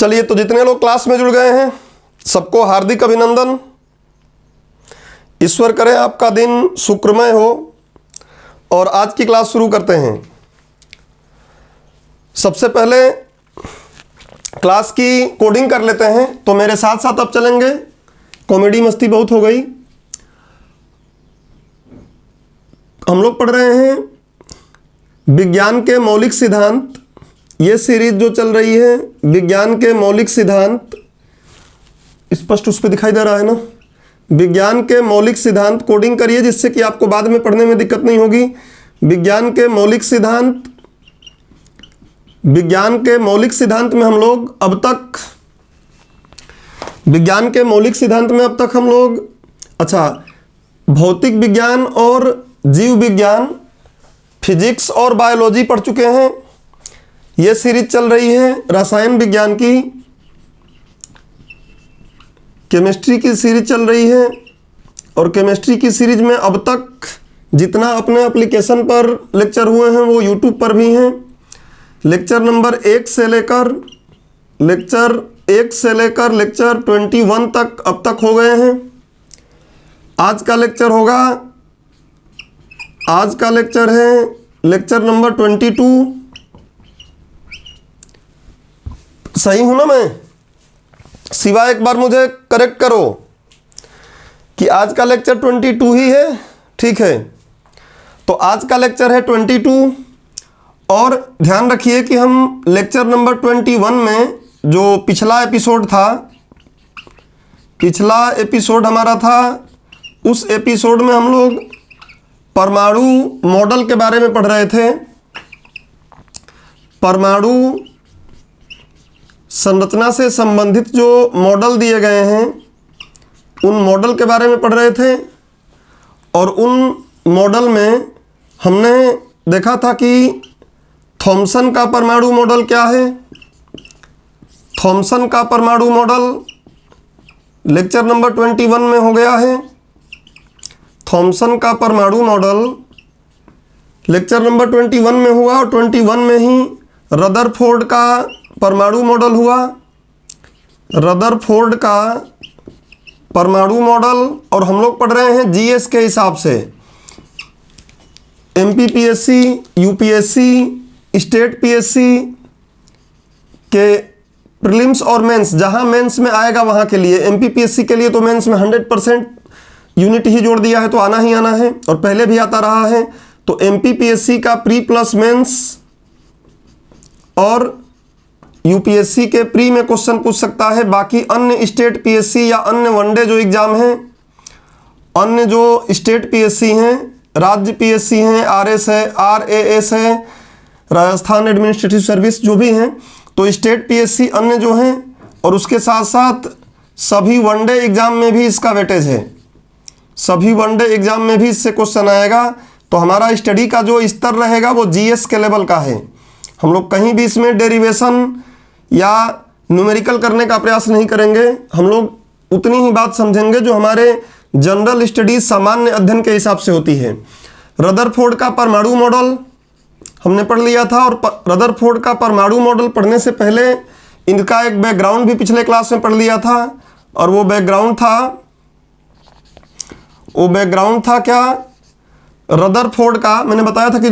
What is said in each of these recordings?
चलिए, तो जितने लोग क्लास में जुड़ गए हैं सबको हार्दिक अभिनंदन। ईश्वर करे आपका दिन शुक्रमय हो। और आज की क्लास शुरू करते हैं। सबसे पहले क्लास की कोडिंग कर लेते हैं, तो मेरे साथ साथ अब चलेंगे। कॉमेडी मस्ती बहुत हो गई। हम लोग पढ़ रहे हैं विज्ञान के मौलिक सिद्धांत। ये सीरीज जो चल रही है विज्ञान के मौलिक सिद्धांत, स्पष्ट उस पर दिखाई दे रहा है ना। विज्ञान के मौलिक सिद्धांत कोडिंग करिए, जिससे कि आपको बाद में पढ़ने में दिक्कत नहीं होगी। विज्ञान के मौलिक सिद्धांत, विज्ञान के मौलिक सिद्धांत में हम लोग अब तक, विज्ञान के मौलिक सिद्धांत में अब तक हम लोग भौतिक विज्ञान और जीव विज्ञान, फिजिक्स और बायोलॉजी पढ़ चुके हैं। ये सीरीज चल रही है रसायन विज्ञान की, केमिस्ट्री की सीरीज चल रही है। और केमिस्ट्री की सीरीज में अब तक जितना अपने एप्लीकेशन पर लेक्चर हुए हैं वो यूट्यूब पर भी हैं। लेक्चर नंबर 1 से लेकर लेक्चर 21 तक अब तक हो गए हैं। आज का लेक्चर होगा, आज का लेक्चर है लेक्चर नंबर 22। सही हूं ना मैं? सिवाय एक बार मुझे करेक्ट करो कि आज का लेक्चर 22 ही है। ठीक है, तो आज का लेक्चर है 22। और ध्यान रखिए कि हम लेक्चर नंबर 21 में जो पिछला एपिसोड था, पिछला एपिसोड हमारा था, उस एपिसोड में हम लोग परमाणु मॉडल के बारे में पढ़ रहे थे। परमाणु संरचना से संबंधित जो मॉडल दिए गए हैं उन मॉडल के बारे में पढ़ रहे थे। और उन मॉडल में हमने देखा था कि थॉमसन का परमाणु मॉडल क्या है। थॉमसन का परमाणु मॉडल लेक्चर नंबर 21 में हो गया है। थॉमसन का परमाणु मॉडल लेक्चर नंबर 21 में हुआ और 21 में ही रदरफोर्ड का परमाणु मॉडल हुआ। रदरफोर्ड का परमाणु मॉडल। और हम लोग पढ़ रहे हैं जीएस के हिसाब से। एमपीपीएससी, यूपीएससी, स्टेट पीएससी के प्रीलिम्स और मेंस, जहां मेंस में आएगा वहां के लिए, एमपीपीएससी के लिए तो मेंस में 100% यूनिट ही जोड़ दिया है, तो आना ही आना है और पहले भी आता रहा है। तो एमपीपीएससी का प्री प्लस मेंस और यूपीएससी के प्री में क्वेश्चन पूछ सकता है। बाकी अन्य स्टेट पीएससी या अन्य वनडे जो एग्जाम हैं, अन्य जो स्टेट पीएससी हैं, राज्य पीएससी हैं, आरएस है, आरएएस है, राजस्थान एडमिनिस्ट्रेटिव सर्विस जो भी हैं, तो स्टेट पीएससी अन्य जो हैं, और उसके साथ साथ सभी वनडे एग्जाम में भी इसका वेटेज है। सभी वनडे एग्जाम में भी इससे क्वेश्चन आएगा। तो हमारा स्टडी का जो स्तर रहेगा वो जीएस के लेवल का है। हम लोग कहीं भी इसमें डेरिवेशन या न्यूमेरिकल करने का प्रयास नहीं करेंगे। हम लोग उतनी ही बात समझेंगे जो हमारे जनरल स्टडीज, सामान्य अध्ययन के हिसाब से होती है। रदरफोर्ड का परमाणु मॉडल हमने पढ़ लिया था। और रदरफोर्ड का परमाणु मॉडल पढ़ने से पहले इनका एक बैकग्राउंड भी पिछले क्लास में पढ़ लिया था। और वो बैकग्राउंड था क्या? रदरफोर्ड का मैंने बताया था कि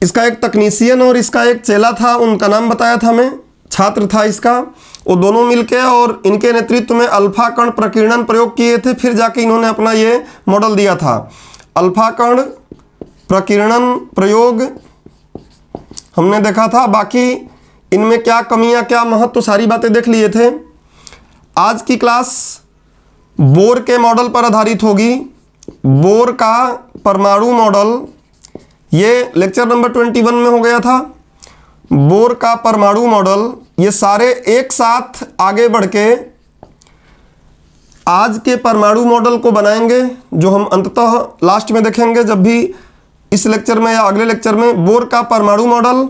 इसका एक तकनीशियन और इसका एक चेला था, उनका नाम बताया था मैं, छात्र था इसका। वो दोनों मिलके और इनके नेतृत्व में अल्फा कण प्रकीर्णन प्रयोग किए थे। फिर जाके इन्होंने अपना ये मॉडल दिया था। अल्फा कण प्रकीर्णन प्रयोग हमने देखा था। बाकी इनमें क्या कमियां, क्या महत्व, तो सारी बातें देख लिए थे। आज की क्लास बोर के मॉडल पर आधारित होगी। बोर का परमाणु मॉडल, ये लेक्चर नंबर 21 में हो गया था। बोर का परमाणु मॉडल, ये सारे एक साथ आगे बढ़ के आज के परमाणु मॉडल को बनाएंगे, जो हम अंततः लास्ट में देखेंगे जब भी इस लेक्चर में या अगले लेक्चर में। बोर का परमाणु मॉडल,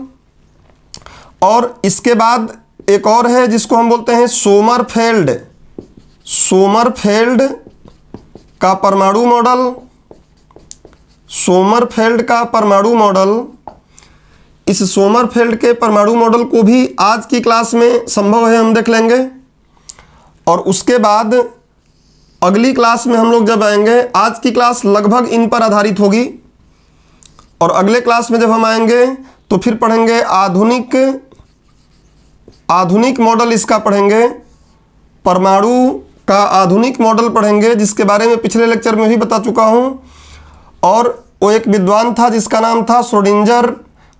और इसके बाद एक और है जिसको हम बोलते हैं सोमरफेल्ड। सोमरफेल्ड का परमाणु मॉडल, सोमरफेल्ड का परमाणु मॉडल, इस सोमरफेल्ड के परमाणु मॉडल को भी आज की क्लास में संभव है हम देख लेंगे। और उसके बाद अगली क्लास में हम लोग जब आएंगे, आज की क्लास लगभग इन पर आधारित होगी, और अगले क्लास में जब हम आएंगे तो फिर पढ़ेंगे आधुनिक मॉडल, इसका पढ़ेंगे परमाणु का आधुनिक मॉडल पढ़ेंगे, जिसके बारे में पिछले लेक्चर में भी बता चुका हूँ। और वो एक विद्वान था जिसका नाम था श्रोडिंगर,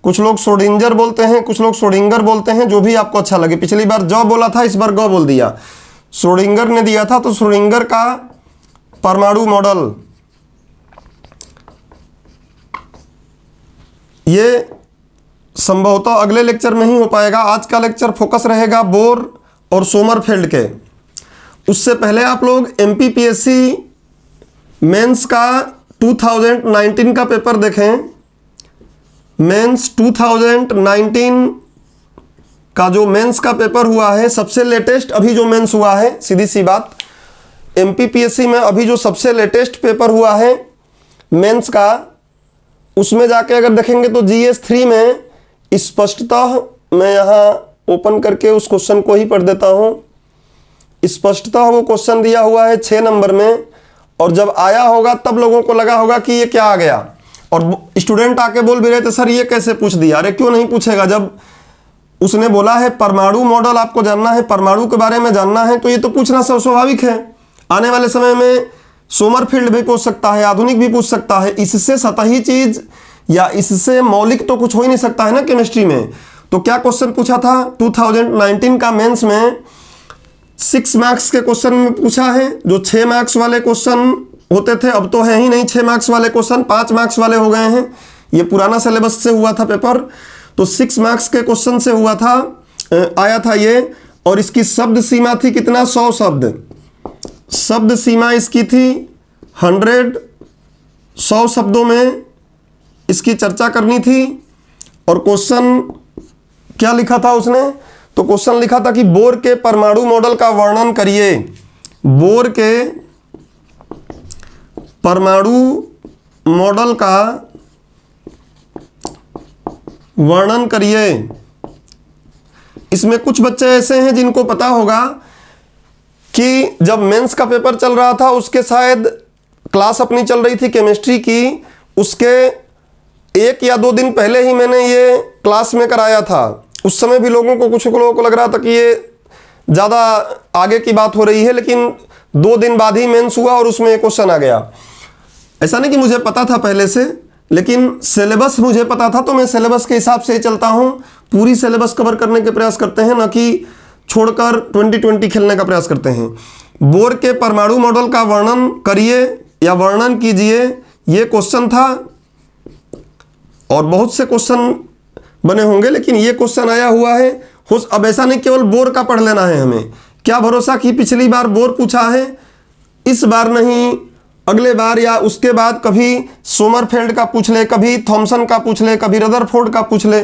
कुछ लोग श्रोडिंगर बोलते हैं, कुछ लोग श्रोडिंगर बोलते हैं, जो भी आपको अच्छा लगे। पिछली बार ज बोला था, इस बार ग बोल दिया। श्रोडिंगर ने दिया था, तो श्रोडिंगर का परमाणु मॉडल, ये संभवतः अगले लेक्चर में ही हो पाएगा। आज का लेक्चर फोकस रहेगा बोर और सोमरफेल्ड के। उससे पहले आप लोग एमपीपीएससी मेंस का 2019 का पेपर देखें। मेंस 2019 का जो मेंस का पेपर हुआ है, सबसे लेटेस्ट अभी जो मेंस हुआ है, सीधी सी बात, एमपीपीएससी में अभी जो सबसे लेटेस्ट पेपर हुआ है मेंस का, उसमें जाके अगर देखेंगे तो जीएस 3 में स्पष्टतः, मैं यहाँ ओपन करके उस क्वेश्चन को ही पढ़ देता हूँ। स्पष्टतः वो क्वेश्चन दिया हुआ है 6 नंबर में, और जब आया होगा तब लोगों को लगा होगा कि ये क्या आ गया, और स्टूडेंट आके बोल भी रहे थे सर ये कैसे पूछ दिया। अरे क्यों नहीं पूछेगा, जब उसने बोला है परमाणु मॉडल आपको जानना है, परमाणु के बारे में जानना है, तो ये तो पूछना स्वाभाविक है। आने वाले समय में सोमरफेल्ड भी पूछ सकता है, आधुनिक भी पूछ सकता है। इससे सतही चीज या इससे मौलिक तो कुछ हो ही नहीं सकता है ना केमिस्ट्री में। तो क्या क्वेश्चन पूछा था 2019 का मेंस में, 6 मार्क्स के क्वेश्चन में पूछा है। जो 6 मार्क्स वाले क्वेश्चन होते थे, अब तो है ही नहीं 6 मार्क्स वाले क्वेश्चन, 5 मार्क्स वाले हो गए हैं। ये पुराना सिलेबस से हुआ था पेपर, तो 6 मार्क्स के क्वेश्चन से हुआ था, आया था ये। और इसकी शब्द सीमा थी कितना, 100 शब्द। शब्द सीमा इसकी थी 100 शब्दों में इसकी चर्चा करनी थी। और क्वेश्चन क्या लिखा था उसने, तो क्वेश्चन लिखा था कि बोर के परमाणु मॉडल का वर्णन करिए। बोर के परमाणु मॉडल का वर्णन करिए। इसमें कुछ बच्चे ऐसे हैं जिनको पता होगा कि जब मेंस का पेपर चल रहा था, उसके शायद क्लास अपनी चल रही थी केमिस्ट्री की, उसके 1 या 2 दिन पहले ही मैंने ये क्लास में कराया था। उस समय भी कुछ लोगों को लग रहा था कि ये ज़्यादा आगे की बात हो रही है, लेकिन 2 दिन बाद ही मेंस हुआ और उसमें एक क्वेश्चन आ गया। ऐसा नहीं कि मुझे पता था पहले से, लेकिन सिलेबस मुझे पता था, तो मैं सिलेबस के हिसाब से ही चलता हूँ। पूरी सिलेबस कवर करने के प्रयास करते हैं, न कि छोड़कर 2020 खेलने का प्रयास करते हैं। बोर के परमाणु मॉडल का वर्णन करिए या वर्णन कीजिए, ये क्वेश्चन था। और बहुत से क्वेश्चन बने होंगे, लेकिन ये क्वेश्चन आया हुआ है। अब ऐसा नहीं केवल बोर का पढ़ लेना है हमें, क्या भरोसा कि पिछली बार बोर पूछा है, इस बार नहीं, अगले बार या उसके बाद कभी सोमरफेल्ड का पूछ ले, कभी थॉमसन का पूछ ले, कभी रदरफोर्ड का पूछ ले।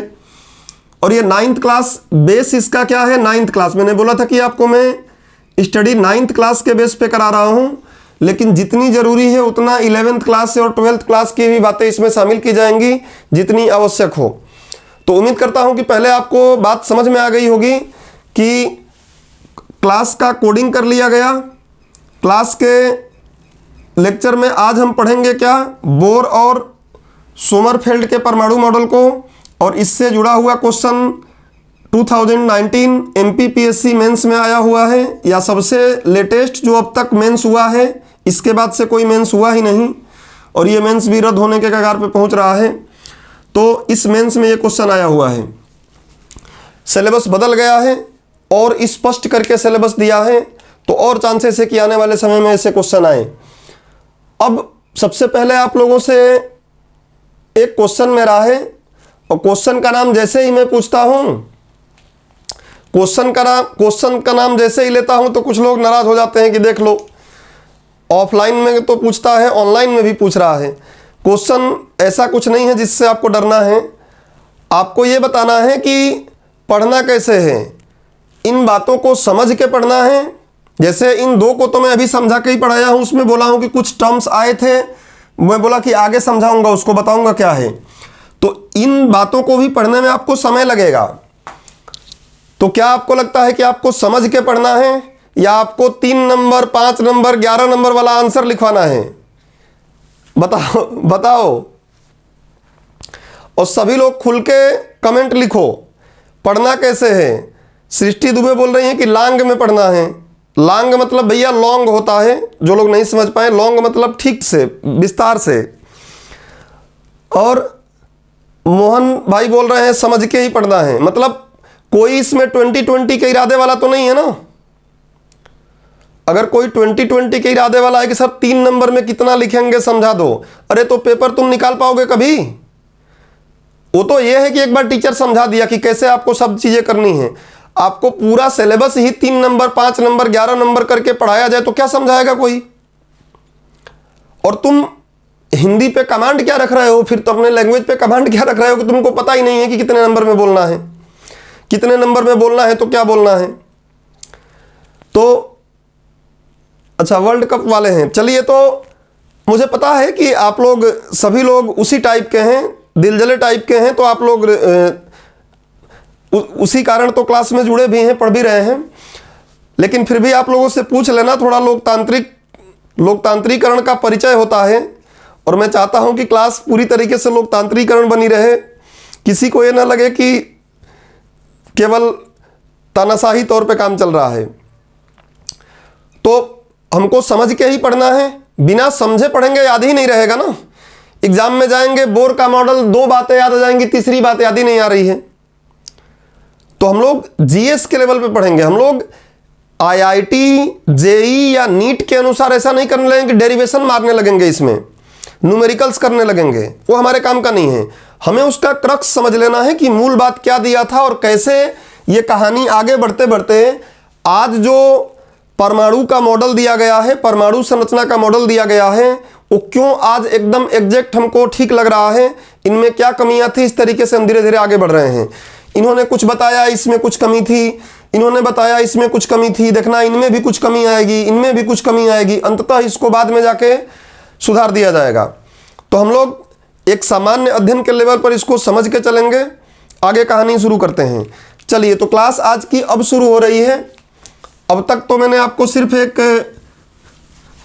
और ये 9th क्लास बेस इसका क्या है, 9th क्लास, मैंने बोला था कि आपको मैं स्टडी 9th क्लास के बेस पे करा रहा हूँ, लेकिन जितनी जरूरी है उतना 11th क्लास से और 12th क्लास की भी बातें इसमें शामिल की जाएंगी, जितनी आवश्यक हो। तो उम्मीद करता हूं कि पहले आपको बात समझ में आ गई होगी कि क्लास का कोडिंग कर लिया गया। क्लास के लेक्चर में आज हम पढ़ेंगे क्या, बोर और सोमरफेल्ड के परमाणु मॉडल को, और इससे जुड़ा हुआ क्वेश्चन 2019 एमपीपीएससी मेंस में आया हुआ है, या सबसे लेटेस्ट जो अब तक मेंस हुआ है। इसके बाद से कोई मेंस हुआ ही नहीं, और ये मेंस भी रद्द होने के कगार पे पहुंच रहा है। तो इस मेंस में ये क्वेश्चन आया हुआ है। सिलेबस बदल गया है और स्पष्ट करके सिलेबस दिया है, तो और चांसेस है कि आने वाले समय में ऐसे क्वेश्चन आए। अब सबसे पहले आप लोगों से एक क्वेश्चन मेरा है, और क्वेश्चन का नाम जैसे ही मैं पूछता हूं, क्वेश्चन का नाम जैसे ही लेता हूं, तो कुछ लोग नाराज हो जाते हैं कि देख लो, ऑफलाइन में तो पूछता है, ऑनलाइन में भी पूछ रहा है। क्वेश्चन ऐसा कुछ नहीं है जिससे आपको डरना है। आपको ये बताना है कि पढ़ना कैसे है, इन बातों को समझ के पढ़ना है। जैसे इन 2 को तो मैं अभी समझा के ही पढ़ाया हूँ, उसमें बोला हूँ कि कुछ टर्म्स आए थे, मैं बोला कि आगे समझाऊंगा, उसको बताऊंगा क्या है। तो इन बातों को भी पढ़ने में आपको समय लगेगा। तो क्या आपको लगता है कि आपको समझ के पढ़ना है या आपको 3 नंबर, 5 नंबर, 11 नंबर वाला आंसर लिखवाना है? बताओ बताओ। और सभी लोग खुल के कमेंट लिखो, पढ़ना कैसे है। सृष्टि दुबे बोल रही हैं कि लांग में पढ़ना है। लांग मतलब भैया लॉन्ग होता है, जो लोग नहीं समझ पाए, लॉन्ग मतलब ठीक से, विस्तार से। और मोहन भाई बोल रहे हैं समझ के ही पढ़ना है, मतलब कोई इसमें 2020 के इरादे वाला तो नहीं है ना। अगर कोई 2020 के इरादे वाला है कि सर 3 नंबर में कितना लिखेंगे समझा दो, अरे तो पेपर तुम निकाल पाओगे कभी? वो तो ये है कि एक बार टीचर समझा दिया कि कैसे आपको सब चीजें करनी है। आपको पूरा सिलेबस ही 3 नंबर, 5 नंबर, 11 नंबर करके पढ़ाया जाए तो क्या समझाएगा कोई? और तुम हिंदी पे कमांड क्या रख रहे हो, फिर तो अपने लैंग्वेज पे कमांड क्या रख रहे हो कि तुमको पता ही नहीं है कि कितने नंबर में बोलना है, कितने नंबर में बोलना है तो क्या बोलना है। तो अच्छा, वर्ल्ड कप वाले हैं, चलिए। तो मुझे पता है कि आप लोग सभी लोग उसी टाइप के हैं, दिलजले टाइप के हैं, तो आप लोग उसी कारण तो क्लास में जुड़े भी हैं, पढ़ भी रहे हैं। लेकिन फिर भी आप लोगों से पूछ लेना, थोड़ा लोकतांत्रिकरण का परिचय होता है। और मैं चाहता हूं कि क्लास पूरी तरीके से लोकतांत्रिकरण बनी रहे, किसी को ये ना लगे कि केवल तानाशाही तौर पे काम चल रहा है। तो हमको समझ के ही पढ़ना है, बिना समझे पढ़ेंगे याद ही नहीं रहेगा ना। एग्जाम में जाएंगे, बोर का मॉडल 2 बातें याद आ जाएंगी, तीसरी बात याद ही नहीं आ रही है। तो हम लोग जीएस के लेवल पे पढ़ेंगे। हम लोग आईआईटी, जेई या नीट के अनुसार ऐसा नहीं करने लगेंगे, डेरिवेशन मारने लगेंगे, इसमें न्यूमेरिकल्स करने लगेंगे, वो हमारे काम का नहीं है। हमें उसका क्रक्स समझ लेना है कि मूल बात क्या दिया था और कैसे ये कहानी आगे बढ़ते बढ़ते आज जो परमाणु का मॉडल दिया गया है, परमाणु संरचना का मॉडल दिया गया है, वो क्यों आज एकदम एग्जैक्ट हमको ठीक लग रहा है, इनमें क्या कमियां थी, इस तरीके से हम धीरे धीरे आगे बढ़ रहे हैं। इन्होंने कुछ बताया, इसमें कुछ कमी थी, इन्होंने बताया इसमें कुछ कमी थी, देखना इनमें भी कुछ कमी आएगी, इनमें भी कुछ कमी आएगी, अंततः इसको बाद में जाके सुधार दिया जाएगा। तो हम लोग एक सामान्य अध्ययन के लेवल पर इसको समझ के चलेंगे, आगे कहानी शुरू करते हैं। चलिए, तो क्लास आज की अब शुरू हो रही है। अब तक तो मैंने आपको सिर्फ एक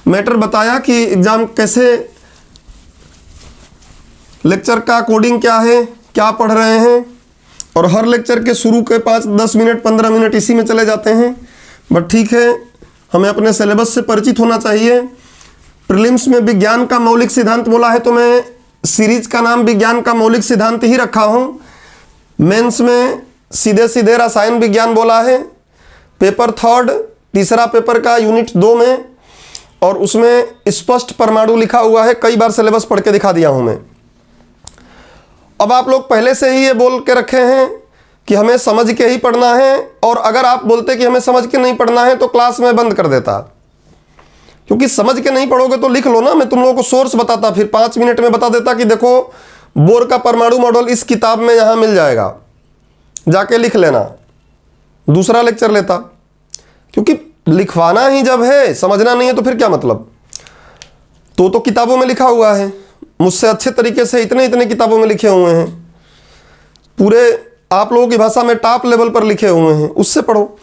मैटर बताया कि एग्जाम कैसे, लेक्चर का कोडिंग क्या है, क्या पढ़ रहे हैं, और हर लेक्चर के शुरू के 5-10 मिनट 15 मिनट इसी में चले जाते हैं। बट ठीक है, हमें अपने सिलेबस से परिचित होना चाहिए। प्रीलिम्स में विज्ञान का मौलिक सिद्धांत बोला है, तो मैं सीरीज का नाम विज्ञान का मौलिक सिद्धांत ही रखा हूँ। मेंस में सीधे सीधे रसायन विज्ञान बोला है। पेपर 3 तीसरा पेपर का यूनिट 2 में, और उसमें स्पष्ट परमाणु लिखा हुआ है। कई बार सिलेबस पढ़ के दिखा दिया हूं मैं। अब आप लोग पहले से ही ये बोल के रखे हैं कि हमें समझ के ही पढ़ना है, और अगर आप बोलते कि हमें समझ के नहीं पढ़ना है तो क्लास में बंद कर देता, क्योंकि समझ के नहीं पढ़ोगे तो लिख लो ना, मैं तुम लोगों को सोर्स बताता, फिर 5 मिनट में बता देता कि देखो बोर का परमाणु मॉडल इस किताब में यहाँ मिल जाएगा, जाके लिख लेना, दूसरा लेक्चर लेता। क्योंकि लिखवाना ही जब है, समझना नहीं है तो फिर क्या मतलब। तो किताबों में लिखा हुआ है, मुझसे अच्छे तरीके से इतने किताबों में लिखे हुए हैं, पूरे आप लोगों की भाषा में टॉप लेवल पर लिखे हुए हैं, उससे पढ़ो।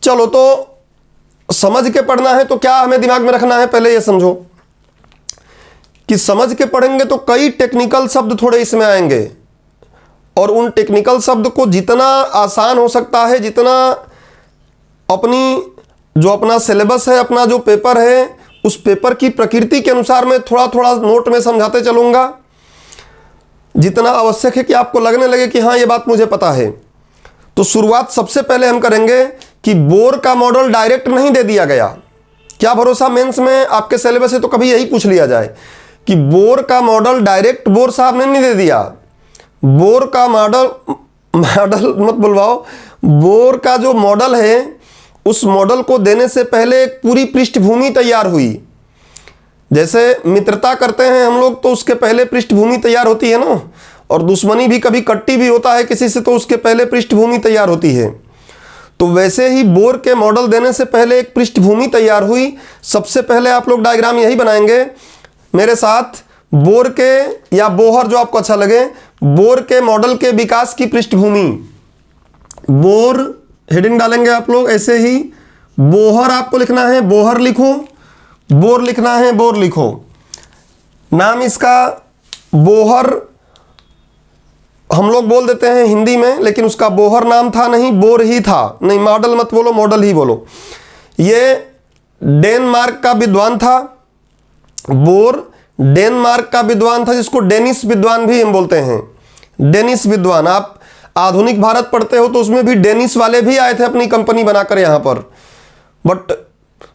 चलो, तो समझ के पढ़ना है तो क्या हमें दिमाग में रखना है, पहले ये समझो कि समझ के पढ़ेंगे तो कई टेक्निकल शब्द थोड़े इसमें आएंगे, और उन टेक्निकल शब्द को जितना आसान हो सकता है, जितना अपना सिलेबस है, अपना जो पेपर है, उस पेपर की प्रकृति के अनुसार मैं थोड़ा थोड़ा नोट में समझाते चलूँगा, जितना आवश्यक है कि आपको लगने लगे कि हाँ ये बात मुझे पता है। तो शुरुआत सबसे पहले हम करेंगे कि बोर का मॉडल डायरेक्ट नहीं दे दिया गया। क्या भरोसा मेंस में आपके सिलेबस से तो कभी यही पूछ लिया जाए कि बोर का मॉडल डायरेक्ट बोर साहब ने नहीं दे दिया। बोर का मॉडल मत बुलवाओ, बोर का जो मॉडल है उस मॉडल को देने से पहले एक पूरी पृष्ठभूमि तैयार हुई। जैसे मित्रता करते हैं हम लोग तो उसके पहले पृष्ठभूमि तैयार होती है ना, और दुश्मनी भी कभी कट्टी भी होता है किसी से तो उसके पहले पृष्ठभूमि तैयार होती है। तो वैसे ही बोर के मॉडल देने से पहले एक पृष्ठभूमि तैयार हुई। सबसे पहले आप लोग डायग्राम यही बनाएंगे मेरे साथ। बोर के या बोहर जो आपको अच्छा लगे, बोर के मॉडल के विकास की पृष्ठभूमि। बोर हेडिंग डालेंगे आप लोग ऐसे ही। बोहर आपको लिखना है, बोहर लिखो, बोर लिखना है, बोर लिखो। नाम इसका बोहर हम लोग बोल देते हैं हिंदी में, लेकिन उसका बोहर नाम था नहीं, बोर ही था। नहीं, मॉडल मत बोलो, मॉडल ही बोलो। ये डेनमार्क का विद्वान था। बोर डेनमार्क का विद्वान था, जिसको डेनिश विद्वान भी हम बोलते हैं। डेनिश विद्वान, आप आधुनिक भारत पढ़ते हो तो उसमें भी डेनिश वाले भी आए थे अपनी कंपनी बनाकर यहाँ पर, बट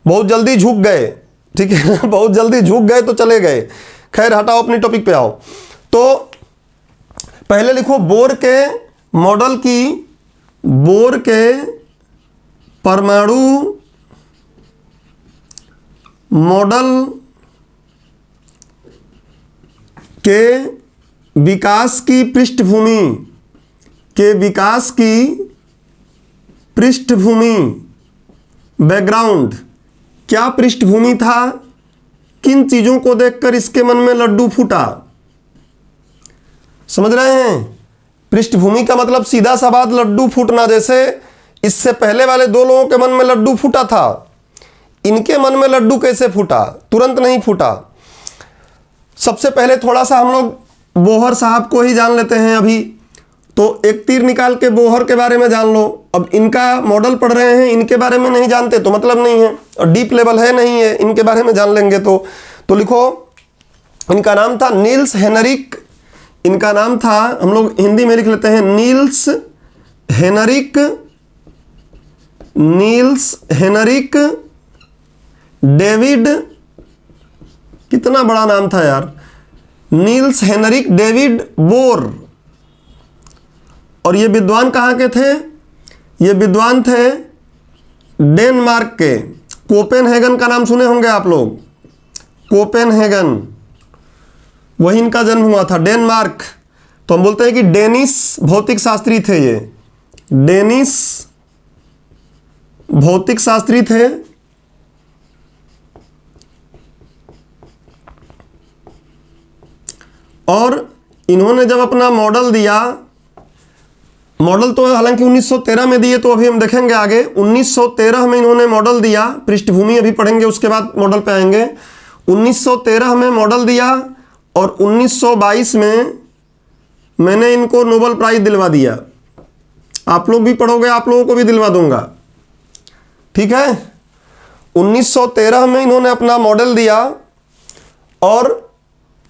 बहुत जल्दी झुक गए। ठीक है बहुत जल्दी झुक गए तो चले गए। खैर हटाओ, अपनी टॉपिक पे आओ। तो पहले लिखो बोर के मॉडल की, बोर के परमाणु मॉडल के विकास की पृष्ठभूमि, के विकास की पृष्ठभूमि, बैकग्राउंड। क्या पृष्ठभूमि था? किन चीजों को देखकर इसके मन में लड्डू फूटा? समझ रहे हैं? पृष्ठभूमि का मतलब सीधा सा बात लड्डू फूटना। जैसे इससे पहले वाले दो लोगों के मन में लड्डू फूटा था, इनके मन में लड्डू कैसे फूटा? तुरंत नहीं फूटा। सबसे पहले थोड़ा सा हम लोग बोहर साहब को ही जान लेते हैं अभी। तो एक तीर निकाल के बोहर के बारे में जान लो। अब इनका मॉडल पढ़ रहे हैं, इनके बारे में नहीं जानते तो मतलब नहीं है, और डीप लेवल है नहीं है, इनके बारे में जान लेंगे तो लिखो, इनका नाम था नील्स हेनरिक। इनका नाम था, हम लोग हिंदी में लिख लेते हैं, Niels Henrik. Niels Henrik David, कितना बड़ा नाम था यार, नील्स हेनरिक डेविड बोर। और ये विद्वान कहाँ के थे? ये विद्वान थे डेनमार्क के। कोपेनहेगन का नाम सुने होंगे आप लोग, कोपेनहेगन, वही इनका जन्म हुआ था, डेनमार्क। तो हम बोलते हैं कि डेनिश भौतिक शास्त्री थे ये, डेनिश भौतिक शास्त्री थे। और इन्होंने जब अपना मॉडल दिया, मॉडल तो हालांकि 1913 में दिए, तो अभी हम देखेंगे आगे। 1913 में इन्होंने मॉडल दिया, पृष्ठभूमि अभी पढ़ेंगे, उसके बाद मॉडल पे आएंगे। 1913 में मॉडल दिया और 1922 में मैंने इनको नोबेल प्राइज दिलवा दिया। आप लोग भी पढ़ोगे, आप लोगों को भी दिलवा दूंगा, ठीक है। 1913 में इन्होंने अपना मॉडल दिया और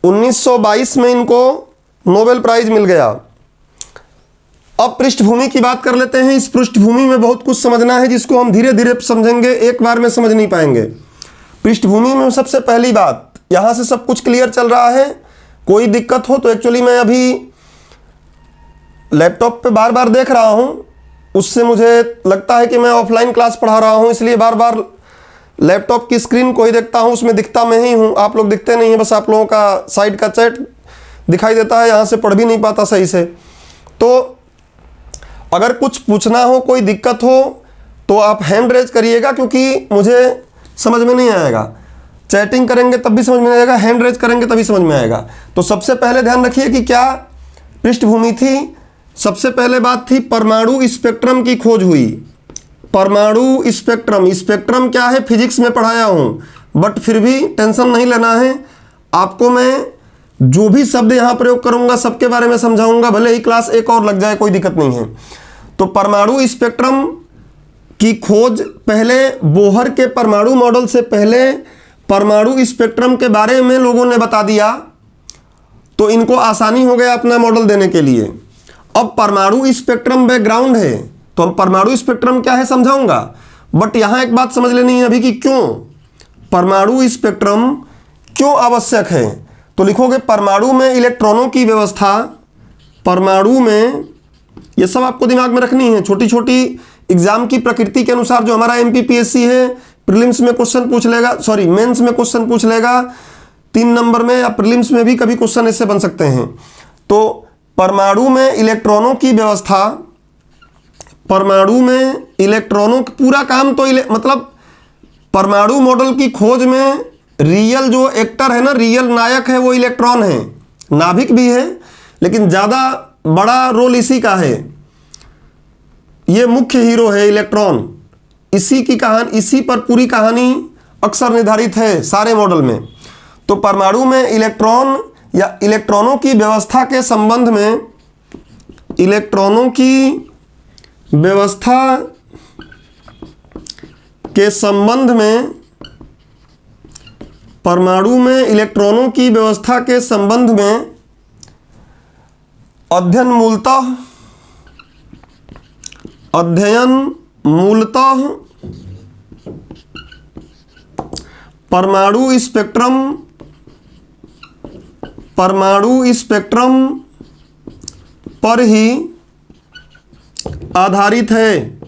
1922 में इनको नोबेल प्राइज मिल गया। अब पृष्ठभूमि की बात कर लेते हैं। इस पृष्ठभूमि में बहुत कुछ समझना है, जिसको हम धीरे धीरे समझेंगे, एक बार में समझ नहीं पाएंगे। पृष्ठभूमि में सबसे पहली बात, यहां से सब कुछ क्लियर चल रहा है? कोई दिक्कत हो तो एक्चुअली मैं अभी लैपटॉप पे बार बार देख रहा हूं, उससे मुझे लगता है कि मैं ऑफलाइन क्लास पढ़ा रहा हूं, इसलिए बार बार लैपटॉप की स्क्रीन को ही देखता हूं, उसमें दिखता मैं ही हूं, आप लोग दिखते नहीं हैं, बस आप लोगों का साइड का चैट दिखाई देता है, यहां से पढ़ भी नहीं पाता सही से। तो अगर कुछ पूछना हो, कोई दिक्कत हो तो आप हैंड रेज करिएगा, क्योंकि मुझे समझ में नहीं आएगा। चैटिंग करेंगे तब भी समझ में नहीं आएगा, हैंड रेज करेंगे तभी समझ में आएगा। तो सबसे पहले ध्यान रखिए कि क्या पृष्ठभूमि थी। सबसे पहले बात थी परमाणु स्पेक्ट्रम की खोज हुई। परमाणु स्पेक्ट्रम, स्पेक्ट्रम क्या है फिजिक्स में पढ़ाया हूं, बट फिर भी टेंशन नहीं लेना है। आपको मैं जो भी शब्द यहां प्रयोग करूंगा सबके बारे में समझाऊंगा, भले ही क्लास एक और लग जाए, कोई दिक्कत नहीं है। तो परमाणु स्पेक्ट्रम की खोज पहले, बोहर के परमाणु मॉडल से पहले परमाणु स्पेक्ट्रम के बारे में लोगों ने बता दिया, तो इनको आसानी हो गया अपना मॉडल देने के लिए। अब परमाणु स्पेक्ट्रम बैकग्राउंड है, तो हम परमाणु स्पेक्ट्रम क्या है समझाऊंगा, बट यहां एक बात समझ लेनी है अभी कि क्यों परमाणु स्पेक्ट्रम क्यों आवश्यक है। तो लिखोगे परमाणु में इलेक्ट्रॉनों की व्यवस्था, परमाणु में, ये सब आपको दिमाग में रखनी है। छोटी छोटी एग्जाम की प्रकृति के अनुसार जो हमारा एमपीपीएससी है, प्रीलिम्स में क्वेश्चन पूछ लेगा, सॉरी मेंस में क्वेश्चन पूछ लेगा 3 नंबर में, या प्रीलिम्स में भी कभी क्वेश्चन ऐसे बन सकते हैं। तो परमाणु में इलेक्ट्रॉनों की व्यवस्था, परमाणु में इलेक्ट्रॉनों पूरा काम तो मतलब परमाणु मॉडल की खोज में रियल जो एक्टर है ना, रियल नायक है वो इलेक्ट्रॉन है। नाभिक भी है लेकिन ज़्यादा बड़ा रोल इसी का है। ये मुख्य हीरो है इलेक्ट्रॉन। इसी की कहानी, इसी पर पूरी कहानी अक्सर निर्धारित है सारे मॉडल में। तो परमाणु में इलेक्ट्रॉन या इलेक्ट्रॉनों की व्यवस्था के संबंध में, इलेक्ट्रॉनों की व्यवस्था के संबंध में, परमाणु में इलेक्ट्रॉनों की व्यवस्था के संबंध में अध्ययन मूलतः परमाणु स्पेक्ट्रम पर ही आधारित है।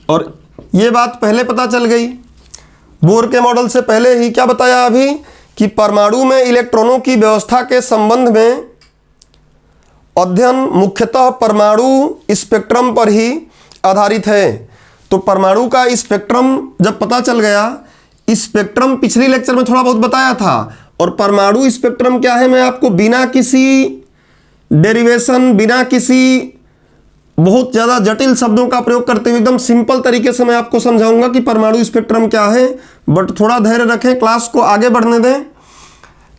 और ये बात पहले पता चल गई, बोर के मॉडल से पहले ही क्या बताया अभी कि परमाणु में इलेक्ट्रॉनों की व्यवस्था के संबंध में अध्ययन मुख्यतः परमाणु स्पेक्ट्रम पर ही आधारित है। तो परमाणु का स्पेक्ट्रम जब पता चल गया, स्पेक्ट्रम पिछले लेक्चर में थोड़ा बहुत बताया था, और परमाणु स्पेक्ट्रम क्या है मैं आपको बिना किसी डेरिवेशन, बिना किसी बहुत ज़्यादा जटिल शब्दों का प्रयोग करते हुए एकदम सिंपल तरीके से मैं आपको समझाऊंगा कि परमाणु स्पेक्ट्रम क्या है। बट थोड़ा धैर्य रखें, क्लास को आगे बढ़ने दें।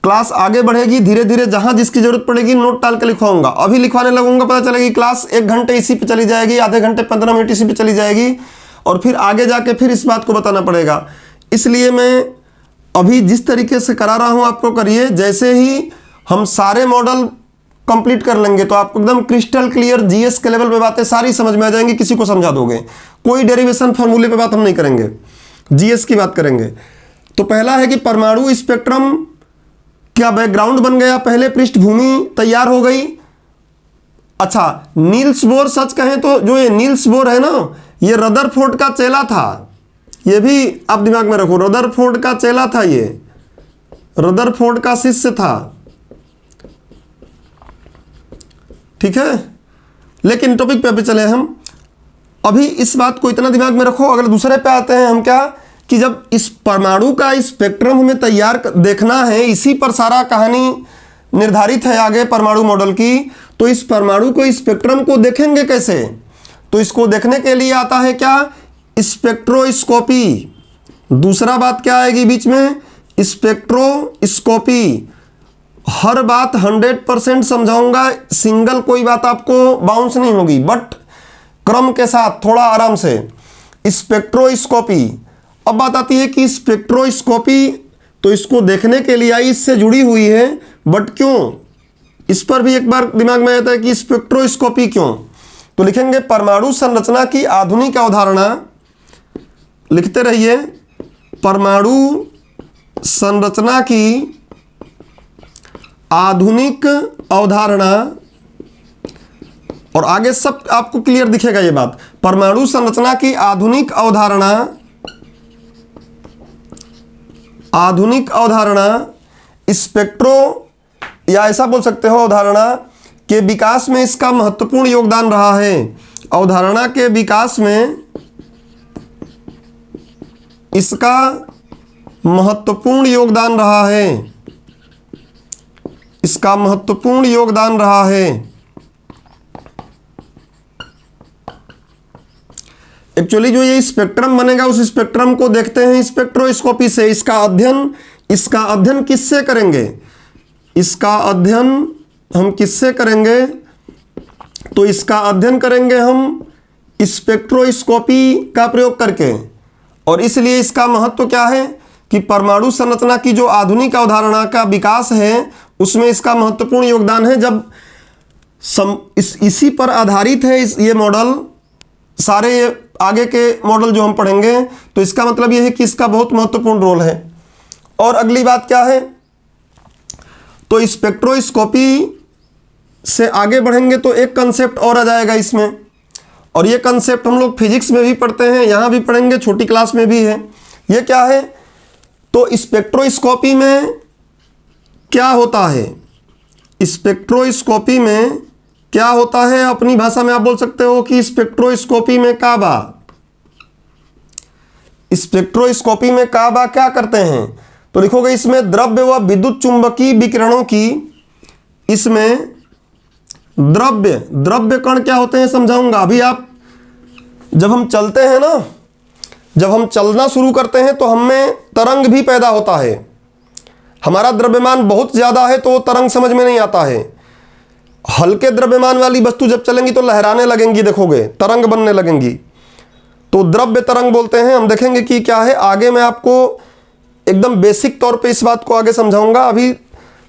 क्लास आगे बढ़ेगी धीरे धीरे, जहां जिसकी जरूरत पड़ेगी नोट डाल के लिखवाऊंगा। अभी लिखवाने लगूंगा पता चलेगी क्लास 1 घंटे इसी पे चली जाएगी, आधे घंटे 15 मिनट इसी पे चली जाएगी, और फिर आगे जाके फिर इस बात को बताना पड़ेगा। इसलिए मैं अभी जिस तरीके से करा रहा हूं आपको करिए। जैसे ही हम सारे मॉडल कंप्लीट कर लेंगे तो आपको एकदम क्रिस्टल क्लियर जीएस के लेवल पे बातें सारी समझ में आ जाएंगी, किसी को समझा दोगे। कोई डेरिवेशन फॉर्मूले पे बात हम नहीं करेंगे, जीएस की बात करेंगे। तो पहला है कि परमाणु स्पेक्ट्रम क्या बैकग्राउंड बन गया, पहले पृष्ठभूमि तैयार हो गई। अच्छा, नील्स बोर सच कहें तो जो ये नील्स बोर है ना, ये रदरफोर्ड का चेला था। ये भी आप दिमाग में रखो, रदरफोर्ड का चेला था, ये रदरफोर्ड का शिष्य था। ठीक है, लेकिन टॉपिक पे अभी चले हम। अभी इस बात को इतना दिमाग में रखो। अगर दूसरे पे आते हैं हम, क्या कि जब इस परमाणु का स्पेक्ट्रम हमें तैयार देखना है, इसी पर सारा कहानी निर्धारित है आगे परमाणु मॉडल की, तो इस परमाणु को स्पेक्ट्रम को देखेंगे कैसे? तो इसको देखने के लिए आता है क्या, स्पेक्ट्रोस्कोपी। दूसरा बात क्या आएगी बीच में, स्पेक्ट्रोस्कोपी। हर बात 100% समझाऊंगा, सिंगल कोई बात आपको बाउंस नहीं होगी, बट क्रम के साथ थोड़ा आराम से। स्पेक्ट्रोस्कोपी। अब बात आती है कि स्पेक्ट्रोस्कोपी तो इसको देखने के लिए आई, इससे जुड़ी हुई है, बट क्यों, इस पर भी एक बार दिमाग में आता है कि स्पेक्ट्रोस्कोपी क्यों। तो लिखेंगे परमाणु संरचना की आधुनिक अवधारणा, लिखते रहिए, परमाणु संरचना की आधुनिक अवधारणा, और आगे सब आपको क्लियर दिखेगा ये बात। परमाणु संरचना की आधुनिक अवधारणा, स्पेक्ट्रो या ऐसा बोल सकते हो अवधारणा के विकास में इसका महत्वपूर्ण योगदान रहा है। अवधारणा के विकास में इसका महत्वपूर्ण योगदान रहा है, इसका महत्वपूर्ण योगदान रहा है। एक्चुअली जो ये स्पेक्ट्रम बनेगा उस स्पेक्ट्रम को देखते हैं स्पेक्ट्रोस्कोपी से। इसका अध्ययन किससे करेंगे, इसका अध्ययन हम किससे करेंगे, तो इसका अध्ययन करेंगे हम स्पेक्ट्रोस्कोपी का प्रयोग करके। और इसलिए इसका महत्व क्या है कि परमाणु संरचना की जो आधुनिक अवधारणा का विकास है उसमें इसका महत्वपूर्ण योगदान है। जब इसी पर आधारित है ये मॉडल, सारे आगे के मॉडल जो हम पढ़ेंगे, तो इसका मतलब यह है कि इसका बहुत महत्वपूर्ण रोल है। और अगली बात क्या है, तो स्पेक्ट्रोस्कोपी से आगे बढ़ेंगे तो एक कंसेप्ट और आ जाएगा इसमें, और ये कंसेप्ट हम लोग फिजिक्स में भी पढ़ते हैं, यहाँ भी पढ़ेंगे, छोटी क्लास में भी है। ये क्या है, तो स्पेक्ट्रोस्कोपी में क्या होता है, स्पेक्ट्रोस्कोपी में क्या होता है, अपनी भाषा में आप बोल सकते हो कि स्पेक्ट्रोस्कोपी में का बा, स्पेक्ट्रोस्कोपी में क्या करते हैं, तो लिखोगे इसमें द्रव्य व विद्युत चुंबकीय विकिरणों की, इसमें द्रव्य कण क्या होते हैं समझाऊंगा। अभी आप जब हम चलते हैं ना, जब हम चलना शुरू करते हैं तो हमें तरंग भी पैदा होता है। हमारा द्रव्यमान बहुत ज़्यादा है तो तरंग समझ में नहीं आता है। हल्के द्रव्यमान वाली वस्तु जब चलेंगी तो लहराने लगेंगी, देखोगे तरंग बनने लगेंगी, तो द्रव्य तरंग बोलते हैं। हम देखेंगे कि क्या है आगे, मैं आपको एकदम बेसिक तौर पे इस बात को आगे समझाऊंगा। अभी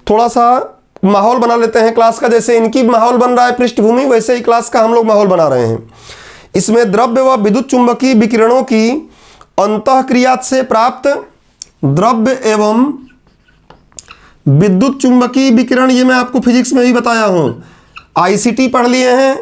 थोड़ा सा माहौल बना लेते हैं क्लास का, जैसे इनकी माहौल बन रहा है पृष्ठभूमि, वैसे ही क्लास का हम लोग माहौल बना रहे हैं। इसमें द्रव्य व विद्युत चुंबकीय विकिरणों की अंतःक्रिया से प्राप्त द्रव्य एवं विद्युत चुंबकीय विकिरण, ये मैं आपको फिजिक्स में भी बताया हूं, आईसीटी पढ़ लिए हैं,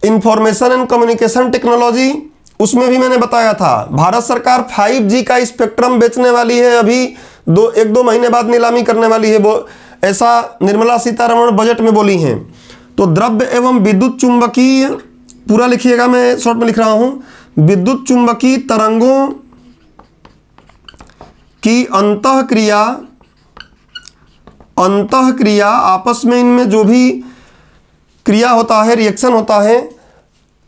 इंफॉर्मेशन एंड कम्युनिकेशन टेक्नोलॉजी, उसमें भी मैंने बताया था। भारत सरकार 5G का स्पेक्ट्रम बेचने वाली है, अभी 1-2 महीने बाद नीलामी करने वाली है, वो ऐसा निर्मला सीतारमण बजट में बोली हैं। तो द्रव्य एवं विद्युत चुंबकीय, पूरा लिखिएगा, मैं शॉर्ट में लिख रहा हूं, विद्युत चुंबकीय तरंगों की अंतःक्रिया आपस में, इनमें जो भी क्रिया होता है, रिएक्शन होता है,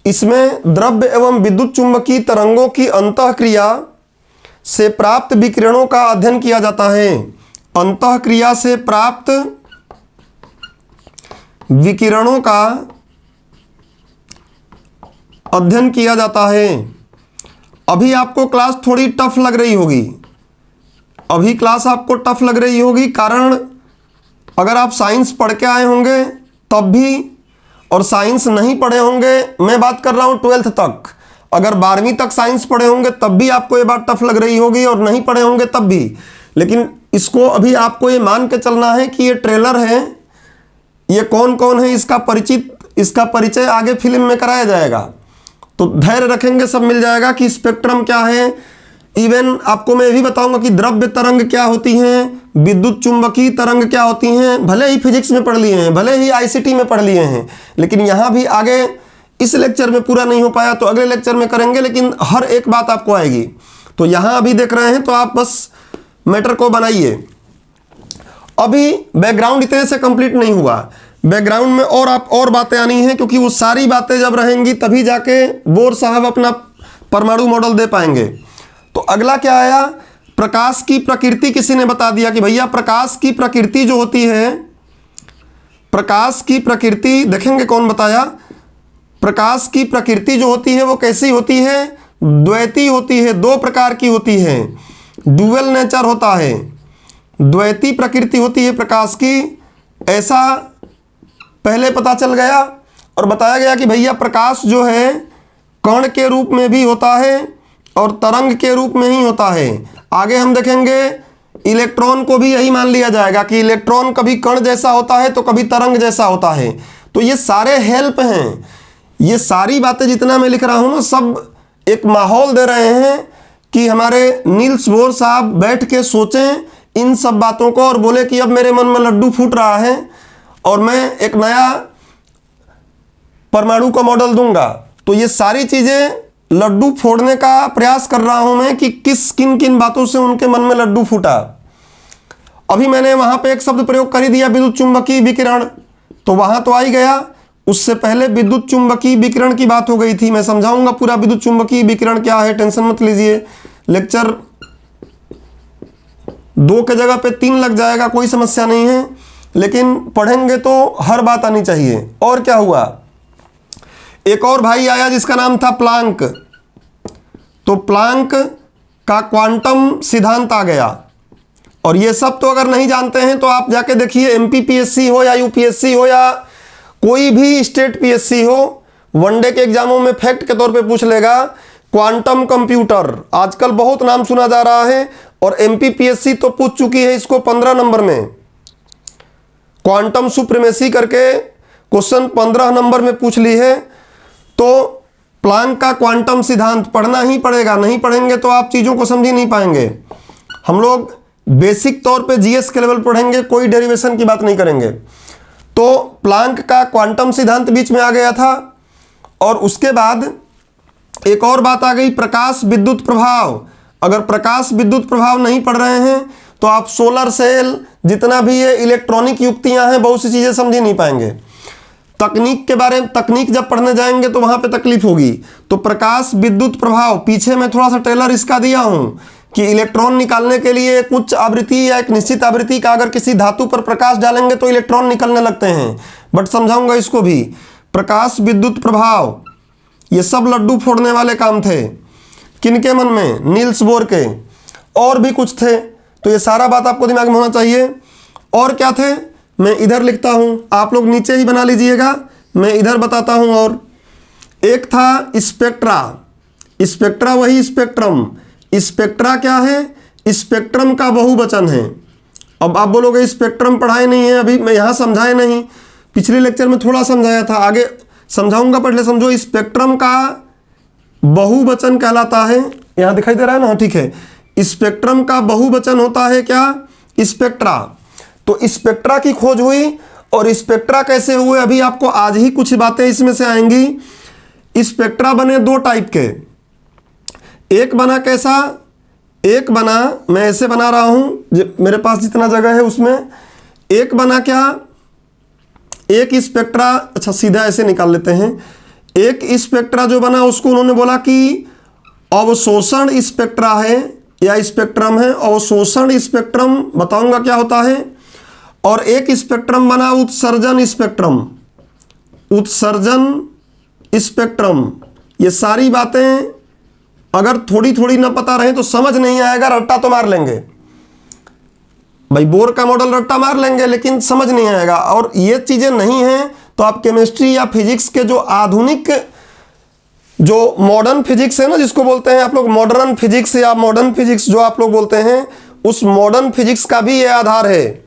इसमें द्रव्य एवं विद्युत चुंबकीय तरंगों की अंतःक्रिया से प्राप्त विकिरणों का अध्ययन किया जाता है। अंतःक्रिया से प्राप्त विकिरणों का अध्ययन किया जाता है। अभी आपको क्लास थोड़ी टफ लग रही होगी, अभी क्लास आपको टफ लग रही होगी, कारण अगर आप साइंस पढ़ के आए होंगे तब भी, और साइंस नहीं पढ़े होंगे, मैं बात कर रहा हूँ 12th तक, अगर 12वीं तक साइंस पढ़े होंगे तब भी आपको ये बात टफ लग रही होगी, और नहीं पढ़े होंगे तब भी। लेकिन इसको अभी आपको ये मान के चलना है कि ये ट्रेलर है, ये कौन कौन है इसका परिचय आगे फिल्म में कराया जाएगा। तो धैर्य रखेंगे सब मिल जाएगा कि स्पेक्ट्रम क्या है। इवन आपको मैं ये भी बताऊंगा कि द्रव्य तरंग क्या होती हैं, विद्युत चुंबकीय तरंग क्या होती हैं। भले ही फिजिक्स में पढ़ लिए हैं, भले ही आईसीटी में पढ़ लिए हैं, लेकिन यहाँ भी आगे इस लेक्चर में पूरा नहीं हो पाया तो अगले लेक्चर में करेंगे, लेकिन हर एक बात आपको आएगी। तो यहाँ अभी देख रहे हैं तो आप बस मैटर को बनाइए। अभी बैकग्राउंड इतने से कंप्लीट नहीं हुआ, बैकग्राउंड में और बातें आनी हैं, क्योंकि वो सारी बातें जब रहेंगी तभी जाके बोर साहब अपना परमाणु मॉडल दे पाएंगे। तो अगला क्या आया, प्रकाश की प्रकृति। किसी ने बता दिया कि भैया प्रकाश की प्रकृति जो होती है, प्रकाश की प्रकृति देखेंगे कौन बताया। प्रकाश की प्रकृति जो होती है वो कैसी होती है, द्वैती होती है, 2 प्रकार की होती है, डुअल नेचर होता है, द्वैती प्रकृति होती है प्रकाश की। ऐसा पहले पता चल गया और बताया गया कि भैया प्रकाश जो है कण के रूप में भी होता है और तरंग के रूप में ही होता है। आगे हम देखेंगे इलेक्ट्रॉन को भी यही मान लिया जाएगा कि इलेक्ट्रॉन कभी कण जैसा होता है तो कभी तरंग जैसा होता है। तो ये सारे हेल्प हैं, ये सारी बातें जितना मैं लिख रहा हूँ ना, सब एक माहौल दे रहे हैं कि हमारे नील्स बोर साहब बैठ के सोचें इन सब बातों को और बोले कि अब मेरे मन में लड्डू फूट रहा है और मैं एक नया परमाणु का मॉडल दूंगा। तो ये सारी चीज़ें लड्डू फोड़ने का प्रयास कर रहा हूं मैं कि किन किन बातों से उनके मन में लड्डू फूटा। अभी मैंने वहां पे एक शब्द प्रयोग कर ही दिया, विद्युत चुंबकीय विकिरण, तो वहां तो आ ही गया। उससे पहले विद्युत चुंबकीय विकिरण की बात हो गई थी, मैं समझाऊंगा पूरा विद्युत चुंबकीय विकिरण क्या है, टेंशन मत लीजिए। लेक्चर 2 के जगह पे 3 लग जाएगा, कोई समस्या नहीं है, लेकिन पढ़ेंगे तो हर बात आनी चाहिए। और क्या हुआ, एक और भाई आया जिसका नाम था प्लांक। तो प्लांक का क्वांटम सिद्धांत आ गया। और ये सब तो अगर नहीं जानते हैं तो आप जाके देखिए, एमपीपीएससी हो या यूपीएससी हो या कोई भी स्टेट पीएससी हो, वनडे के एग्जामों में फैक्ट के तौर पे पूछ लेगा क्वांटम कंप्यूटर। आजकल बहुत नाम सुना जा रहा है और एमपीपीएससी तो पूछ चुकी है इसको 15 नंबर में। क्वांटम सुप्रीमेसी करके क्वेश्चन 15 नंबर में पूछ ली है। तो प्लांक का क्वांटम सिद्धांत पढ़ना ही पड़ेगा, नहीं पढ़ेंगे तो आप चीज़ों को समझ ही नहीं पाएंगे। हम लोग बेसिक तौर पे जीएस के लेवल पढ़ेंगे, कोई डेरिवेशन की बात नहीं करेंगे। तो प्लांक का क्वांटम सिद्धांत बीच में आ गया था और उसके बाद एक और बात आ गई, प्रकाश विद्युत प्रभाव। अगर प्रकाश विद्युत प्रभाव नहीं पढ़ रहे हैं तो आप सोलर सेल, जितना भी ये इलेक्ट्रॉनिक युक्तियां हैं, बहुत सी चीज़ें समझ ही नहीं पाएंगे। तकनीक के बारे में, तकनीक जब पढ़ने जाएंगे तो वहां पे तकलीफ होगी। तो प्रकाश विद्युत प्रभाव, पीछे मैं थोड़ा सा ट्रेलर इसका दिया हूं कि इलेक्ट्रॉन निकालने के लिए एक उच्च आवृत्ति या एक निश्चित आवृत्ति का अगर किसी धातु पर प्रकाश डालेंगे तो इलेक्ट्रॉन निकलने लगते हैं, बट समझाऊंगा इसको भी। प्रकाश विद्युत प्रभाव, ये सब लड्डू फोड़ने वाले काम थे। किनके मन में? नील्स बोर के। और भी कुछ थे, तो ये सारा बात आपको दिमाग में होना चाहिए। और क्या थे मैं इधर लिखता हूं, आप लोग नीचे ही बना लीजिएगा, मैं इधर बताता हूं। और एक था स्पेक्ट्रा। स्पेक्ट्रा वही स्पेक्ट्रम। स्पेक्ट्रा क्या है? स्पेक्ट्रम का बहुवचन है। अब आप बोलोगे स्पेक्ट्रम पढ़ाए नहीं है अभी, मैं यहाँ समझाए नहीं, पिछले लेक्चर में थोड़ा समझाया था, आगे समझाऊंगा, पहले समझो। स्पेक्ट्रम का बहुवचन कहलाता है, यहाँ दिखाई दे रहा है ना, ठीक है। स्पेक्ट्रम का बहुवचन होता है क्या? स्पेक्ट्रा। तो स्पेक्ट्रा की खोज हुई, और स्पेक्ट्रा कैसे हुए अभी आपको आज ही कुछ बातें इसमें से आएंगी। स्पेक्ट्रा बने दो टाइप के। एक बना कैसा? एक बना, मैं ऐसे बना रहा हूं, मेरे पास जितना जगह है उसमें। एक बना क्या? एक स्पेक्ट्रा, अच्छा सीधा ऐसे निकाल लेते हैं। एक स्पेक्ट्रा जो बना उसको उन्होंने बोला कि अवशोषण स्पेक्ट्रा है या स्पेक्ट्रम है। अवशोषण स्पेक्ट्रम बताऊंगा क्या होता है। और एक स्पेक्ट्रम बना उत्सर्जन स्पेक्ट्रम। उत्सर्जन स्पेक्ट्रम। ये सारी बातें अगर थोड़ी थोड़ी ना पता रहे तो समझ नहीं आएगा, रट्टा तो मार लेंगे भाई, बोर का मॉडल रट्टा मार लेंगे, लेकिन समझ नहीं आएगा। और ये चीजें नहीं हैं तो आप केमिस्ट्री या फिजिक्स के जो आधुनिक, जो मॉडर्न फिजिक्स है ना, जिसको बोलते हैं आप लोग मॉडर्न फिजिक्स या मॉडर्न फिजिक्स जो आप लोग बोलते हैं, उस मॉडर्न फिजिक्स का भी ये आधार है।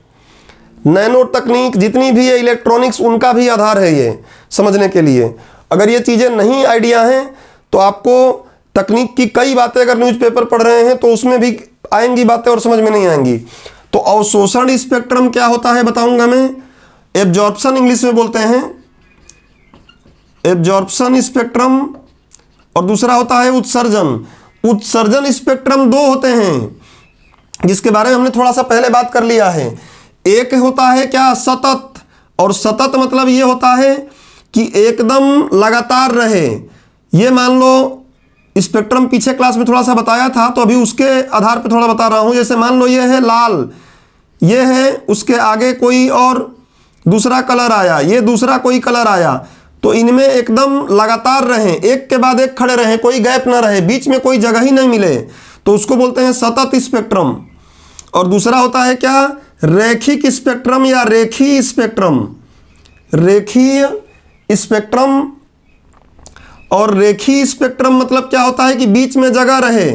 नैनो तकनीक जितनी भी है, इलेक्ट्रॉनिक्स, उनका भी आधार है ये समझने के लिए। अगर ये चीजें नहीं आइडिया हैं तो आपको तकनीक की कई बातें अगर न्यूज़पेपर पढ़ रहे हैं तो उसमें भी आएंगी बातें और समझ में नहीं आएंगी। तो अवशोषण स्पेक्ट्रम क्या होता है बताऊंगा मैं। एब्जॉर्प्शन इंग्लिश में बोलते हैं, एब्जॉर्प्शन स्पेक्ट्रम। और दूसरा होता है उत्सर्जन। उत्सर्जन स्पेक्ट्रम दो होते हैं, जिसके बारे में हमने थोड़ा सा पहले बात कर लिया है। एक होता है क्या? सतत। और सतत मतलब ये होता है कि एकदम लगातार रहे। ये मान लो स्पेक्ट्रम पीछे क्लास में थोड़ा सा बताया था, तो अभी उसके आधार पर थोड़ा बता रहा हूं। जैसे मान लो ये है लाल, ये है, उसके आगे कोई और दूसरा कलर आया, ये दूसरा कोई कलर आया, तो इनमें एकदम लगातार रहें, एक के बाद एक खड़े रहें, कोई गैप ना रहे, बीच में कोई जगह ही नहीं मिले, तो उसको बोलते हैं सतत स्पेक्ट्रम। और दूसरा होता है क्या? रैखिक स्पेक्ट्रम या रेखीय स्पेक्ट्रम। रेखीय स्पेक्ट्रम। और रेखीय स्पेक्ट्रम मतलब क्या होता है कि बीच में जगह रहे।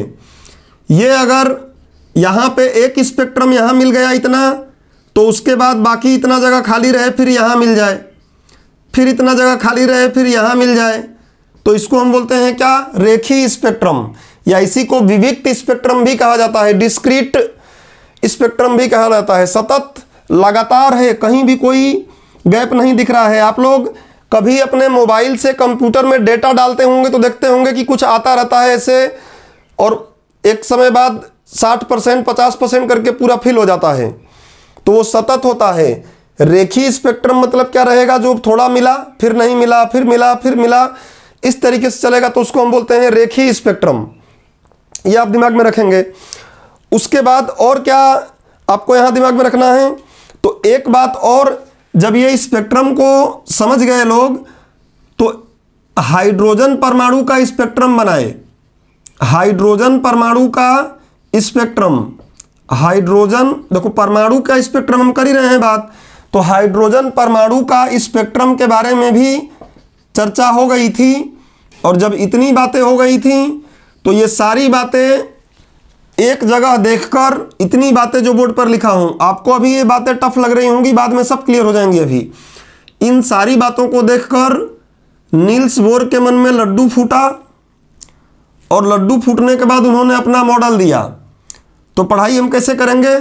ये अगर यहाँ पे एक स्पेक्ट्रम यहाँ मिल गया इतना, तो उसके बाद बाकी इतना जगह खाली रहे, फिर यहाँ मिल जाए, फिर इतना जगह खाली रहे, फिर यहाँ मिल जाए, तो इसको हम बोलते हैं क्या? रेखीय स्पेक्ट्रम। या इसी को विविक्त स्पेक्ट्रम भी कहा जाता है, डिस्क्रीट स्पेक्ट्रम भी कहा जाता है। सतत, लगातार है, कहीं भी कोई गैप नहीं दिख रहा है। आप लोग कभी अपने मोबाइल से कंप्यूटर में डेटा डालते होंगे तो देखते होंगे कि कुछ आता रहता है ऐसे, और एक समय बाद 60% 50% करके पूरा फिल हो जाता है, तो वो सतत होता है। रेखीय स्पेक्ट्रम मतलब क्या रहेगा? जो थोड़ा मिला, फिर नहीं मिला, फिर मिला, फिर मिला, इस तरीके से चलेगा, तो उसको हम बोलते हैं रेखीय स्पेक्ट्रम। ये आप दिमाग में रखेंगे। उसके बाद और क्या आपको यहाँ दिमाग में रखना है? तो एक बात और, जब ये स्पेक्ट्रम को समझ गए लोग तो हाइड्रोजन परमाणु का स्पेक्ट्रम बनाए। हाइड्रोजन परमाणु का स्पेक्ट्रम। हाइड्रोजन, देखो परमाणु का स्पेक्ट्रम हम कर ही रहे हैं बात, तो हाइड्रोजन परमाणु का स्पेक्ट्रम के बारे में भी चर्चा हो गई थी। और जब इतनी बातें हो गई थी तो ये सारी बातें एक जगह देखकर, इतनी बातें जो बोर्ड पर लिखा हूं, आपको अभी ये बातें टफ लग रही होंगी, बाद में सब क्लियर हो जाएंगी। अभी इन सारी बातों को देखकर नील्स बोर के मन में लड्डू फूटा, और लड्डू फूटने के बाद उन्होंने अपना मॉडल दिया। तो पढ़ाई हम कैसे करेंगे?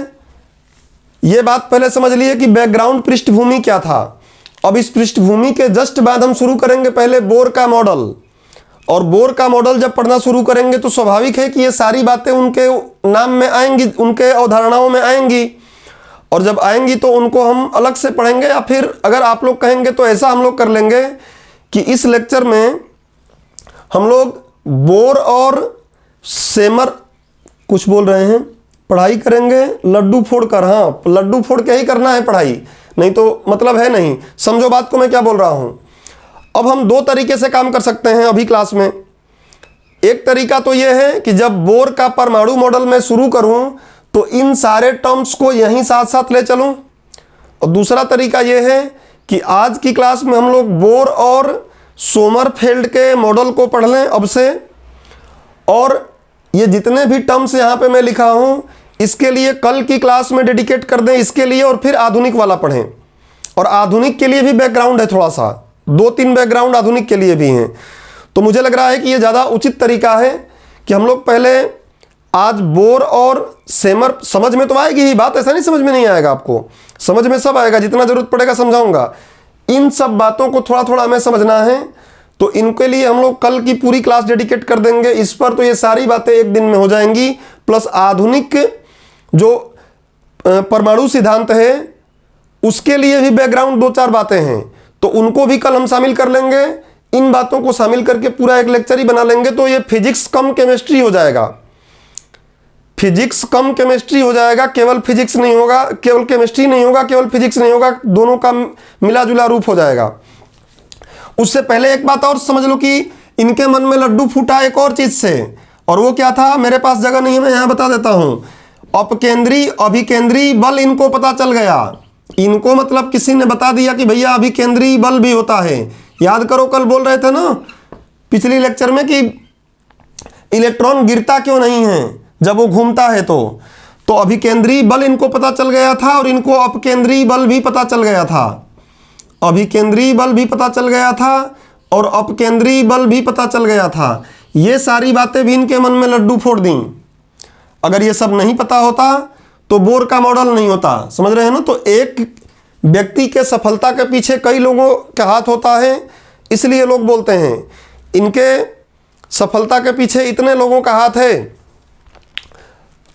ये बात पहले समझ लिए कि बैकग्राउंड, पृष्ठभूमि क्या था। अब इस पृष्ठभूमि के जस्ट बाद हम शुरू करेंगे पहले बोर का मॉडल, और बोर का मॉडल जब पढ़ना शुरू करेंगे तो स्वाभाविक है कि ये सारी बातें उनके नाम में आएंगी, उनके अवधारणाओं में आएंगी, और जब आएंगी तो उनको हम अलग से पढ़ेंगे, या फिर अगर आप लोग कहेंगे तो ऐसा हम लोग कर लेंगे कि इस लेक्चर में हम लोग बोर और सेमर कुछ बोल रहे हैं पढ़ाई करेंगे लड्डू फोड़ कर। हाँ, लड्डू फोड़ के ही करना है पढ़ाई, नहीं तो मतलब है नहीं। समझो बात को मैं क्या बोल रहा हूं। अब हम दो तरीके से काम कर सकते हैं अभी क्लास में। एक तरीका तो यह है कि जब बोर का परमाणु मॉडल मैं शुरू करूं तो इन सारे टर्म्स को यहीं साथ साथ ले चलूं, और दूसरा तरीका यह है कि आज की क्लास में हम लोग बोर और सोमरफेल्ड के मॉडल को पढ़ लें अब से, और ये जितने भी टर्म्स यहाँ पे मैं लिखा हूँ इसके लिए कल की क्लास में डेडिकेट कर दें इसके लिए, और फिर आधुनिक वाला पढ़ें। और आधुनिक के लिए भी बैकग्राउंड है, थोड़ा सा 2-3 बैकग्राउंड आधुनिक के लिए भी हैं। तो मुझे लग रहा है कि ये ज़्यादा उचित तरीका है कि हम लोग पहले आज बोर और सेमर, समझ में तो आएगी ही बात, ऐसा नहीं समझ में नहीं आएगा, आपको समझ में सब आएगा, जितना ज़रूरत पड़ेगा समझाऊंगा। इन सब बातों को थोड़ा थोड़ा हमें समझना है, तो इनके लिए हम लोग कल की पूरी क्लास डेडिकेट कर देंगे इस पर। तो ये सारी बातें एक दिन में हो जाएंगी, प्लस आधुनिक जो परमाणु सिद्धांत है उसके लिए भी बैकग्राउंड 2-4 बातें हैं, तो उनको भी कल हम शामिल कर लेंगे। इन बातों को शामिल करके पूरा एक लेक्चर ही बना लेंगे, तो ये फिजिक्स कम केमिस्ट्री हो जाएगा। फिजिक्स कम केमिस्ट्री हो जाएगा, केवल फिजिक्स नहीं होगा, केवल केमिस्ट्री नहीं होगा, केवल फिजिक्स नहीं होगा, दोनों का मिला जुला रूप हो जाएगा। उससे पहले एक बात और समझ लो कि इनके मन में लड्डू फूटा एक और चीज से, और वो क्या था, मेरे पास जगह नहीं है, मैं यहां बता देता हूं। अपकेंद्री अभिकेंद्री बल इनको पता चल गया। इनको मतलब किसी ने बता दिया कि भैया अभिकेंद्री बल भी होता है। याद करो कल बोल रहे थे ना पिछली लेक्चर में कि इलेक्ट्रॉन गिरता क्यों नहीं है जब वो घूमता है, तो अभिकेंद्री बल इनको पता चल गया था, और इनको अपकेंद्री बल भी पता चल गया था। अभिकेंद्री बल भी पता चल गया था और अपकेंद्री बल भी पता चल गया था। ये सारी बातें भी इनके मन में लड्डू फोड़ दी। अगर ये सब नहीं पता होता तो बोर का मॉडल नहीं होता, समझ रहे हैं ना। तो एक व्यक्ति के सफलता के पीछे कई लोगों का हाथ होता है, इसलिए लोग बोलते हैं इनके सफलता के पीछे इतने लोगों का हाथ है।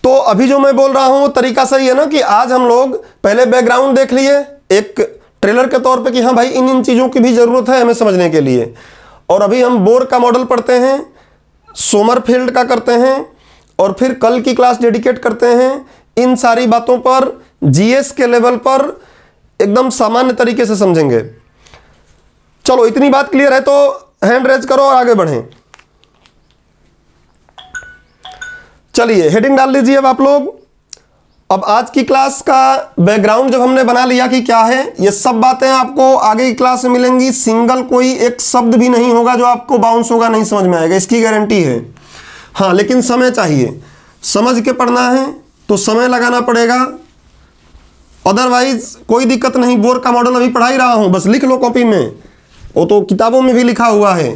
तो अभी जो मैं बोल रहा हूं तरीका सही है ना, कि आज हम लोग पहले बैकग्राउंड देख लिए एक ट्रेलर के तौर पे कि हाँ भाई इन चीज़ों की भी ज़रूरत है हमें समझने के लिए, और अभी हम बोर का मॉडल पढ़ते हैं, सोमरफेल्ड का करते हैं, और फिर कल की क्लास डेडिकेट करते हैं इन सारी बातों पर। जीएस के लेवल पर एकदम सामान्य तरीके से समझेंगे। चलो इतनी बात क्लियर है तो हैंड रेज करो और आगे बढ़ें। चलिए हेडिंग डाल लीजिए अब आप लोग। अब आज की क्लास का बैकग्राउंड जब हमने बना लिया कि क्या है, ये सब बातें आपको आगे की क्लास में मिलेंगी। सिंगल कोई एक शब्द भी नहीं होगा जो आपको बाउंस होगा, नहीं समझ में आएगा, इसकी गारंटी है। हाँ लेकिन समय चाहिए, समझ के पढ़ना है तो समय लगाना पड़ेगा, अदरवाइज कोई दिक्कत नहीं। बोर का मॉडल अभी पढ़ा ही रहा हूँ, बस लिख लो कॉपी में, वो तो किताबों में भी लिखा हुआ है,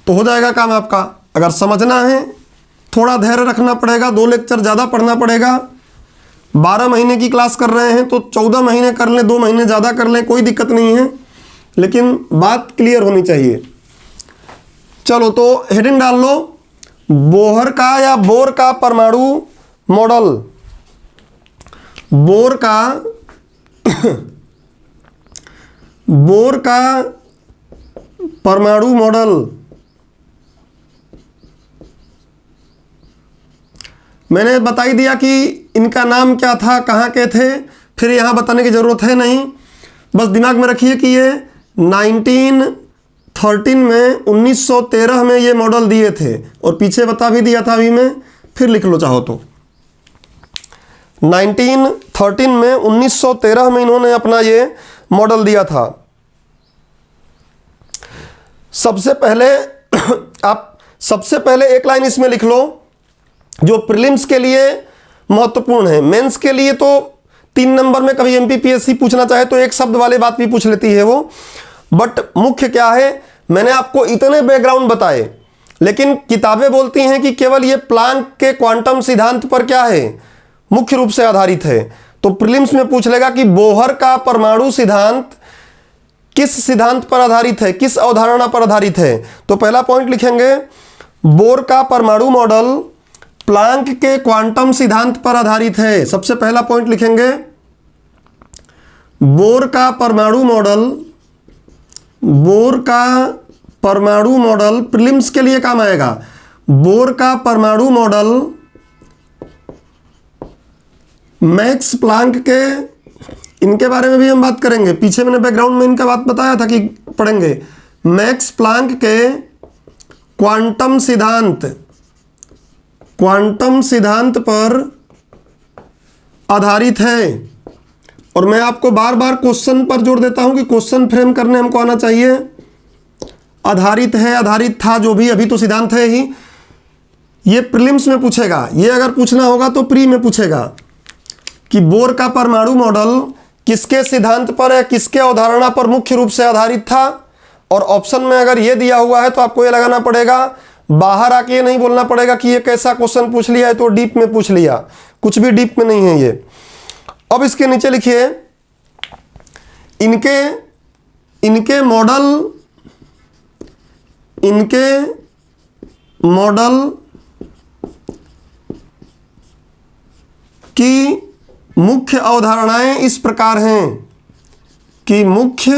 तो हो जाएगा काम आपका। अगर समझना है थोड़ा धैर्य रखना पड़ेगा, 2 लेक्चर ज़्यादा पढ़ना पड़ेगा। 12 महीने की क्लास कर रहे हैं तो 14 महीने कर लें, 2 महीने ज़्यादा कर लें, कोई दिक्कत नहीं है, लेकिन बात क्लियर होनी चाहिए। चलो तो हेडिंग डाल लो, बोहर का या बोर का परमाणु मॉडल। बोर का परमाणु मॉडल मैंने बता ही दिया कि इनका नाम क्या था, कहाँ के थे, फिर यहाँ बताने की ज़रूरत है नहीं। बस दिमाग में रखिए कि ये 1913 में 1913 में ये मॉडल दिए थे, और पीछे बता भी दिया था अभी मैं, फिर लिख लो चाहो तो। 1913 में 1913 में इन्होंने अपना ये मॉडल दिया था। सबसे पहले एक लाइन इसमें लिख लो जो प्रीलिम्स के लिए महत्वपूर्ण है। मेंस के लिए तो 3 नंबर में कभी एमपीपीएससी पूछना चाहे तो एक शब्द वाली बात भी पूछ लेती है वो, बट मुख्य क्या है, मैंने आपको इतने बैकग्राउंड बताए, लेकिन किताबें बोलती हैं कि केवल ये प्लांक के क्वांटम सिद्धांत पर क्या है, मुख्य रूप से आधारित है। तो प्रीलिम्स में पूछ लेगा कि बोहर का परमाणु सिद्धांत किस सिद्धांत पर आधारित है, किस अवधारणा पर आधारित है? तो पहला पॉइंट लिखेंगे बोर का परमाणु मॉडल प्लांक के क्वांटम सिद्धांत पर आधारित है। सबसे पहला पॉइंट लिखेंगे बोर का परमाणु मॉडल प्रीलिम्स के लिए काम आएगा। बोर का परमाणु मॉडल मैक्स प्लांक के, इनके बारे में भी हम बात करेंगे, पीछे मैंने बैकग्राउंड में इनका बात बताया था कि पढ़ेंगे। मैक्स प्लांक के क्वांटम सिद्धांत पर आधारित है। और मैं आपको बार बार क्वेश्चन पर जोर देता हूं कि क्वेश्चन फ्रेम करने हमको आना चाहिए। आधारित है, आधारित था, जो भी, अभी तो सिद्धांत है ही। ये प्रीलिम्स में पूछेगा, ये अगर पूछना होगा तो प्री में पूछेगा कि बोर का परमाणु मॉडल किसके सिद्धांत पर है, किसके अवधारणा पर मुख्य रूप से आधारित था। और ऑप्शन में अगर ये दिया हुआ है तो आपको ये लगाना पड़ेगा, बाहर आके ये नहीं बोलना पड़ेगा कि ये कैसा क्वेश्चन पूछ लिया है, तो डीप में पूछ लिया। कुछ भी डीप में नहीं है ये। अब इसके नीचे लिखिए इनके मॉडल की मुख्य अवधारणाएं इस प्रकार हैं कि मुख्य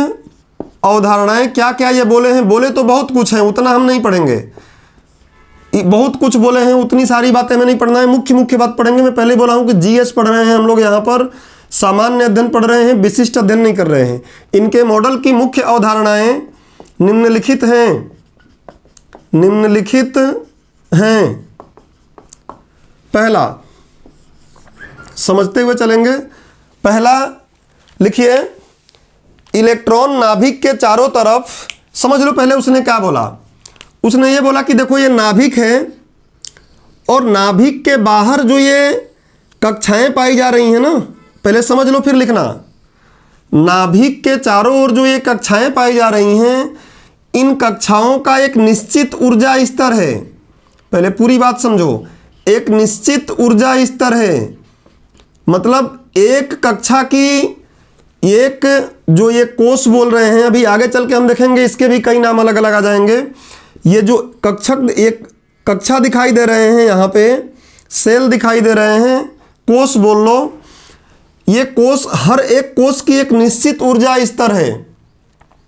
अवधारणाएं क्या क्या ये बोले हैं। बोले तो बहुत कुछ है, उतना हम नहीं पढ़ेंगे। बहुत कुछ बोले हैं, उतनी सारी बातें हमें नहीं पढ़ना है, मुख्य बात पढ़ेंगे। मैं पहले बोला हूं कि जीएस पढ़ रहे हैं हम लोग, यहाँ पर सामान्य अध्ययन पढ़ रहे हैं, विशिष्ट अध्ययन नहीं कर रहे हैं। इनके मॉडल की मुख्य अवधारणाएं निम्नलिखित हैं। पहला, समझते हुए चलेंगे। पहला लिखिए, इलेक्ट्रॉन नाभिक के चारों तरफ, समझ लो पहले उसने क्या बोला। उसने ये बोला कि देखो ये नाभिक है और नाभिक के बाहर जो ये कक्षाएं पाई जा रही हैं ना, पहले समझ लो फिर लिखना। नाभिक के चारों ओर जो ये कक्षाएं पाई जा रही हैं, इन कक्षाओं का एक निश्चित ऊर्जा स्तर है। पहले पूरी बात समझो, एक निश्चित ऊर्जा स्तर है। मतलब एक कक्षा की, एक जो ये कोष बोल रहे हैं, अभी आगे चल के हम देखेंगे इसके भी कई नाम अलग अलग आ जाएंगे। ये जो एक कक्षा दिखाई दे रहे हैं, यहाँ पे सेल दिखाई दे रहे हैं, कोष बोल लो। ये कोष, हर एक कोष की एक निश्चित ऊर्जा स्तर है।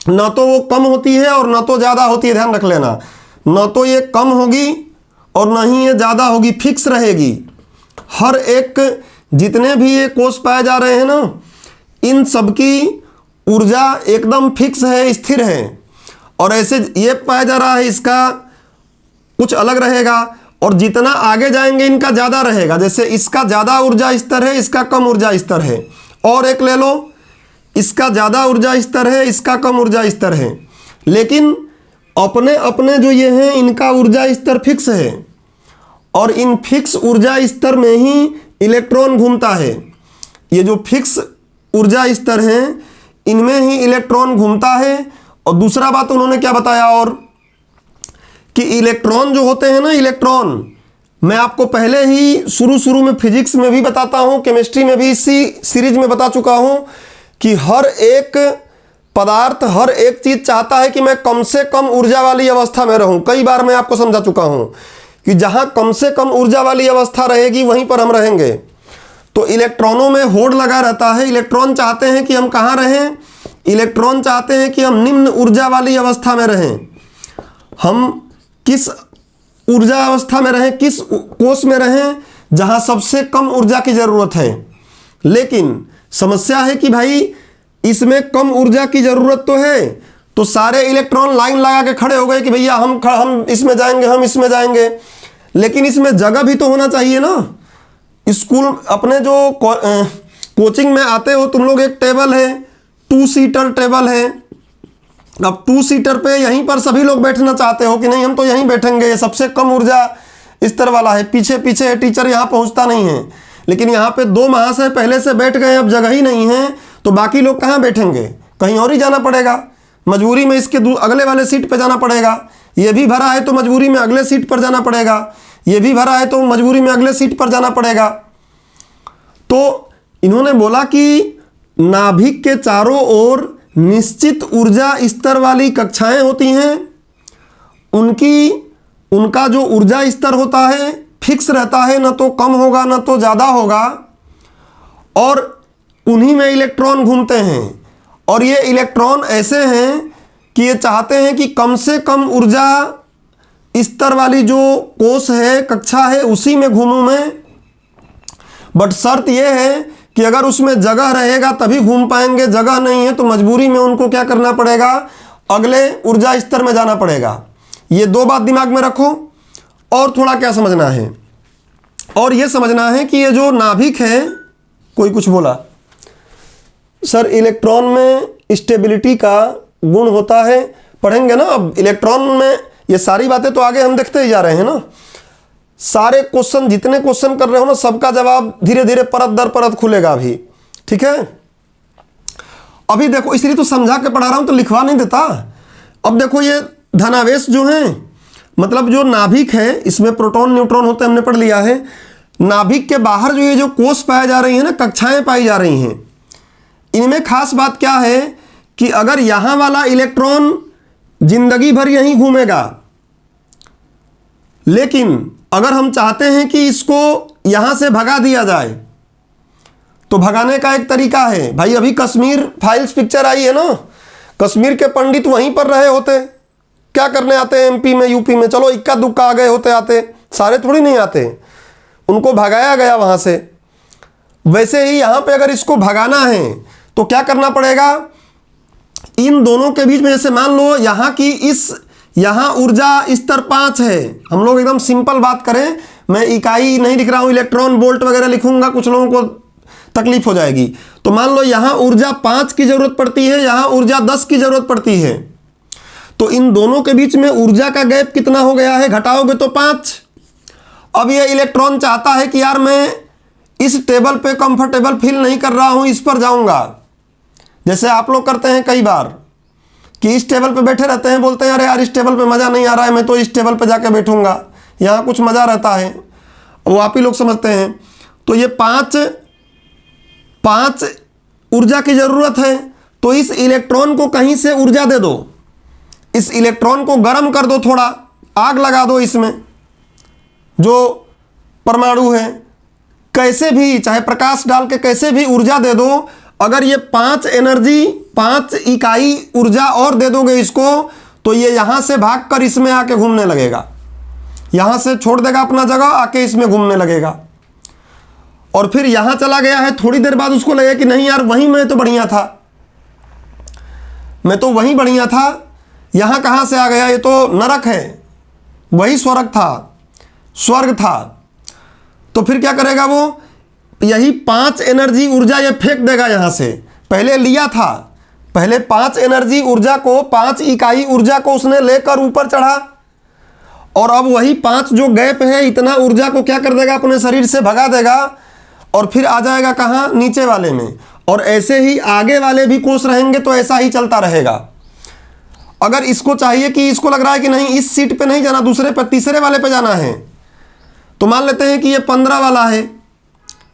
ना तो वो कम होती है और ना तो ज़्यादा होती है, ध्यान रख लेना। ना तो ये कम होगी और ना ही ये ज़्यादा होगी, फिक्स रहेगी। हर एक, जितने भी ये कोष पाए जा रहे हैं ना, इन सब की ऊर्जा एकदम फिक्स है, स्थिर है। और ऐसे ये पाया जा रहा है, इसका कुछ अलग रहेगा, और जितना आगे जाएंगे इनका ज़्यादा रहेगा। जैसे इसका ज़्यादा ऊर्जा स्तर है, इसका कम ऊर्जा स्तर है। और एक ले लो, इसका ज़्यादा ऊर्जा स्तर है, इसका कम ऊर्जा स्तर है। लेकिन अपने अपने जो ये हैं, इनका ऊर्जा स्तर फिक्स है। और इन फिक्स ऊर्जा स्तर में ही इलेक्ट्रॉन घूमता है। ये जो फिक्स ऊर्जा स्तर हैं, इनमें ही इलेक्ट्रॉन घूमता है। और दूसरा बात उन्होंने क्या बताया और, कि इलेक्ट्रॉन जो होते हैं ना, इलेक्ट्रॉन, मैं आपको पहले ही शुरू में फिजिक्स में भी बताता हूँ, केमिस्ट्री में भी इसी सीरीज में बता चुका हूँ कि हर एक पदार्थ, हर एक चीज़ चाहता है कि मैं कम से कम ऊर्जा वाली अवस्था में रहूँ। कई बार मैं आपको समझा चुका हूँ कि जहाँ कम से कम ऊर्जा वाली अवस्था रहेगी वहीं पर हम रहेंगे। तो इलेक्ट्रॉनों में होड़ लगा रहता है। इलेक्ट्रॉन चाहते हैं कि हम कहाँ रहें? इलेक्ट्रॉन चाहते हैं कि हम निम्न ऊर्जा वाली अवस्था में रहें। हम किस ऊर्जा अवस्था में रहें, किस कोष में रहें? जहाँ सबसे कम ऊर्जा की ज़रूरत है। लेकिन समस्या है कि भाई इसमें कम ऊर्जा की ज़रूरत तो है, तो सारे इलेक्ट्रॉन लाइन लगा के खड़े हो गए कि भैया हम इसमें जाएंगे, हम इसमें जाएंगे। लेकिन इसमें जगह भी तो होना चाहिए ना। स्कूल अपने जो कोचिंग में आते हो तुम लोग, एक टेबल है, 2 सीटर टेबल है। अब 2 सीटर पे यहीं पर सभी लोग बैठना चाहते हो कि नहीं, हम तो यहीं बैठेंगे, ये सबसे कम ऊर्जा स्तर वाला है, पीछे पीछे है, टीचर यहाँ पहुँचता नहीं है। लेकिन यहाँ पे 2 महाशय पहले से बैठ गए, अब जगह ही नहीं है, तो बाकी लोग कहाँ बैठेंगे? कहीं और ही जाना पड़ेगा। मजबूरी में इसके अगले वाले सीट पे जाना पड़ेगा। ये भी भरा है तो मजबूरी में अगले सीट पर जाना पड़ेगा, ये भी भरा है तो मजबूरी में अगले सीट पर जाना पड़ेगा। तो इन्होंने बोला कि नाभिक के चारों ओर निश्चित ऊर्जा स्तर वाली कक्षाएं होती हैं, उनका जो ऊर्जा स्तर होता है फिक्स रहता है, न तो कम होगा न तो ज़्यादा होगा, और उन्हीं में इलेक्ट्रॉन घूमते हैं। और ये इलेक्ट्रॉन ऐसे हैं कि ये चाहते हैं कि कम से कम ऊर्जा स्तर वाली जो कोश है, कक्षा है, उसी में घूमूं मैं। बट शर्त यह है कि अगर उसमें जगह रहेगा तभी घूम पाएंगे, जगह नहीं है तो मजबूरी में उनको क्या करना पड़ेगा, अगले ऊर्जा स्तर में जाना पड़ेगा। ये दो बात दिमाग में रखो। और थोड़ा क्या समझना है, और ये समझना है कि ये जो नाभिक है, कोई कुछ बोला सर इलेक्ट्रॉन में स्टेबिलिटी का गुण होता है, पढ़ेंगे ना अब इलेक्ट्रॉन में। ये सारी बातें तो आगे हम देखते ही जा रहे हैं ना। सारे क्वेश्चन, जितने क्वेश्चन कर रहे हो ना, सबका जवाब धीरे धीरे परत दर परत खुलेगा अभी, ठीक है। अभी देखो, इसलिए तो समझा के पढ़ा रहा हूं, तो लिखवा नहीं देता। अब देखो ये धनावेश जो हैं, मतलब जो नाभिक है, इसमें प्रोटॉन न्यूट्रॉन होते हैं, हमने पढ़ लिया है। नाभिक के बाहर जो ये जो कोष पाए जा रही है ना, कक्षाएं पाई जा रही हैं, इनमें खास बात क्या है कि अगर यहां वाला इलेक्ट्रॉन जिंदगी भर यहीं घूमेगा, लेकिन अगर हम चाहते हैं कि इसको यहां से भगा दिया जाए, तो भगाने का एक तरीका है। भाई अभी कश्मीर फाइल्स पिक्चर आई है ना, कश्मीर के पंडित वहीं पर रहे होते, क्या करने आते हैं एमपी में, यूपी में, चलो इक्का दुक्का आ गए होते, आते सारे थोड़ी नहीं आते, उनको भगाया गया वहां से। वैसे ही यहां पे अगर इसको भगाना है तो क्या करना पड़ेगा, इन दोनों के बीच में, जैसे मान लो यहां की यहां ऊर्जा स्तर 5 है, हम लोग एकदम सिंपल बात करें, मैं इकाई नहीं लिख रहा हूं, इलेक्ट्रॉन वोल्ट वगैरह लिखूंगा, कुछ लोगों को तकलीफ हो जाएगी। तो मान लो यहां ऊर्जा 5 की जरूरत पड़ती है, यहां ऊर्जा 10 की जरूरत पड़ती है, तो इन दोनों के बीच में ऊर्जा का गैप कितना हो गया है, घटाओगे तो 5। अब ये इलेक्ट्रॉन चाहता है कि यार मैं इस टेबल पे कंफर्टेबल फील नहीं कर रहा हूं, इस पर जाऊंगा। जैसे आप लोग करते हैं कई बार कि इस टेबल पे बैठे रहते हैं, बोलते हैं अरे यार इस टेबल पे मज़ा नहीं आ रहा है, मैं तो इस टेबल पे जाके बैठूंगा, यहाँ कुछ मज़ा रहता है, वो आप ही लोग समझते हैं। तो ये पाँच ऊर्जा की ज़रूरत है, तो इस इलेक्ट्रॉन को कहीं से ऊर्जा दे दो, इस इलेक्ट्रॉन को गर्म कर दो, थोड़ा आग लगा दो इसमें, जो परमाणु है, कैसे भी, चाहे प्रकाश डाल के कैसे भी ऊर्जा दे दो। अगर ये 5 इकाई ऊर्जा और दे दोगे इसको, तो ये यहां से भागकर इसमें आके घूमने लगेगा, यहां से छोड़ देगा अपना जगह, आके इसमें घूमने लगेगा। और फिर यहां चला गया है, थोड़ी देर बाद उसको लगेगा कि नहीं यार वहीं मैं तो बढ़िया था, मैं तो वहीं बढ़िया था, यहां कहां से आ गया, ये तो नरक है, वही स्वर्ग था। तो फिर क्या करेगा वो, यही 5 एनर्जी ऊर्जा ये फेंक देगा यहां से। पहले लिया था, पहले 5 एनर्जी ऊर्जा को, 5 इकाई ऊर्जा को उसने लेकर ऊपर चढ़ा, और अब वही 5 जो गैप है, इतना ऊर्जा को क्या कर देगा, अपने शरीर से भगा देगा, और फिर आ जाएगा कहाँ, नीचे वाले में। और ऐसे ही आगे वाले भी कोष रहेंगे, तो ऐसा ही चलता रहेगा। अगर इसको चाहिए कि, इसको लग रहा है कि नहीं इस सीट पे नहीं जाना, दूसरे पर, तीसरे वाले पे जाना है, तो मान लेते हैं कि ये 15 वाला है,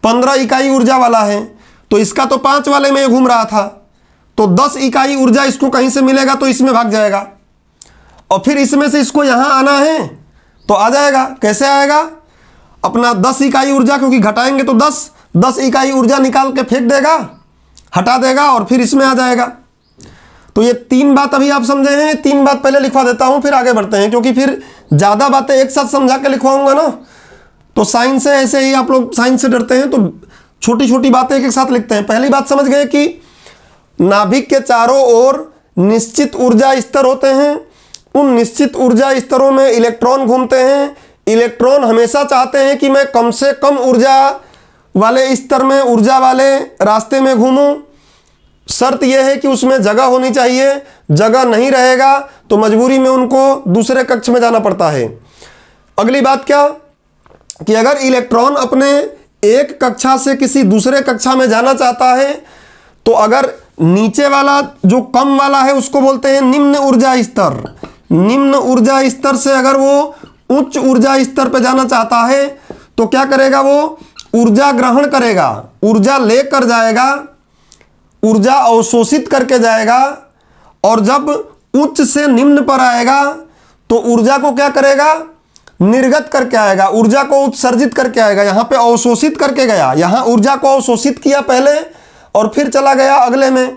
15 इकाई ऊर्जा वाला है, तो इसका तो 5 वाले में घूम रहा था, तो 10 इकाई ऊर्जा इसको कहीं से मिलेगा तो इसमें भाग जाएगा, और फिर इसमें से इसको यहाँ आना है तो आ जाएगा। कैसे आएगा, अपना 10 इकाई ऊर्जा, क्योंकि घटाएंगे तो 10 इकाई ऊर्जा निकाल के फेंक देगा, हटा देगा, और फिर इसमें आ जाएगा। तो ये 3 बात अभी आप समझे हैं, 3 बात पहले लिखवा देता हूँ, फिर आगे बढ़ते हैं, क्योंकि फिर ज़्यादा बातें एक साथ समझा के लिखवाऊंगा ना, तो साइंस से ऐसे ही, आप लोग साइंस से डरते हैं तो छोटी छोटी बातें एक साथ लिखते हैं। पहली बात समझ गए कि नाभिक के चारों ओर निश्चित ऊर्जा स्तर होते हैं, उन निश्चित ऊर्जा स्तरों में इलेक्ट्रॉन घूमते हैं। इलेक्ट्रॉन हमेशा चाहते हैं कि मैं कम से कम ऊर्जा वाले स्तर में, ऊर्जा वाले रास्ते में घूमूं। शर्त यह है कि उसमें जगह होनी चाहिए, जगह नहीं रहेगा तो मजबूरी में उनको दूसरे कक्ष में जाना पड़ता है। अगली बात क्या कि अगर इलेक्ट्रॉन अपने एक कक्षा से किसी दूसरे कक्षा में जाना चाहता है, तो अगर नीचे वाला जो कम वाला है उसको बोलते हैं निम्न ऊर्जा स्तर। निम्न ऊर्जा स्तर से अगर वो उच्च ऊर्जा स्तर पर जाना चाहता है तो क्या करेगा, वो ऊर्जा ग्रहण करेगा, ऊर्जा लेकर जाएगा, ऊर्जा अवशोषित करके जाएगा और जब उच्च से निम्न पर आएगा तो ऊर्जा को क्या करेगा, निर्गत करके आएगा, ऊर्जा को उत्सर्जित करके आएगा। यहाँ पे अवशोषित करके गया, यहाँ ऊर्जा को अवशोषित किया पहले और फिर चला गया अगले में।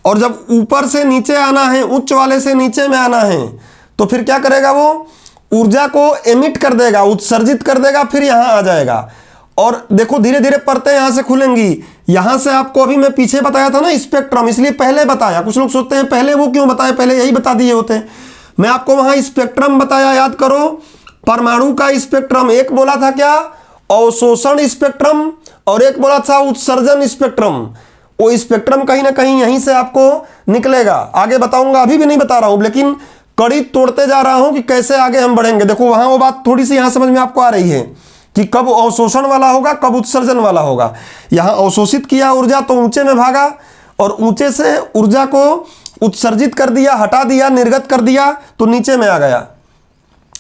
और जब ऊपर से नीचे आना है, उच्च वाले से नीचे में आना है, तो फिर क्या करेगा, वो ऊर्जा को एमिट कर देगा, उत्सर्जित कर देगा, फिर यहाँ आ जाएगा। और देखो धीरे धीरे परतें यहाँ से खुलेंगी। यहाँ से आपको अभी मैं पीछे बताया था ना स्पेक्ट्रम, इसलिए पहले बताया। कुछ लोग सोचते हैं पहले वो क्यों बताए, पहले यही बता दिए होते। मैं आपको वहाँ स्पेक्ट्रम बताया, याद करो। परमाणु का स्पेक्ट्रम एक बोला था क्या, अवशोषण स्पेक्ट्रम, और एक बोला था उत्सर्जन स्पेक्ट्रम। वो स्पेक्ट्रम कहीं ना कहीं यहीं से आपको निकलेगा। आगे बताऊंगा, अभी भी नहीं बता रहा हूं, लेकिन कड़ी तोड़ते जा रहा हूं कि कैसे आगे हम बढ़ेंगे। देखो वहां वो बात थोड़ी सी यहां समझ में आपको आ रही है कि कब अवशोषण वाला होगा, कब उत्सर्जन वाला होगा। यहां अवशोषित किया ऊर्जा तो ऊंचे में भागा, और ऊंचे से ऊर्जा को उत्सर्जित कर दिया, हटा दिया, निर्गत कर दिया, तो नीचे में आ गया।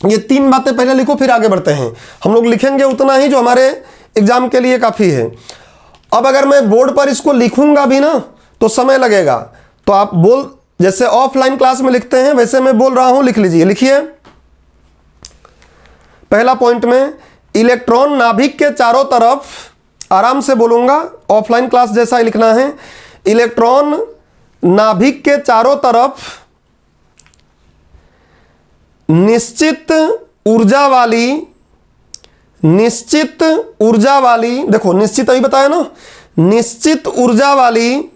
ये तीन बातें पहले लिखो, फिर आगे बढ़ते हैं। हम लोग लिखेंगे उतना ही जो हमारे एग्जाम के लिए काफ़ी है। अब अगर मैं बोर्ड पर इसको लिखूंगा भी ना तो समय लगेगा, तो आप बोल, जैसे ऑफलाइन क्लास में लिखते हैं वैसे मैं बोल रहा हूं, लिख लीजिए। लिखिए पहला पॉइंट में, इलेक्ट्रॉन नाभिक के चारों तरफ, आराम से बोलूंगा, ऑफलाइन क्लास जैसा ही लिखना है। इलेक्ट्रॉन नाभिक के चारों तरफ निश्चित ऊर्जा वाली, देखो निश्चित अभी बताया ना, निश्चित ऊर्जा वाली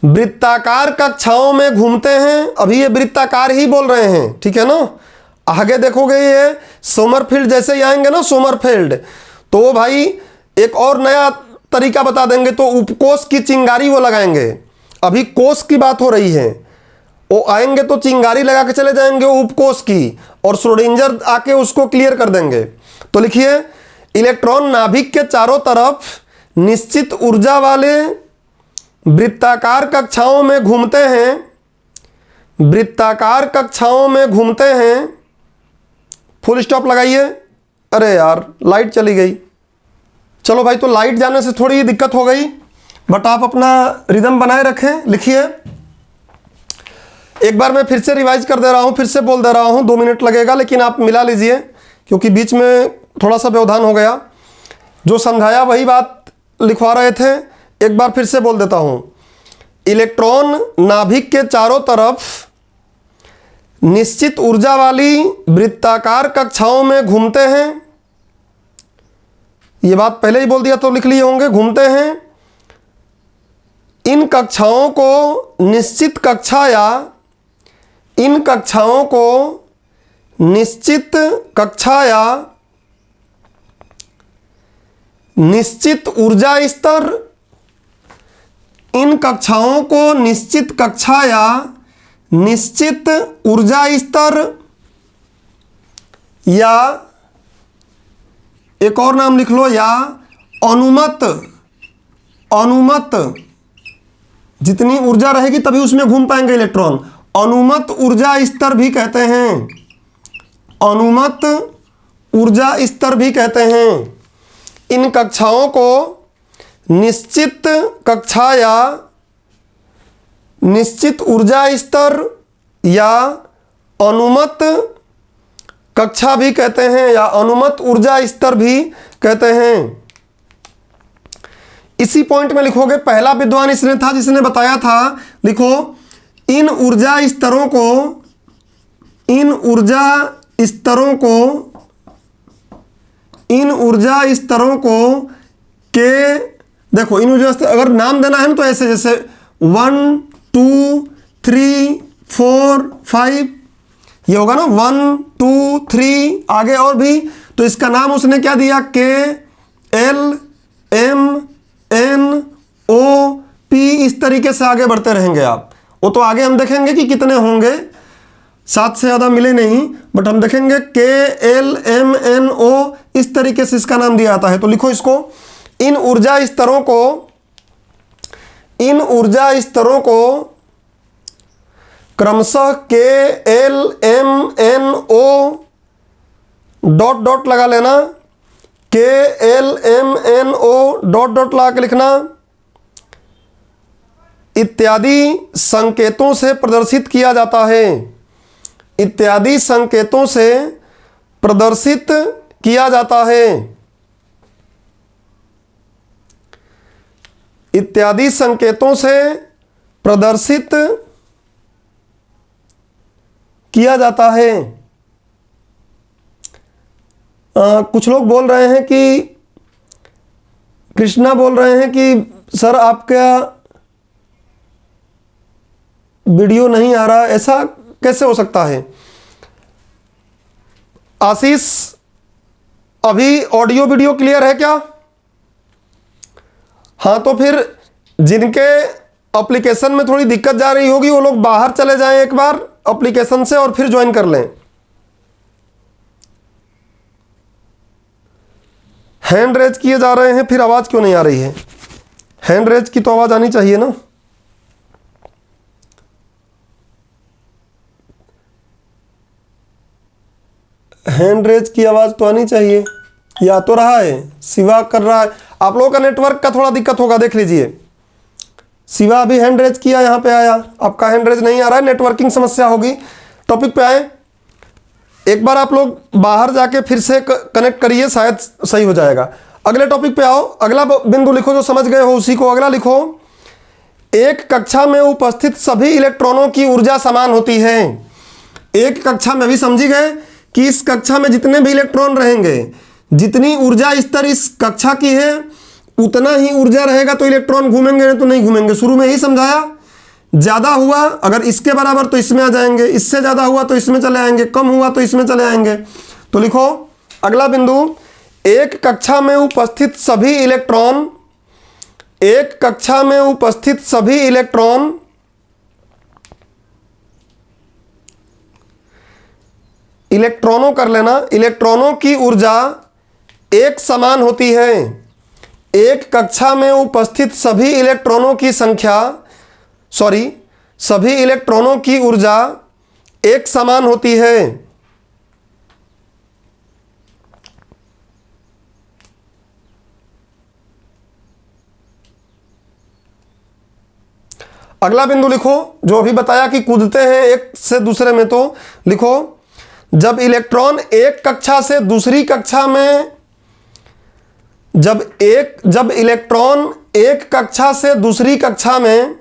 वृत्ताकार कक्षाओं में घूमते हैं। अभी ये वृत्ताकार ही बोल रहे हैं, ठीक है ना। आगे देखोगे ये सोमरफेल्ड जैसे ही आएंगे ना, सोमरफेल्ड, तो भाई एक और नया तरीका बता देंगे, तो उपकोष की चिंगारी वो लगाएंगे। अभी कोष की बात हो रही है, वो आएंगे तो चिंगारी लगा के चले जाएंगे उपकोष की, और श्रोडिंगर आके उसको क्लियर कर देंगे। तो लिखिए, इलेक्ट्रॉन नाभिक के चारों तरफ निश्चित ऊर्जा वाले वृत्ताकार कक्षाओं में घूमते हैं, वृत्ताकार कक्षाओं में घूमते हैं। फुल स्टॉप लगाइए। अरे यार लाइट चली गई। चलो भाई, तो लाइट जाने से थोड़ी दिक्कत हो गई, बट आप अपना रिदम बनाए रखें। लिखिए, एक बार मैं फिर से रिवाइज कर दे रहा हूँ, फिर से बोल दे रहा हूँ, 2 मिनट लगेगा, लेकिन आप मिला लीजिए क्योंकि बीच में थोड़ा सा व्यवधान हो गया। जो समझाया वही बात लिखवा रहे थे, एक बार फिर से बोल देता हूँ। इलेक्ट्रॉन नाभिक के चारों तरफ निश्चित ऊर्जा वाली वृत्ताकार कक्षाओं में घूमते हैं। ये बात पहले ही बोल दिया तो लिख लिए होंगे, घूमते हैं। इन कक्षाओं को निश्चित कक्षा या इन कक्षाओं को निश्चित कक्षा या निश्चित ऊर्जा स्तर, इन कक्षाओं को निश्चित कक्षा या निश्चित ऊर्जा स्तर, या एक और नाम लिख लो, या अनुमत जितनी ऊर्जा रहेगी तभी उसमें घूम पाएंगे इलेक्ट्रॉन। अनुमत ऊर्जा स्तर भी कहते हैं, अनुमत ऊर्जा स्तर भी कहते हैं। इन कक्षाओं को निश्चित कक्षा या निश्चित ऊर्जा स्तर या अनुमत कक्षा भी कहते हैं, या अनुमत ऊर्जा स्तर भी कहते हैं। इसी पॉइंट में लिखोगे, पहला विद्वान इसने था जिसने बताया था। लिखो, इन ऊर्जा स्तरों को के, देखो इन ऊर्जा स्तर अगर नाम देना है ना तो ऐसे, जैसे 1 2 3 4 5, ये होगा ना 1 2 3, आगे और भी, तो इसका नाम उसने क्या दिया, KLMNOP। इस तरीके से आगे बढ़ते रहेंगे आप। वो तो आगे हम देखेंगे कि कितने होंगे, 7 से ज़्यादा मिले नहीं, बट हम देखेंगे KLMNO, इस तरीके से इसका नाम दिया जाता है। तो लिखो इसको, इन ऊर्जा स्तरों को क्रमशः KLMNO डॉट लगा लेना, KLMNO डॉट लगा के लिखना, इत्यादि संकेतों से प्रदर्शित किया जाता है। इत्यादि संकेतों से प्रदर्शित किया जाता है। इत्यादि संकेतों से प्रदर्शित किया जाता है। कुछ लोग बोल रहे हैं कि कृष्णा बोल रहे हैं कि सर आपका वीडियो नहीं आ रहा, ऐसा कैसे हो सकता है? आशीष, अभी ऑडियो वीडियो क्लियर है क्या? हाँ, तो फिर जिनके एप्लीकेशन में थोड़ी दिक्कत जा रही होगी वो लोग बाहर चले जाएं एक बार एप्लीकेशन से और फिर ज्वाइन कर लें। हैंड रेज किए जा रहे हैं, फिर आवाज़ क्यों नहीं आ रही है? हैंड रेज की तो आवाज़ आनी चाहिए ना। हैंड रेज की आवाज़ तो आनी चाहिए। या तो रहा है, शिवा कर रहा है। आप लोगों का नेटवर्क का थोड़ा दिक्कत होगा, देख लीजिए। शिवा अभी हैंड रेज किया, यहाँ पे आया, आपका हैंड रेज नहीं आ रहा है, नेटवर्किंग समस्या होगी। टॉपिक पे आए, एक बार आप लोग बाहर जाके फिर से कनेक्ट करिए, शायद सही हो जाएगा। अगले टॉपिक पे आओ। अगला बिंदु लिखो, जो समझ गए हो उसी को अगला लिखो। एक कक्षा में उपस्थित सभी इलेक्ट्रॉनों की ऊर्जा समान होती है। एक कक्षा में भी समझी गए कि इस कक्षा में जितने भी इलेक्ट्रॉन रहेंगे, जितनी ऊर्जा स्तर इस कक्षा की है उतना ही ऊर्जा रहेगा तो इलेक्ट्रॉन घूमेंगे, नहीं तो नहीं घूमेंगे। शुरू में ही समझाया। ज़्यादा हुआ अगर इसके बराबर तो इसमें आ जाएंगे, इससे ज़्यादा हुआ तो इसमें चले आएंगे, कम हुआ तो इसमें चले आएंगे। तो लिखो अगला बिंदु, एक कक्षा में उपस्थित सभी इलेक्ट्रॉन, एक कक्षा में उपस्थित सभी इलेक्ट्रॉन इलेक्ट्रॉनों कर लेना, इलेक्ट्रॉनों की ऊर्जा एक समान होती है। एक कक्षा में उपस्थित सभी इलेक्ट्रॉनों की संख्या, सभी इलेक्ट्रॉनों की ऊर्जा एक समान होती है। अगला बिंदु लिखो, जो अभी बताया कि कूदते हैं एक से दूसरे में, तो लिखो जब इलेक्ट्रॉन एक कक्षा से दूसरी कक्षा में, जब इलेक्ट्रॉन एक कक्षा से दूसरी कक्षा में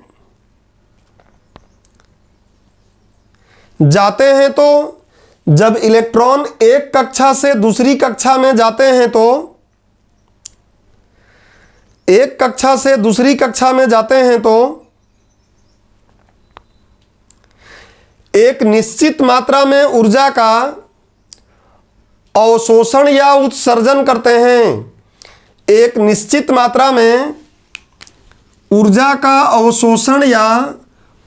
जाते हैं, तो जब इलेक्ट्रॉन एक कक्षा से दूसरी कक्षा में जाते हैं, तो एक कक्षा से दूसरी कक्षा में जाते हैं तो एक निश्चित मात्रा में ऊर्जा का अवशोषण या उत्सर्जन करते हैं। एक निश्चित मात्रा में ऊर्जा का अवशोषण या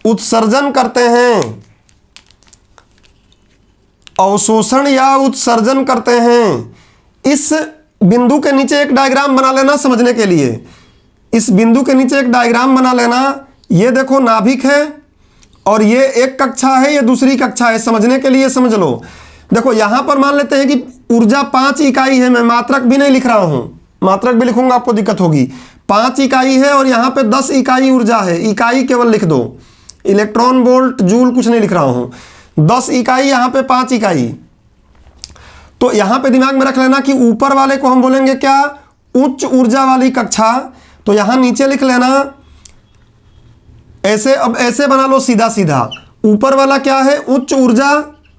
उत्सर्जन करते हैं। अवशोषण या उत्सर्जन करते हैं। इस बिंदु के नीचे एक डायग्राम बना लेना समझने के लिए। इस बिंदु के नीचे एक डायग्राम बना लेना। ये देखो नाभिक है और ये एक कक्षा है, ये दूसरी कक्षा है। समझने के लिए समझ लो। देखो यहां पर मान लेते हैं कि ऊर्जा 5 इकाई है। मैं मात्रक भी नहीं लिख रहा हूं, मात्रक भी लिखूंगा आपको दिक्कत होगी। 5 इकाई है और यहां पे 10 इकाई ऊर्जा है। इकाई केवल लिख दो, इलेक्ट्रॉन वोल्ट जूल कुछ नहीं लिख रहा हूं। 10 इकाई, यहां पे 5 इकाई। तो यहां पे दिमाग में रख लेना कि ऊपर वाले को हम बोलेंगे क्या, उच्च ऊर्जा वाली कक्षा। तो यहां नीचे लिख लेना ऐसे। अब ऐसे बना लो सीधा सीधा। ऊपर वाला क्या है, उच्च ऊर्जा।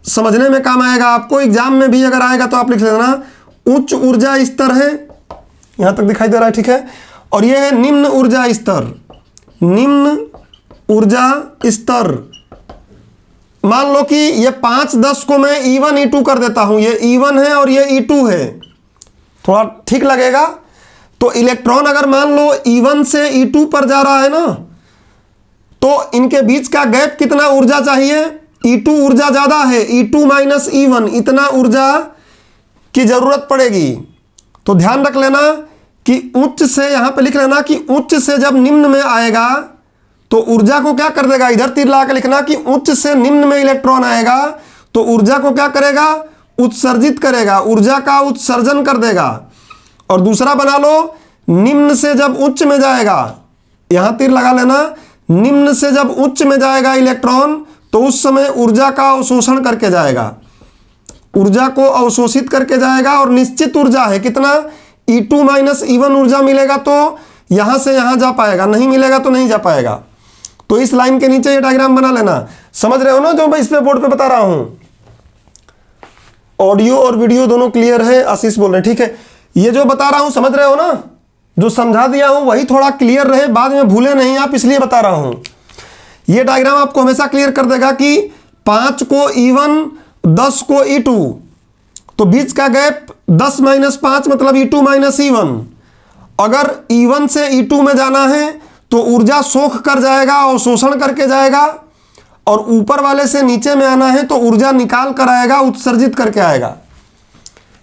समझने में काम आएगा आपको, एग्जाम में भी अगर आएगा तो आप लिख लेना उच्च ऊर्जा स्तर है। यहां तक दिखाई दे रहा है, ठीक है। और यह है निम्न ऊर्जा स्तर। निम्न ऊर्जा स्तर। मान लो कि ये 5, 10 को मैं E1 E2 कर देता हूं। ये E1 है और ये E2 है, थोड़ा ठीक लगेगा। तो इलेक्ट्रॉन अगर मान लो E1 से E2 पर जा रहा है ना, तो इनके बीच का गैप कितना ऊर्जा चाहिए? E2 ऊर्जा ज्यादा है, E2 माइनस E1, इतना ऊर्जा की जरूरत पड़ेगी। तो ध्यान रख लेना कि उच्च से, यहां पे लिख लेना कि उच्च से जब निम्न में आएगा तो ऊर्जा को क्या कर देगा, इधर तीर लगा के लिखना कि उच्च से निम्न में इलेक्ट्रॉन आएगा तो ऊर्जा को क्या करेगा, उत्सर्जित करेगा, ऊर्जा का उत्सर्जन कर देगा। और दूसरा बना लो, निम्न से जब उच्च में जाएगा, यहां तीर लगा लेना, निम्न से जब उच्च में जाएगा इलेक्ट्रॉन तो उस समय ऊर्जा का अवशोषण करके जाएगा, ऊर्जा को अवशोषित करके जाएगा और निश्चित ऊर्जा है कितना, E2 माइनस E1 ऊर्जा मिलेगा तो यहां से यहां जा पाएगा, नहीं मिलेगा तो नहीं जा पाएगा। तो इस लाइन के नीचे ये डायग्राम बना लेना। समझ रहे हो ना जो मैं इस पे बोर्ड पे बता रहा हूं? ऑडियो और वीडियो दोनों क्लियर है? आशीष बोल रहे हैं, ठीक है। ये जो बता रहा हूं समझ रहे हो ना, जो समझा दिया हूं वही थोड़ा क्लियर रहे, बाद में भूले नहीं आप, इसलिए बता रहा हूं। ये डायग्राम आपको हमेशा क्लियर कर देगा कि 5 को E1 10 को E2, तो बीच का गैप 10 माइनस 5 मतलब E2 माइनस E1। अगर E1 से E2 में जाना है तो ऊर्जा सोख कर जाएगा, अवशोषण करके जाएगा, और ऊपर वाले से नीचे में आना है तो ऊर्जा निकाल कर आएगा, उत्सर्जित करके आएगा।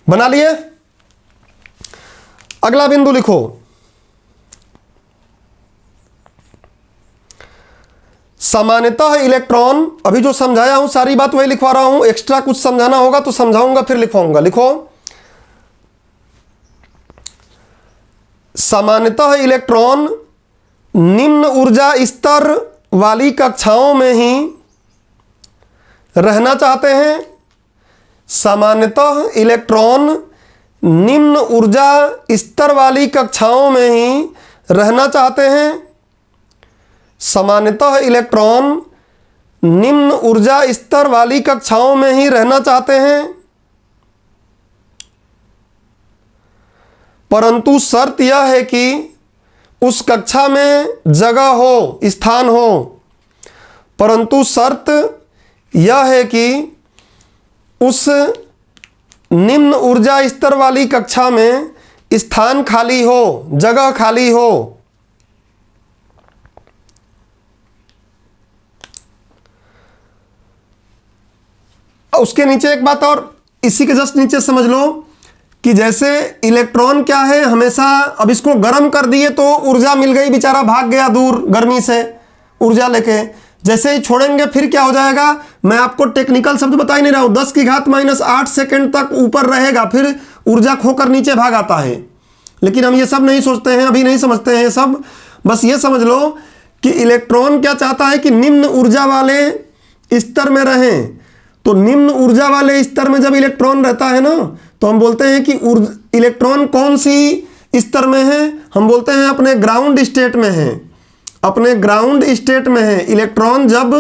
बना लिए? अगला बिंदु लिखो, सामान्यतः इलेक्ट्रॉन, अभी जो समझाया हूं सारी बात वही लिखवा रहा हूं, एक्स्ट्रा कुछ समझाना होगा तो समझाऊंगा फिर लिखवाऊंगा। लिखो, सामान्यतः इलेक्ट्रॉन निम्न ऊर्जा स्तर वाली कक्षाओं में ही रहना चाहते हैं। सामान्यतः इलेक्ट्रॉन निम्न ऊर्जा स्तर वाली कक्षाओं में ही रहना चाहते हैं। सामान्यतः इलेक्ट्रॉन निम्न ऊर्जा स्तर वाली कक्षाओं में ही रहना चाहते हैं, परंतु शर्त यह है कि उस कक्षा में जगह हो, स्थान हो। परंतु शर्त यह है कि उस निम्न ऊर्जा स्तर वाली कक्षा में स्थान खाली हो, जगह खाली हो। उसके नीचे एक बात और, इसी के जस्ट नीचे समझ लो कि जैसे इलेक्ट्रॉन क्या है हमेशा, अब इसको गर्म कर दिए तो ऊर्जा मिल गई, बेचारा भाग गया दूर गर्मी से ऊर्जा लेके। जैसे ही छोड़ेंगे फिर क्या हो जाएगा, मैं आपको टेक्निकल शब्द बता ही नहीं रहा हूं, 10 की घात -8 सेकंड तक ऊपर रहेगा, फिर ऊर्जा खोकर नीचे भाग आता है। लेकिन हम ये सब नहीं सोचते हैं, अभी नहीं समझते हैं ये सब। बस ये समझ लो कि इलेक्ट्रॉन क्या चाहता है कि निम्न ऊर्जा वाले स्तर में रहें। तो निम्न ऊर्जा वाले स्तर में जब इलेक्ट्रॉन रहता है ना, तो हम बोलते हैं कि इलेक्ट्रॉन कौन सी स्तर में है, हम बोलते हैं अपने ग्राउंड स्टेट में है, अपने ग्राउंड स्टेट में है। इलेक्ट्रॉन जब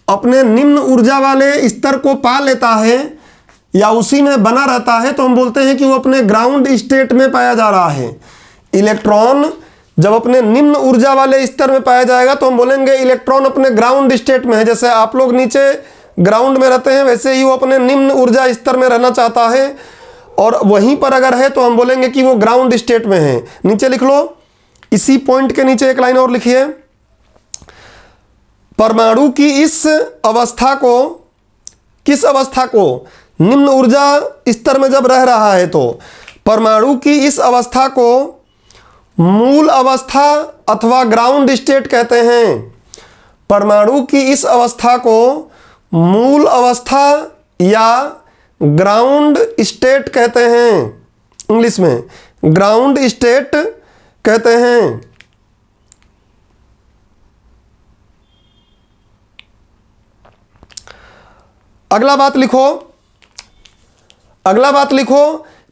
अपने निम्न ऊर्जा वाले स्तर को पा लेता है या उसी में बना रहता है तो हम बोलते हैं कि वो अपने ग्राउंड स्टेट में पाया जा रहा है। इलेक्ट्रॉन जब अपने निम्न ऊर्जा वाले स्तर में पाया जाएगा तो हम बोलेंगे इलेक्ट्रॉन अपने ग्राउंड स्टेट में है। जैसे आप लोग नीचे ग्राउंड में रहते हैं वैसे ही वो अपने निम्न ऊर्जा स्तर में रहना चाहता है, और वहीं पर अगर है तो हम बोलेंगे कि वो ग्राउंड स्टेट में है। नीचे लिख लो, इसी पॉइंट के नीचे एक लाइन और लिखिए, परमाणु की इस अवस्था को, किस अवस्था को, निम्न ऊर्जा स्तर में जब रह रहा है तो परमाणु की इस अवस्था को मूल अवस्था अथवा ग्राउंड स्टेट कहते हैं। परमाणु की इस अवस्था को मूल अवस्था या ग्राउंड स्टेट कहते हैं, इंग्लिश में ग्राउंड स्टेट कहते हैं। अगला बात लिखो, अगला बात लिखो,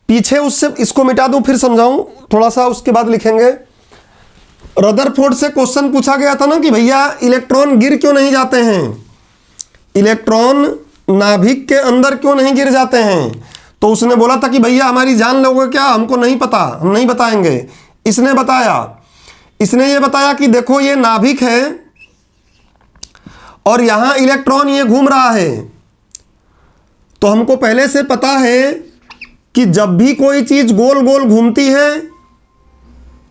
पीछे उससे इसको मिटा दूं फिर समझाऊं थोड़ा सा, उसके बाद लिखेंगे। रदरफोर्ड से क्वेश्चन पूछा गया था ना कि भैया इलेक्ट्रॉन गिर क्यों नहीं जाते हैं, इलेक्ट्रॉन नाभिक के अंदर क्यों नहीं गिर जाते हैं। तो उसने बोला था कि भैया हमारी जान लोगे क्या, हमको नहीं पता, हम नहीं बताएंगे। इसने बताया, इसने ये बताया कि देखो ये नाभिक है और यहां इलेक्ट्रॉन ये घूम रहा है। तो हमको पहले से पता है कि जब भी कोई चीज गोल गोल घूमती है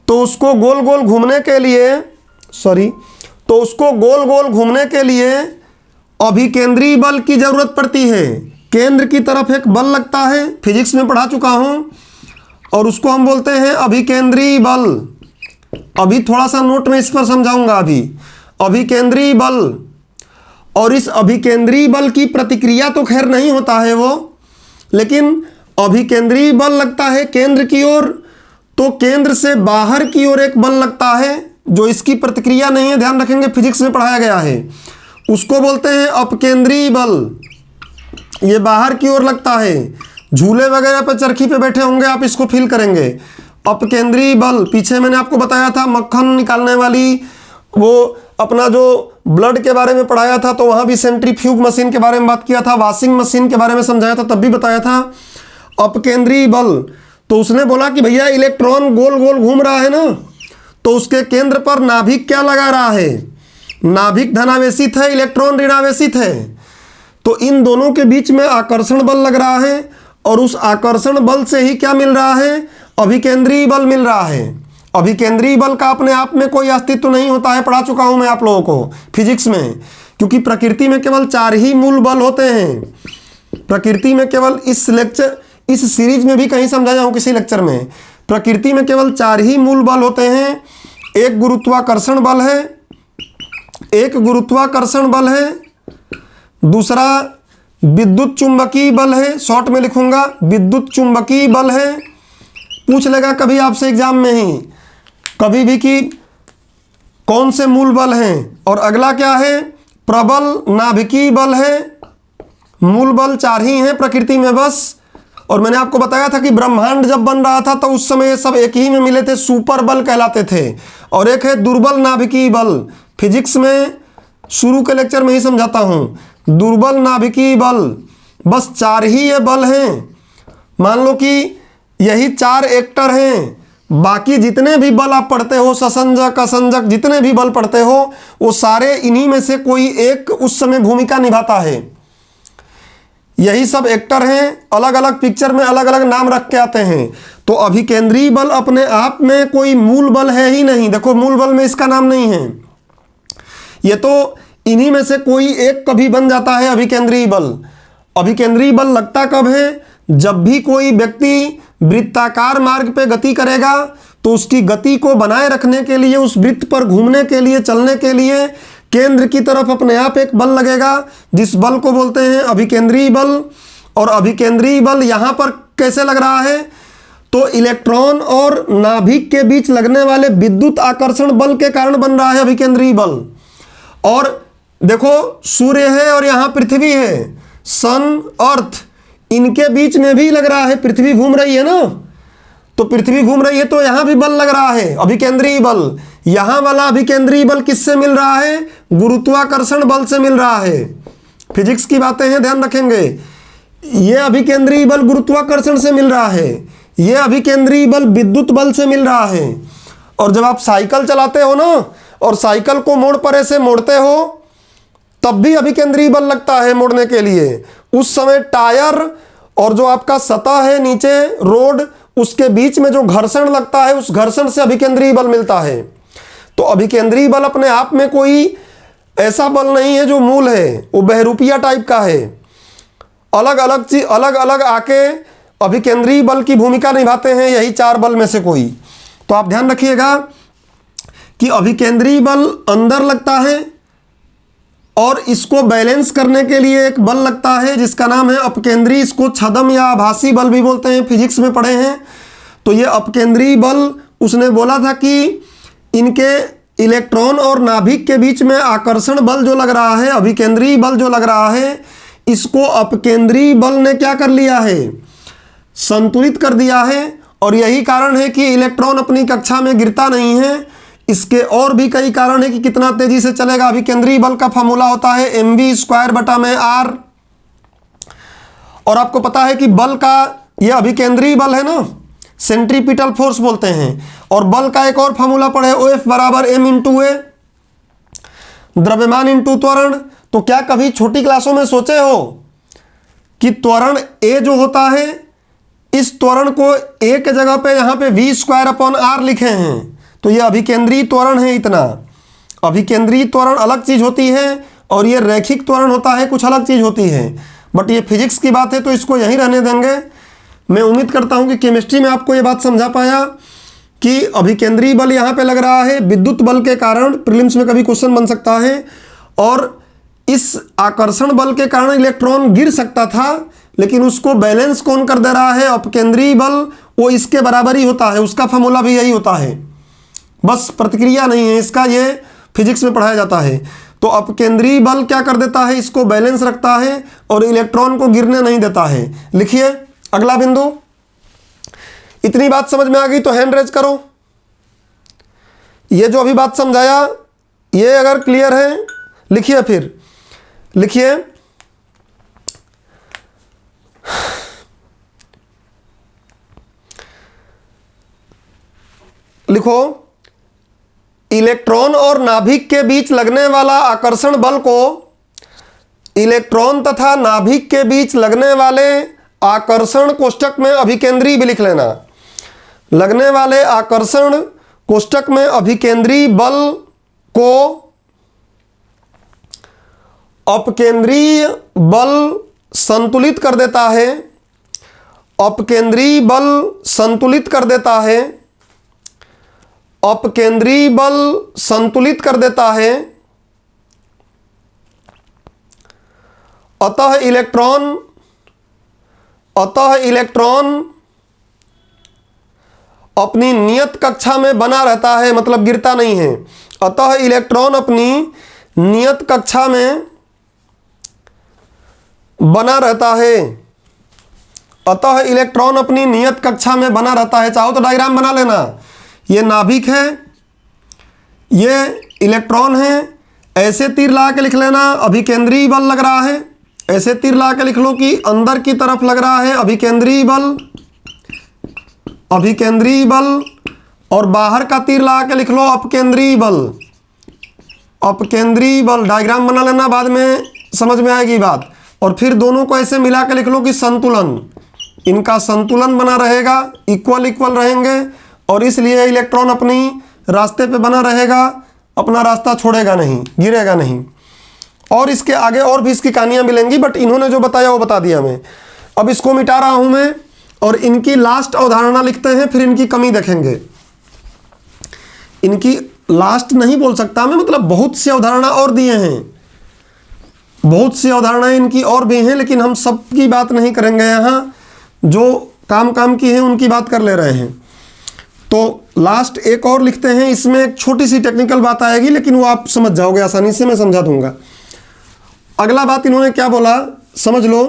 तो उसको गोल गोल घूमने के लिए, तो उसको गोल गोल घूमने के लिए अभिकेंद्री बल की जरूरत पड़ती है। केंद्र की तरफ एक बल लगता है, फिजिक्स में पढ़ा चुका हूं, और उसको हम बोलते हैं अभिकेंद्री बल। अभी थोड़ा सा नोट में इस पर समझाऊंगा। अभी अभिकेंद्री बल, और इस अभिकेंद्री बल की प्रतिक्रिया तो खैर नहीं होता है वो, लेकिन अभिकेंद्री बल लगता है केंद्र की ओर, तो केंद्र से बाहर की ओर एक बल लगता है जो इसकी प्रतिक्रिया नहीं है, ध्यान रखेंगे फिजिक्स में पढ़ाया गया है, उसको बोलते हैं अपकेंद्रीय बल। ये बाहर की ओर लगता है, झूले वगैरह पर चरखी पे बैठे होंगे आप, इसको फील करेंगे। अपकेंद्रीय बल, पीछे मैंने आपको बताया था मक्खन निकालने वाली, वो अपना जो ब्लड के बारे में पढ़ाया था, तो वहाँ भी सेंट्रीफ्यूग मशीन के बारे में बात किया था, वॉशिंग मशीन के बारे में समझाया था, तब भी बताया था अपकेंद्रीय बल। तो उसने बोला कि भैया इलेक्ट्रॉन गोल गोल घूम रहा है ना, तो उसके केंद्र पर नाभिक क्या लगा रहा है, नाभिक धनावेशित है, इलेक्ट्रॉन ऋणावेशित है। तो इन दोनों के बीच में आकर्षण बल लग रहा है, और उस आकर्षण बल से ही क्या मिल रहा है, अभिकेंद्रीय बल मिल रहा है। अभिकेंद्रीय बल का अपने आप में कोई अस्तित्व नहीं होता है, पढ़ा चुका हूं मैं आप लोगों को फिजिक्स में, क्योंकि प्रकृति में केवल 4 ही मूल बल होते हैं। प्रकृति में केवल इस सीरीज में भी कहीं समझाया हूं किसी लेक्चर में, प्रकृति में केवल 4 ही मूल बल होते हैं। एक गुरुत्वाकर्षण बल है, एक गुरुत्वाकर्षण बल है, दूसरा विद्युत चुंबकीय बल है, शॉर्ट में लिखूंगा विद्युत चुंबकीय बल है। पूछ लेगा कभी आपसे एग्जाम में ही कभी भी कि कौन से मूल बल हैं, और अगला क्या है, प्रबल नाभिकीय बल है। मूल बल 4 ही हैं प्रकृति में बस। और मैंने आपको बताया था कि ब्रह्मांड जब बन रहा था तो उस समय ये सब एक ही में मिले थे, सुपर बल कहलाते थे। और एक है दुर्बल नाभिकीय बल, फिजिक्स में शुरू के लेक्चर में ही समझाता हूं, दुर्बल नाभिकीय बल। बस 4 ही ये बल हैं। मान लो कि यही 4 एक्टर हैं, बाकी जितने भी बल आप पढ़ते हो, ससंजक असंजक जितने भी बल पढ़ते हो, वो सारे इन्हीं में से कोई एक उस समय भूमिका निभाता है। यही सब एक्टर हैं, अलग अलग पिक्चर में अलग अलग नाम रख के आते हैं। तो अभिकेंद्रीय बल अपने आप में कोई मूल बल है ही नहीं। देखो मूल बल में इसका नाम नहीं है, ये तो इन्हीं में से कोई एक कभी बन जाता है अभिकेंद्रीय बल। अभिकेंद्रीय बल लगता कब है, जब भी कोई व्यक्ति वृत्ताकार मार्ग पे गति करेगा तो उसकी गति को बनाए रखने के लिए, उस वृत्त पर घूमने के लिए, चलने के लिए केंद्र की तरफ अपने आप एक बल लगेगा, जिस बल को बोलते हैं अभिकेंद्रीय बल। और अभिकेंद्रीय बल यहाँ पर कैसे लग रहा है, तो इलेक्ट्रॉन और नाभिक के बीच लगने वाले विद्युत आकर्षण बल के कारण बन रहा है अभिकेंद्रीय बल। और देखो सूर्य है और यहाँ पृथ्वी है, सन अर्थ, इनके बीच में भी लग रहा है, पृथ्वी घूम रही है ना, तो पृथ्वी घूम रही है तो यहाँ भी बल लग रहा है अभिकेंद्रीय बल। यहाँ वाला अभिकेंद्रीय बल किससे मिल रहा है, गुरुत्वाकर्षण बल से मिल रहा है। फिजिक्स की बातें हैं, ध्यान रखेंगे। ये अभिकेंद्रीय बल गुरुत्वाकर्षण से मिल रहा है, ये अभिकेंद्रीय बल विद्युत बल से मिल रहा है। और जब आप साइकिल चलाते हो ना, और साइकिल को मोड़ पर ऐसे मोड़ते हो, तब भी अभिकेंद्रीय बल लगता है मोड़ने के लिए। उस समय टायर और जो आपका सतह है नीचे रोड, उसके बीच में जो घर्षण लगता है, उस घर्षण से अभिकेंद्रीय बल मिलता है। तो अभिकेंद्रीय बल अपने आप में कोई ऐसा बल नहीं है जो मूल है, वो बहरूपिया टाइप का है। अलग अलग चीज अलग अलग आके अभिकेंद्रीय बल की भूमिका निभाते हैं, यही 4 बल में से कोई। तो आप ध्यान रखिएगा कि अभिकेंद्रीय बल अंदर लगता है, और इसको बैलेंस करने के लिए एक बल लगता है जिसका नाम है अपकेंद्रीय। इसको छदम या आभासी बल भी बोलते हैं, फिजिक्स में पढ़े हैं। तो ये अपकेंद्रीय बल, उसने बोला था कि इनके इलेक्ट्रॉन और नाभिक के बीच में आकर्षण बल जो लग रहा है, अभिकेंद्रीय बल जो लग रहा है, इसको अपकेंद्रीय बल ने क्या कर लिया है, संतुलित कर दिया है। और यही कारण है कि इलेक्ट्रॉन अपनी कक्षा में गिरता नहीं है। इसके और भी कई कारण है कि कितना तेजी से चलेगा। अभिकेंद्रीय बल का फॉर्मूला होता है mv²/r। और आपको पता है कि बल का, ये अभिकेंद्रीय बल है ना, सेंट्रीपिटल फोर्स बोलते हैं। और बल का एक और फॉर्मूला पढ़े, OF = m × a, द्रव्यमान इंटू त्वरण। तो क्या कभी छोटी क्लासों में सोचे हो कि त्वरण a जो होता है, इस त्वरण को a के जगह पे यहाँ पे v²/r लिखे हैं, तो ये अभिकेंद्रीय त्वरण है इतना। अभिकेंद्रीय त्वरण अलग चीज होती है, और ये रैखिक त्वरण होता है, कुछ अलग चीज होती है। बट ये फिजिक्स की बात है तो इसको यहीं रहने देंगे। मैं उम्मीद करता हूं कि केमिस्ट्री में आपको ये बात समझा पाया कि अभिकेंद्रीय बल यहाँ पे लग रहा है विद्युत बल के कारण। प्रीलिम्स में कभी क्वेश्चन बन सकता है। और इस आकर्षण बल के कारण इलेक्ट्रॉन गिर सकता था, लेकिन उसको बैलेंस कौन कर दे रहा है, अपकेंद्रीय बल। वो इसके बराबर ही होता है, उसका फॉर्मूला भी यही होता है। बस प्रतिक्रिया नहीं है इसका, ये फिजिक्स में पढ़ाया जाता है। तो अपकेंद्रीय बल क्या कर देता है, इसको बैलेंस रखता है और इलेक्ट्रॉन को गिरने नहीं देता है। लिखिए अगला बिंदु। इतनी बात समझ में आ गई तो हैंड रेज करो। ये जो अभी बात समझाया ये अगर क्लियर है लिखिए, फिर लिखिए लिखो, इलेक्ट्रॉन और नाभिक के बीच लगने वाला आकर्षण बल को, इलेक्ट्रॉन तथा नाभिक के बीच लगने वाले आकर्षण कोष्ठक में अभिकेंद्री भी लिख लेना। लगने वाले आकर्षण कोष्ठक में अभिकेंद्री बल को अपकेंद्रीय बल संतुलित कर देता है। अपकेंद्रीय बल संतुलित कर देता है। अपकेंद्रीय बल संतुलित कर देता है। अतः इलेक्ट्रॉन अपनी नियत कक्षा में बना रहता है, मतलब गिरता नहीं है। अतः इलेक्ट्रॉन अपनी नियत कक्षा में बना रहता है। अतः इलेक्ट्रॉन अपनी नियत कक्षा में बना रहता है। चाहो तो डायग्राम बना लेना। ये नाभिक है, ये इलेक्ट्रॉन है। ऐसे तीर ला के लिख लेना, अभिकेंद्रीय बल लग रहा है। ऐसे तीर ला के लिख लो कि अंदर की तरफ लग रहा है अभिकेंद्रीय बल, अभिकेंद्रीय बल, और बाहर का तीर ला के लिख लो अपकेंद्रीय बल, अपकेंद्रीय बल। डायग्राम बना लेना, बाद में समझ में आएगी बात। और फिर दोनों को ऐसे मिला के लिख लो कि संतुलन, इनका संतुलन बना रहेगा, इक्वल इक्वल रहेंगे, और इसलिए इलेक्ट्रॉन अपनी रास्ते पे बना रहेगा, अपना रास्ता छोड़ेगा नहीं, गिरेगा नहीं। और इसके आगे और भी इसकी कहानियाँ मिलेंगी, बट इन्होंने जो बताया वो बता दिया मैं। अब इसको मिटा रहा हूँ मैं और इनकी लास्ट अवधारणा लिखते हैं, फिर इनकी कमी देखेंगे। इनकी लास्ट नहीं बोल सकता मैं, मतलब बहुत सी अवधारणा और दिए हैं, बहुत सी अवधारणाएं इनकी और भी हैं, लेकिन हम सबकी बात नहीं करेंगे यहाँ। जो काम की है उनकी बात कर ले रहे हैं। तो लास्ट एक और लिखते हैं, इसमें एक छोटी सी टेक्निकल बात आएगी, लेकिन वो आप समझ जाओगे आसानी से, मैं समझा दूंगा। अगला बात इन्होंने क्या बोला समझ लो।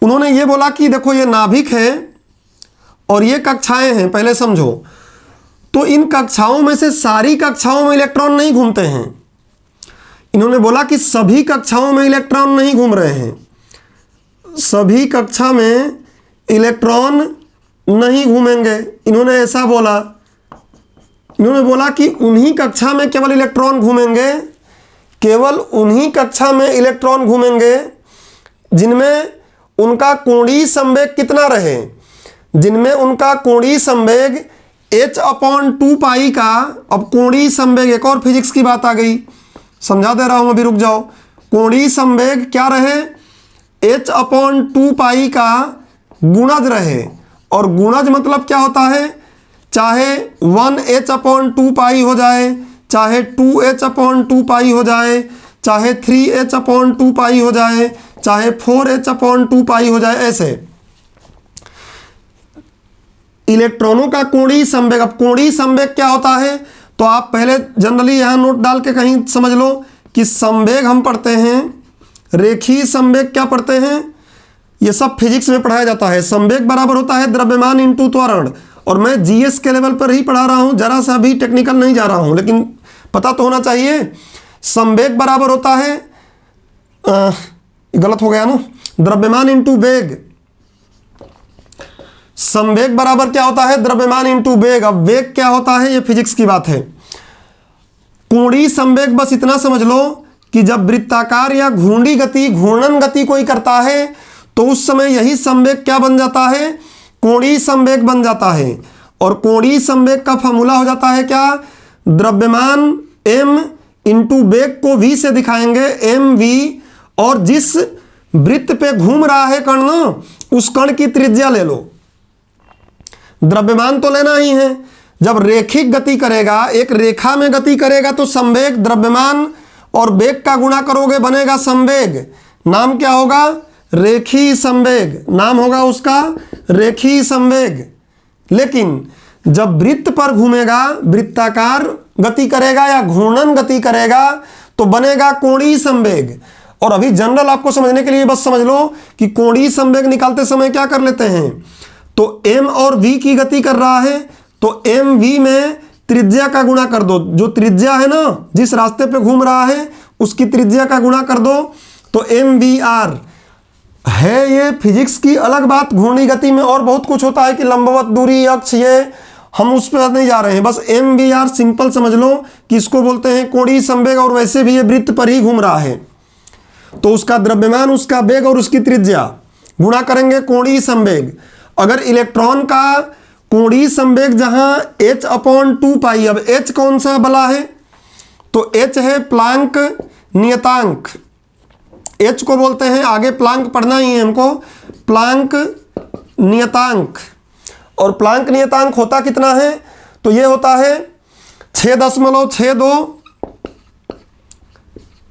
उन्होंने ये बोला कि देखो ये नाभिक है और ये कक्षाएं हैं, पहले समझो। तो इन कक्षाओं में से सारी कक्षाओं में इलेक्ट्रॉन नहीं घूमते हैं। इन्होंने बोला कि सभी कक्षाओं में इलेक्ट्रॉन नहीं घूम रहे हैं, सभी कक्षा में इलेक्ट्रॉन नहीं घूमेंगे। इन्होंने ऐसा बोला, इन्होंने बोला कि उन्हीं कक्षा में केवल इलेक्ट्रॉन घूमेंगे, केवल उन्हीं कक्षा में इलेक्ट्रॉन घूमेंगे जिनमें उनका कोणीय संवेग कितना रहे, जिनमें उनका कोणीय संवेग h/2 पाई का। अब कोणीय संवेग, एक और फिजिक्स की बात आ गई, समझा दे रहा हूं, अभी रुक जाओ। कोणीय संवेग क्या रहे, h/2 पाई का गुणज रहे। और गुणज मतलब क्या होता है, चाहे 1h/2 पाई हो जाए, चाहे 2h/2 पाई हो जाए, चाहे 3h/2 पाई हो जाए, चाहे 4h/2 पाई हो जाए। ऐसे इलेक्ट्रॉनों का कोणीय संवेग। अब कोणीय संवेग क्या होता है, तो आप पहले जनरली यहाँ नोट डाल के कहीं समझ लो कि संवेग हम पढ़ते हैं, रेखीय संवेग क्या पढ़ते हैं, ये सब फिजिक्स में पढ़ाया जाता है। संवेग बराबर होता है द्रव्यमान इंटू त्वरण। और मैं जीएस के लेवल पर ही पढ़ा रहा हूँ, जरा सा भी टेक्निकल नहीं जा रहा हूँ, लेकिन पता तो होना चाहिए। संवेग बराबर होता है, गलत हो गया ना, द्रव्यमान इंटू वेग। संवेग बराबर क्या होता है, द्रव्यमान इंटू वेग। अब वेग क्या होता है, ये फिजिक्स की बात है। कोणीय संवेग बस इतना समझ लो कि जब वृत्ताकार या घूर्णी गति, घूर्णन गति कोई करता है तो उस समय यही संवेग क्या बन जाता है, कोणीय संवेग बन जाता है। और कोणीय संवेग का फॉर्मूला हो जाता है क्या, द्रव्यमान m इंटू वेग को v से दिखाएंगे, mv। और जिस वृत्त पे घूम रहा है कण ना, उस कण की त्रिज्या ले लो। द्रव्यमान तो लेना ही है। जब रेखिक गति करेगा, एक रेखा में गति करेगा, तो संवेग द्रव्यमान और वेग का गुणा करोगे, बनेगा संवेग। नाम क्या होगा, रेखीय संवेग, नाम होगा उसका रेखीय संवेग। लेकिन जब वृत्त पर घूमेगा, वृत्ताकार गति करेगा या घूर्णन गति करेगा तो बनेगा कोणीय संवेग। और अभी जनरल आपको समझने के लिए बस समझ लो कि कोणीय संवेग निकालते समय क्या कर लेते हैं, तो m और v की गति कर रहा है तो m v में त्रिज्या का गुणा कर दो, जो त्रिज्या है ना जिस रास्ते पे घूम रहा है उसकी त्रिज्या का गुणा कर दो तो mvr है। ये फिजिक्स की अलग बात, घूर्णी गति में और बहुत कुछ होता है कि लंबवत दूरी, अक्ष, ये हम उस पर नहीं जा रहे हैं। बस mvr सिंपल समझ लो कि इसको बोलते हैं कोणीय संवेग, और वैसे भी ये वृत्त पर ही घूम रहा है तो उसका द्रव्यमान, उसका वेग और उसकी त्रिज्या गुणा करेंगे कोणीय संवेग। अगर इलेक्ट्रॉन का कोणीय संवेग जहां h/2π, अब h कौन सा बला है, तो h है प्लांक नियतांक, h को बोलते हैं, आगे प्लांक पढ़ना ही है हमको, प्लांक नियतांक। और प्लांक नियतांक होता कितना है, तो ये होता है 6.62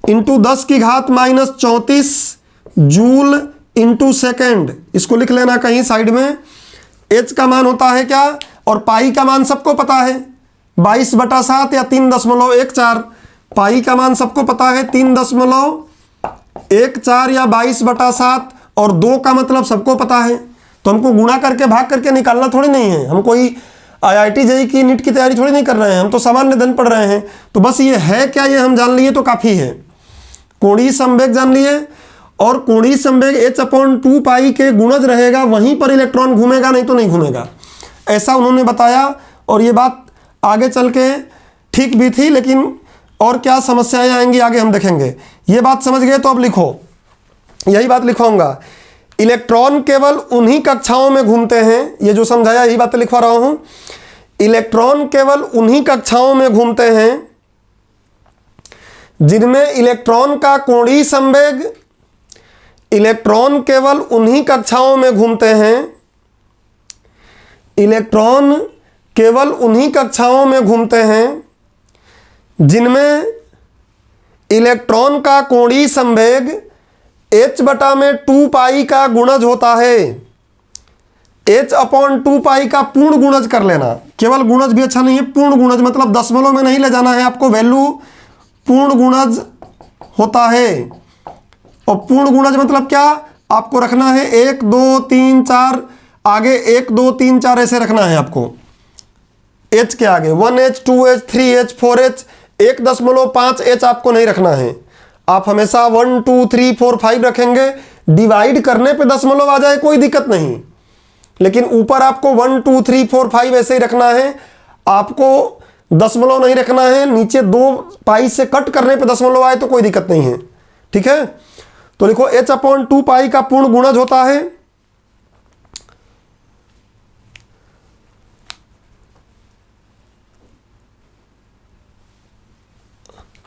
इंटू 10⁻⁻34 जूल इंटू सेकेंड। इसको लिख लेना कहीं साइड में। h का मान होता है क्या, और पाई का मान सबको पता है 22/7 या 3.14। पाई का मान सबको पता है 3.14 या 22/7, और 2 का मतलब सबको पता है। तो हमको गुणा करके भाग करके निकालना थोड़ी नहीं है, हम कोई IIT JEE की नीट की तैयारी थोड़ी नहीं कर रहे हैं, हम तो सामान्य धन पढ़ रहे हैं। तो बस ये है क्या, ये हम जान लिए तो काफ़ी है। कोणीय संवेग जान लिए, और कोणीय संवेग h/2π के गुणज रहेगा, वहीं पर इलेक्ट्रॉन घूमेगा, नहीं तो नहीं घूमेगा, ऐसा उन्होंने बताया। और ये बात आगे चल के ठीक भी थी, लेकिन और क्या समस्याएं आएंगी आगे हम देखेंगे। ये बात समझ गए तो अब लिखो, यही बात लिखवाऊंगा। इलेक्ट्रॉन केवल उन्हीं कक्षाओं में घूमते हैं, ये जो समझाया यही बातें लिखवा रहा हूं। इलेक्ट्रॉन केवल उन्हीं कक्षाओं में घूमते हैं जिनमें इलेक्ट्रॉन का कोणीय संवेग, इलेक्ट्रॉन केवल उन्हीं कक्षाओं में घूमते हैं, इलेक्ट्रॉन केवल उन्हीं कक्षाओं में घूमते हैं जिनमें इलेक्ट्रॉन का कोणीय संवेग h/2π का गुणज होता है। h/2π का पूर्ण गुणज कर लेना, केवल गुणज भी अच्छा नहीं है, पूर्ण गुणज मतलब दशमलव में नहीं ले जाना है आपको, वैल्यू पूर्ण गुणज होता है। और पूर्ण गुणज मतलब क्या, आपको रखना है 1 2 3 4, आगे 1 2 3 4 ऐसे रखना है आपको, h के आगे 1h 2h 3h 4h, 1.5h आपको नहीं रखना है। आप हमेशा 1 2 3 4 5 रखेंगे, डिवाइड करने पे दशमलव आ जाए कोई दिक्कत नहीं, लेकिन ऊपर आपको 1 2 3 4 5 ऐसे ही रखना है, आपको दशमलव नहीं रखना है। नीचे 2 पाई से कट करने पे दशमलव आए तो कोई दिक्कत नहीं है, ठीक है। तो लिखो h/2π का पूर्ण गुणज होता है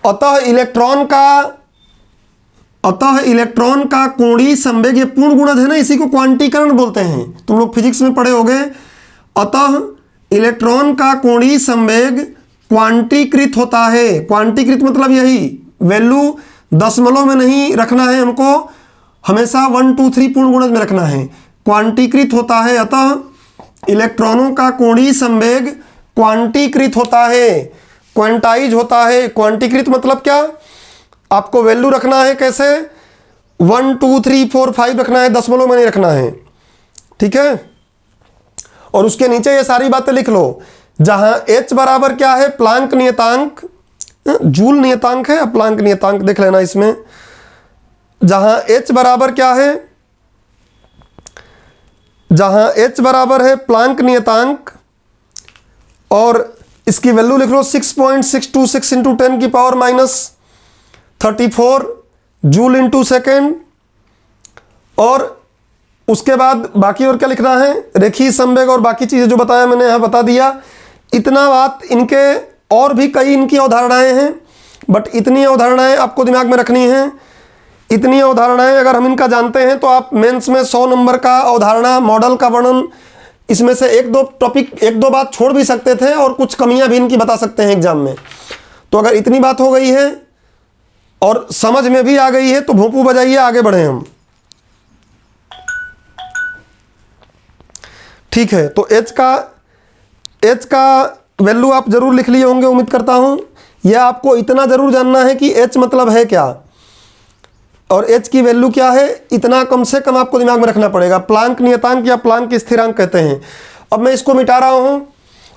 अतः इलेक्ट्रॉन का कोणीय संवेग, ये पूर्ण गुणज है ना, इसी को क्वांटीकरण बोलते हैं, तुम लोग फिजिक्स में पढ़े होगे। अतः इलेक्ट्रॉन का कोणीय संवेग क्वांटीकृत होता है। क्वांटीकृत मतलब यही, वैल्यू दशमलव में नहीं रखना है हमको, हमेशा 1 2 3 पूर्ण गुणज में रखना है, क्वांटीकृत होता है। अतः इलेक्ट्रॉनों का कोणीय संवेग क्वांटीकृत होता है, क्वांटाइज होता है। क्वांटीकृत मतलब क्या, आपको वैल्यू रखना है कैसे, 1 2 3 4 5 रखना है, दशमलव में नहीं रखना है, ठीक है। और उसके नीचे ये सारी बातें लिख लो, जहां h बराबर क्या है, प्लांक नियतांक, जूल नियतांक है, प्लांक नियतांक देख लेना इसमें। जहां h बराबर क्या है, जहां h बराबर है प्लांक नियतांक, और इसकी वैल्यू लिख लो 6.626 इंटू 10⁻34 जूल इंटू सेकेंड। और उसके बाद बाकी और क्या लिखना है, रेखीय संवेग और बाकी चीज़ें जो बताया मैंने यहाँ बता दिया। इतना बात, इनके और भी कई इनकी अवधारणाएं हैं, बट इतनी अवधारणाएं आपको दिमाग में रखनी हैं। इतनी अवधारणाएं अगर हम इनका जानते हैं तो आप मेंस में 100 नंबर का अवधारणा मॉडल का वर्णन, इसमें से 1-2 टॉपिक 1-2 बात छोड़ भी सकते थे और कुछ कमियां भी इनकी बता सकते हैं एग्जाम में। तो अगर इतनी बात हो गई है और समझ में भी आ गई है तो भोंपू बजाइए, आगे बढ़े हम, ठीक है। तो H का वैल्यू आप जरूर लिख लिए होंगे उम्मीद करता हूँ। यह आपको इतना ज़रूर जानना है कि H मतलब है क्या और H की वैल्यू क्या है, इतना कम से कम आपको दिमाग में रखना पड़ेगा। प्लांक नियतांक या प्लांक स्थिरांक कहते हैं। अब मैं इसको मिटा रहा हूँ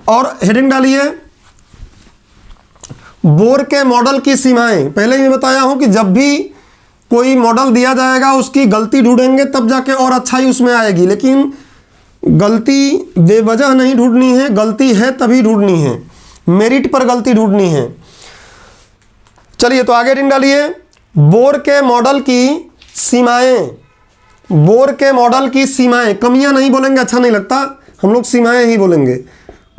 और हेडिंग डालिए बोर के मॉडल की सीमाएं। पहले ही मैं बताया हूँ कि जब भी कोई मॉडल दिया जाएगा उसकी गलती ढूंढेंगे तब जाके और अच्छाई उसमें आएगी, लेकिन गलती बेवजह नहीं ढूंढनी है, गलती है तभी ढूंढनी है, मेरिट पर गलती ढूंढनी है। चलिए तो आगे हेडिंग डालिए बोर के मॉडल की सीमाएं। बोर के मॉडल की सीमाएं, कमियां नहीं बोलेंगे, अच्छा नहीं लगता, हम लोग सीमाएं ही बोलेंगे।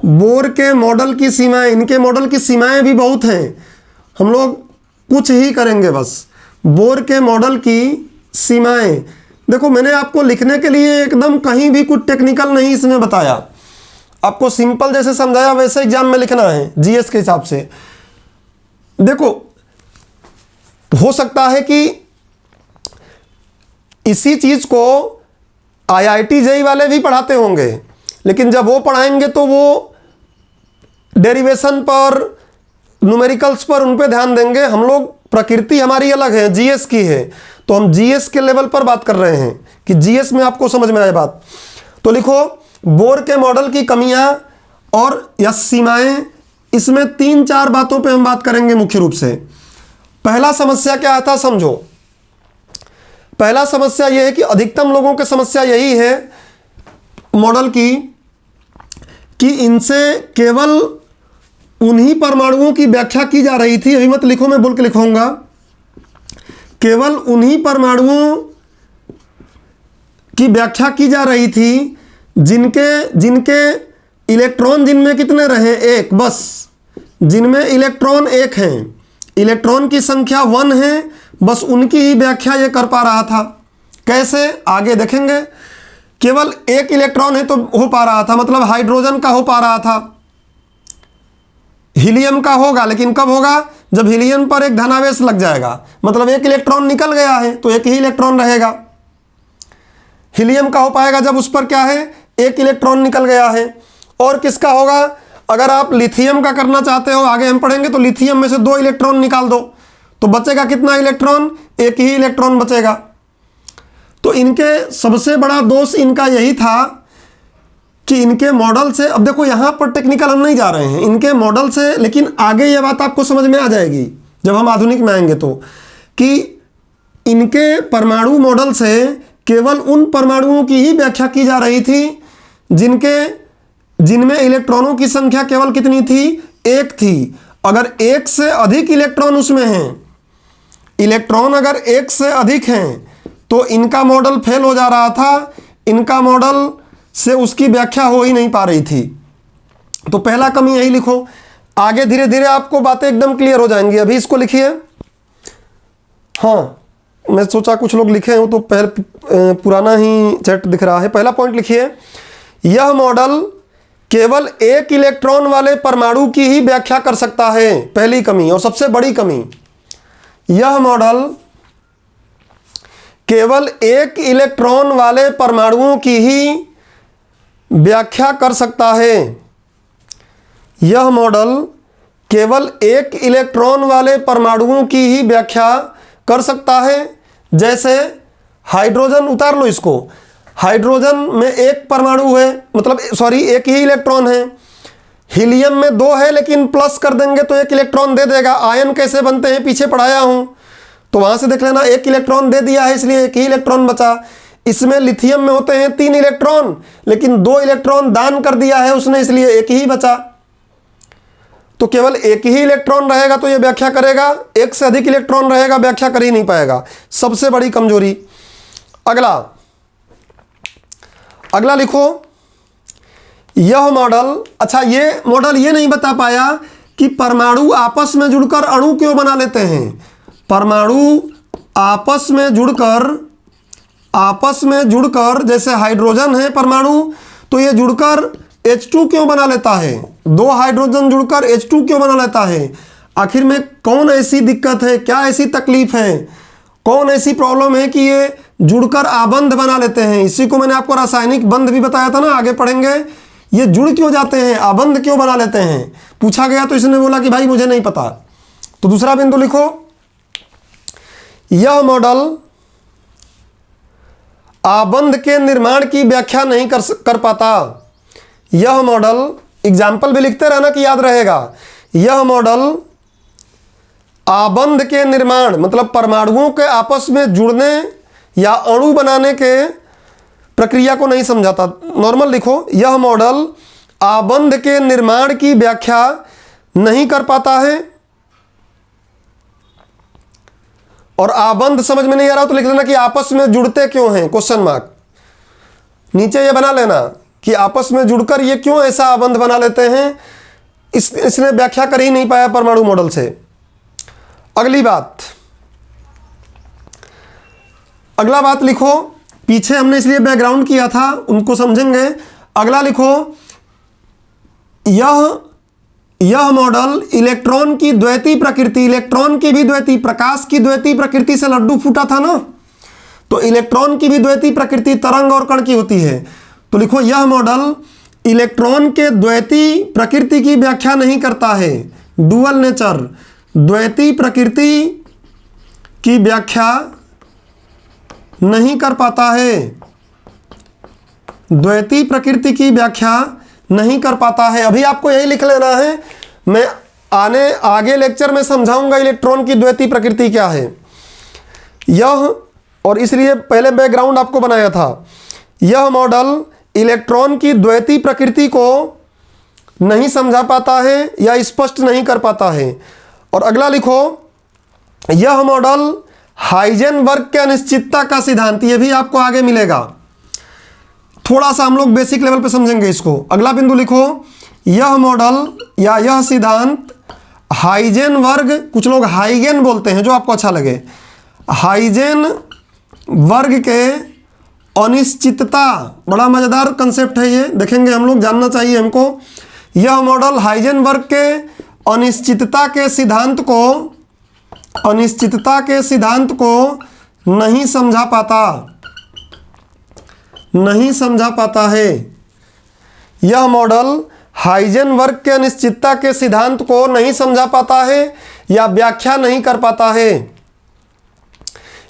बोर के मॉडल की सीमाएं, इनके मॉडल की सीमाएं भी बहुत हैं, हम लोग कुछ ही करेंगे बस। बोर के मॉडल की सीमाएं, देखो मैंने आपको लिखने के लिए एकदम कहीं भी कुछ टेक्निकल नहीं इसमें बताया, आपको सिंपल जैसे समझाया वैसे एग्जाम में लिखना है जीएस के हिसाब से। देखो हो सकता है कि इसी चीज को आईआईटी जेईई वाले भी पढ़ाते होंगे, लेकिन जब वो पढ़ाएंगे तो वो डेरिवेशन पर, न्यूमेरिकल्स पर, उन पे ध्यान देंगे। हम लोग प्रकृति हमारी अलग है, जीएस की है, तो हम जीएस के लेवल पर बात कर रहे हैं कि जीएस में आपको समझ में आए बात। तो लिखो बोर के मॉडल की कमियां और या सीमाएं, इसमें 3-4 बातों पे हम बात करेंगे मुख्य रूप से। पहला समस्या क्या था समझो। पहला समस्या यह है कि अधिकतम लोगों की समस्या यही है मॉडल की कि इनसे केवल उन्हीं परमाणुओं की व्याख्या की जा रही थी, अभी मत लिखो मैं बोल के लिखूंगा, केवल उन्हीं परमाणुओं की व्याख्या की जा रही थी जिनके इलेक्ट्रॉन जिनमें कितने रहे, एक, बस जिनमें इलेक्ट्रॉन एक हैं, इलेक्ट्रॉन की संख्या 1 है, बस उनकी ही व्याख्या ये कर पा रहा था। कैसे आगे देखेंगे। केवल एक इलेक्ट्रॉन है तो हो पा रहा था, मतलब हाइड्रोजन का हो पा रहा था, हीलियम का होगा, लेकिन कब होगा जब हीलियम पर एक धनावेश लग जाएगा, मतलब एक इलेक्ट्रॉन निकल गया है तो एक ही इलेक्ट्रॉन रहेगा। हीलियम का हो पाएगा जब उस पर क्या है, एक इलेक्ट्रॉन निकल गया है। और किसका होगा, अगर आप लिथियम का करना चाहते हो, आगे हम पढ़ेंगे, तो लिथियम में से 2 इलेक्ट्रॉन निकाल दो तो बचेगा कितना इलेक्ट्रॉन, एक ही इलेक्ट्रॉन बचेगा। तो इनके सबसे बड़ा दोष इनका यही था कि इनके मॉडल से, अब देखो यहां पर टेक्निकल हम नहीं जा रहे हैं, इनके मॉडल से, लेकिन आगे ये बात आपको समझ में आ जाएगी जब हम आधुनिक में आएंगे तो, कि इनके परमाणु मॉडल से केवल उन परमाणुओं की ही व्याख्या की जा रही थी जिनमें इलेक्ट्रॉनों की संख्या केवल कितनी थी, एक थी। अगर एक से अधिक इलेक्ट्रॉन उसमें हैं, इलेक्ट्रॉन अगर एक से अधिक हैं तो इनका मॉडल फेल हो जा रहा था, इनका मॉडल से उसकी व्याख्या हो ही नहीं पा रही थी। तो पहला कमी यही लिखो, आगे धीरे धीरे आपको बातें एकदम क्लियर हो जाएंगी। अभी इसको लिखिए। हाँ मैं सोचा कुछ लोग लिखे हैं तो पुराना ही चैट दिख रहा है। पहला पॉइंट लिखिए, यह मॉडल केवल एक इलेक्ट्रॉन वाले परमाणु की ही व्याख्या कर सकता है। पहली कमी और सबसे बड़ी कमी, यह मॉडल केवल एक इलेक्ट्रॉन वाले परमाणुओं की ही व्याख्या कर सकता है। यह मॉडल केवल एक इलेक्ट्रॉन वाले परमाणुओं की ही व्याख्या कर सकता है। जैसे हाइड्रोजन, उतार लो इसको, हाइड्रोजन में एक परमाणु है, मतलब सॉरी एक ही इलेक्ट्रॉन है। हीलियम में 2 है, लेकिन प्लस कर देंगे तो एक इलेक्ट्रॉन दे देगा। आयन कैसे बनते हैं पीछे पढ़ाया हूं, तो वहां से देख लेना, एक इलेक्ट्रॉन दे दिया है इसलिए एक ही इलेक्ट्रॉन बचा। इसमें लिथियम में होते हैं 3 इलेक्ट्रॉन, लेकिन 2 इलेक्ट्रॉन दान कर दिया है उसने, इसलिए एक ही बचा। तो केवल एक ही इलेक्ट्रॉन रहेगा तो यह व्याख्या करेगा, एक से अधिक इलेक्ट्रॉन रहेगा व्याख्या कर ही नहीं पाएगा। सबसे बड़ी कमजोरी। अगला लिखो, यह मॉडल, अच्छा ये मॉडल ये नहीं बता पाया कि परमाणु आपस में जुड़कर अणु क्यों बना लेते हैं। परमाणु आपस में जुड़कर जैसे हाइड्रोजन है परमाणु, तो ये जुड़कर H2 क्यों बना लेता है, 2 हाइड्रोजन जुड़कर H2 क्यों बना लेता है। आखिर में कौन ऐसी दिक्कत है, क्या ऐसी तकलीफ है, कौन ऐसी प्रॉब्लम है कि ये जुड़कर आबंध बना लेते हैं। इसी को मैंने आपको रासायनिक बंध भी बताया था ना, आगे पढ़ेंगे ये जुड़ क्यों जाते हैं, आबंध क्यों बना लेते हैं, पूछा गया तो इसने बोला कि भाई मुझे नहीं पता। तो दूसरा बिंदु लिखो, यह मॉडल आबंध के निर्माण की व्याख्या नहीं कर पाता। यह मॉडल, एग्जाम्पल भी लिखते रहना कि याद रहेगा, यह मॉडल आबंध के निर्माण मतलब परमाणुओं के आपस में जुड़ने या अणु बनाने के प्रक्रिया को नहीं समझाता। नॉर्मल लिखो, यह मॉडल आबंध के निर्माण की व्याख्या नहीं कर पाता है। और आबंध समझ में नहीं आ रहा तो लिख लेना कि आपस में जुड़ते क्यों हैं, क्वेश्चन मार्क नीचे ये बना लेना कि आपस में जुड़कर ये क्यों ऐसा आबंध बना लेते हैं, इसने व्याख्या कर ही नहीं पाया परमाणु मॉडल से। अगली बात, अगला बात लिखो, पीछे हमने इसलिए बैकग्राउंड किया था, उनको समझेंगे। अगला लिखो, यह मॉडल इलेक्ट्रॉन की द्वैती प्रकृति, इलेक्ट्रॉन की भी द्वैती, प्रकाश की द्वैती प्रकृति से लड्डू फूटा था ना, तो इलेक्ट्रॉन की भी द्वैती प्रकृति तरंग और कण की होती है। तो लिखो, यह मॉडल इलेक्ट्रॉन के द्वैती प्रकृति की व्याख्या नहीं करता है। डुअल नेचर, द्वैती प्रकृति की व्याख्या नहीं कर पाता है, द्वैती प्रकृति की व्याख्या नहीं कर पाता है। अभी आपको यही लिख लेना है, मैं आगे लेक्चर में समझाऊंगा इलेक्ट्रॉन की द्वैती प्रकृति क्या है यह, और इसलिए पहले बैकग्राउंड आपको बनाया था। यह मॉडल इलेक्ट्रॉन की द्वैती प्रकृति को नहीं समझा पाता है या स्पष्ट नहीं कर पाता है। और अगला लिखो, यह मॉडल हाइजेनबर्ग के अनिश्चितता का सिद्धांत, ये भी आपको आगे मिलेगा, थोड़ा सा हम लोग बेसिक लेवल पे समझेंगे इसको। अगला बिंदु लिखो, यह मॉडल या यह सिद्धांत हाइजेनबर्ग, कुछ लोग हाइगेन बोलते हैं जो आपको अच्छा लगे, हाइजेनबर्ग के अनिश्चितता, बड़ा मजेदार कंसेप्ट है ये, देखेंगे हम लोग, जानना चाहिए हमको। यह मॉडल हाइजेनबर्ग के अनिश्चितता के सिद्धांत को नहीं समझा पाता है। यह मॉडल हाइजेनबर्ग के अनिश्चितता के सिद्धांत को नहीं समझा पाता है या व्याख्या नहीं कर पाता है।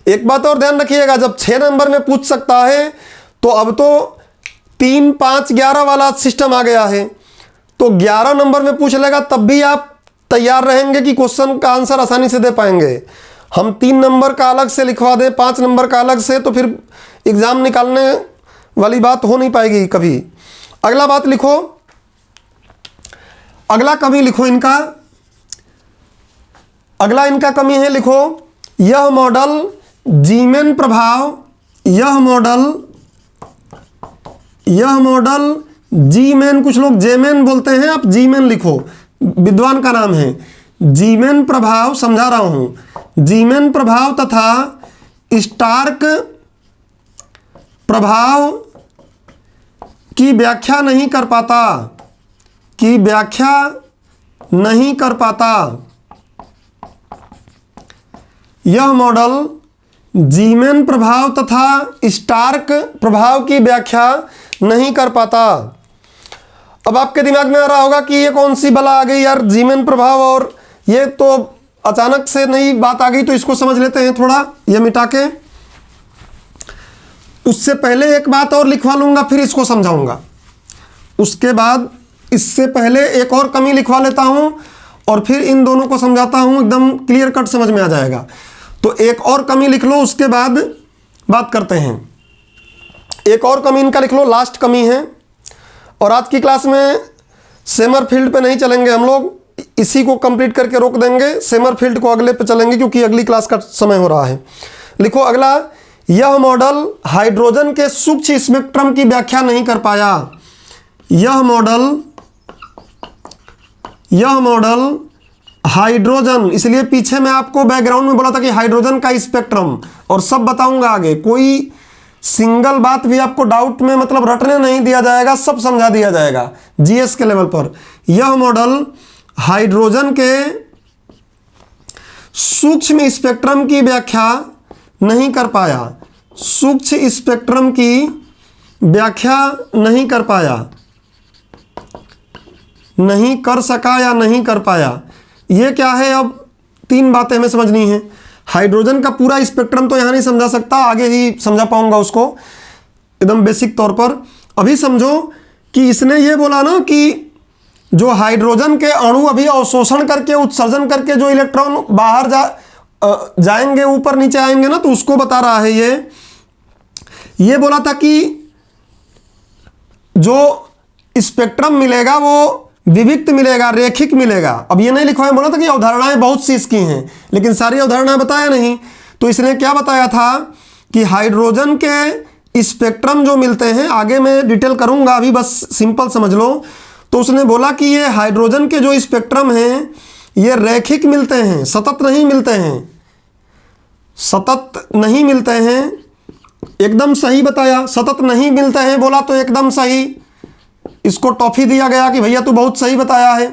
एक बात और ध्यान रखिएगा, जब 6 नंबर में पूछ सकता है तो अब तो 3, 5, 11 वाला सिस्टम आ गया है, तो 11 नंबर में पूछ लेगा तब भी आप तैयार रहेंगे कि क्वेश्चन का आंसर आसानी से दे पाएंगे। हम 3 नंबर का अलग से लिखवा दें, 5 नंबर का अलग से, तो फिर एग्जाम निकालने वाली बात हो नहीं पाएगी कभी। अगला बात लिखो, अगला कमी लिखो इनका, अगला इनका कमी है, लिखो, यह मॉडल जीमेन प्रभाव, यह मॉडल जीमेन, कुछ लोग जेमेन बोलते हैं, आप जीमेन लिखो, विद्वान का नाम है। जीमेन प्रभाव, समझा रहा हूं, जीमेन प्रभाव तथा स्टार्क प्रभाव की व्याख्या नहीं कर पाता, यह मॉडल जीमेन प्रभाव तथा स्टार्क प्रभाव की व्याख्या नहीं कर पाता। अब आपके दिमाग में आ रहा होगा कि ये कौन सी बला आ गई यार, जीमेन प्रभाव, और ये तो अचानक से नई बात आ गई, तो इसको समझ लेते हैं थोड़ा, ये मिटा के। उससे पहले एक बात और लिखवा लूंगा, फिर इसको समझाऊंगा। उसके बाद इससे पहले एक और कमी लिखवा लेता हूं और फिर इन दोनों को समझाता हूं, एकदम क्लियर कट समझ में आ जाएगा। तो एक और कमी लिख लो, उसके बाद बात करते हैं। एक और कमी इनका लिख लो, लास्ट कमी है। और आज की क्लास में सेमरफील्ड पे नहीं चलेंगे हम लोग, इसी को कंप्लीट करके रोक देंगे, सेमरफील्ड को अगले पे चलेंगे क्योंकि अगली क्लास का समय हो रहा है। लिखो अगला, यह मॉडल हाइड्रोजन के सूक्ष्म स्पेक्ट्रम की व्याख्या नहीं कर पाया। यह मॉडल हाइड्रोजन, इसलिए पीछे मैं आपको बैकग्राउंड में बोला था कि हाइड्रोजन का स्पेक्ट्रम, और सब बताऊंगा आगे, कोई सिंगल बात भी आपको डाउट में मतलब रटने नहीं दिया जाएगा, सब समझा दिया जाएगा जीएस के लेवल पर। यह मॉडल हाइड्रोजन के सूक्ष्म स्पेक्ट्रम की व्याख्या नहीं कर पाया, सूक्ष्म स्पेक्ट्रम की व्याख्या नहीं कर पाया। नहीं कर सका या नहीं कर पाया, ये क्या है? अब तीन बातें हमें समझनी है। हाइड्रोजन का पूरा स्पेक्ट्रम तो यहाँ नहीं समझा सकता, आगे ही समझा पाऊंगा उसको एकदम बेसिक तौर पर। अभी समझो कि इसने ये बोला ना कि जो हाइड्रोजन के अणु अभी अवशोषण करके उत्सर्जन करके जो इलेक्ट्रॉन बाहर जाएंगे, ऊपर नीचे आएंगे ना, तो उसको बता रहा है। ये बोला था कि जो स्पेक्ट्रम मिलेगा वो विविक्त मिलेगा, रेखिक मिलेगा। अब ये नहीं लिखा है, बोला था कि अवधारणाएं बहुत सी इसकी हैं, लेकिन सारी अवधारणाएं बताया नहीं। तो इसने क्या बताया था कि हाइड्रोजन के स्पेक्ट्रम जो मिलते हैं, आगे मैं डिटेल करूंगा, अभी बस सिंपल समझ लो। तो उसने बोला कि ये हाइड्रोजन के जो स्पेक्ट्रम हैं ये रैखिक मिलते हैं, सतत नहीं मिलते हैं, सतत नहीं मिलते हैं। एकदम सही बताया, सतत नहीं मिलते हैं बोला तो एकदम सही। इसको टॉफी दिया गया कि भैया तू बहुत सही बताया है,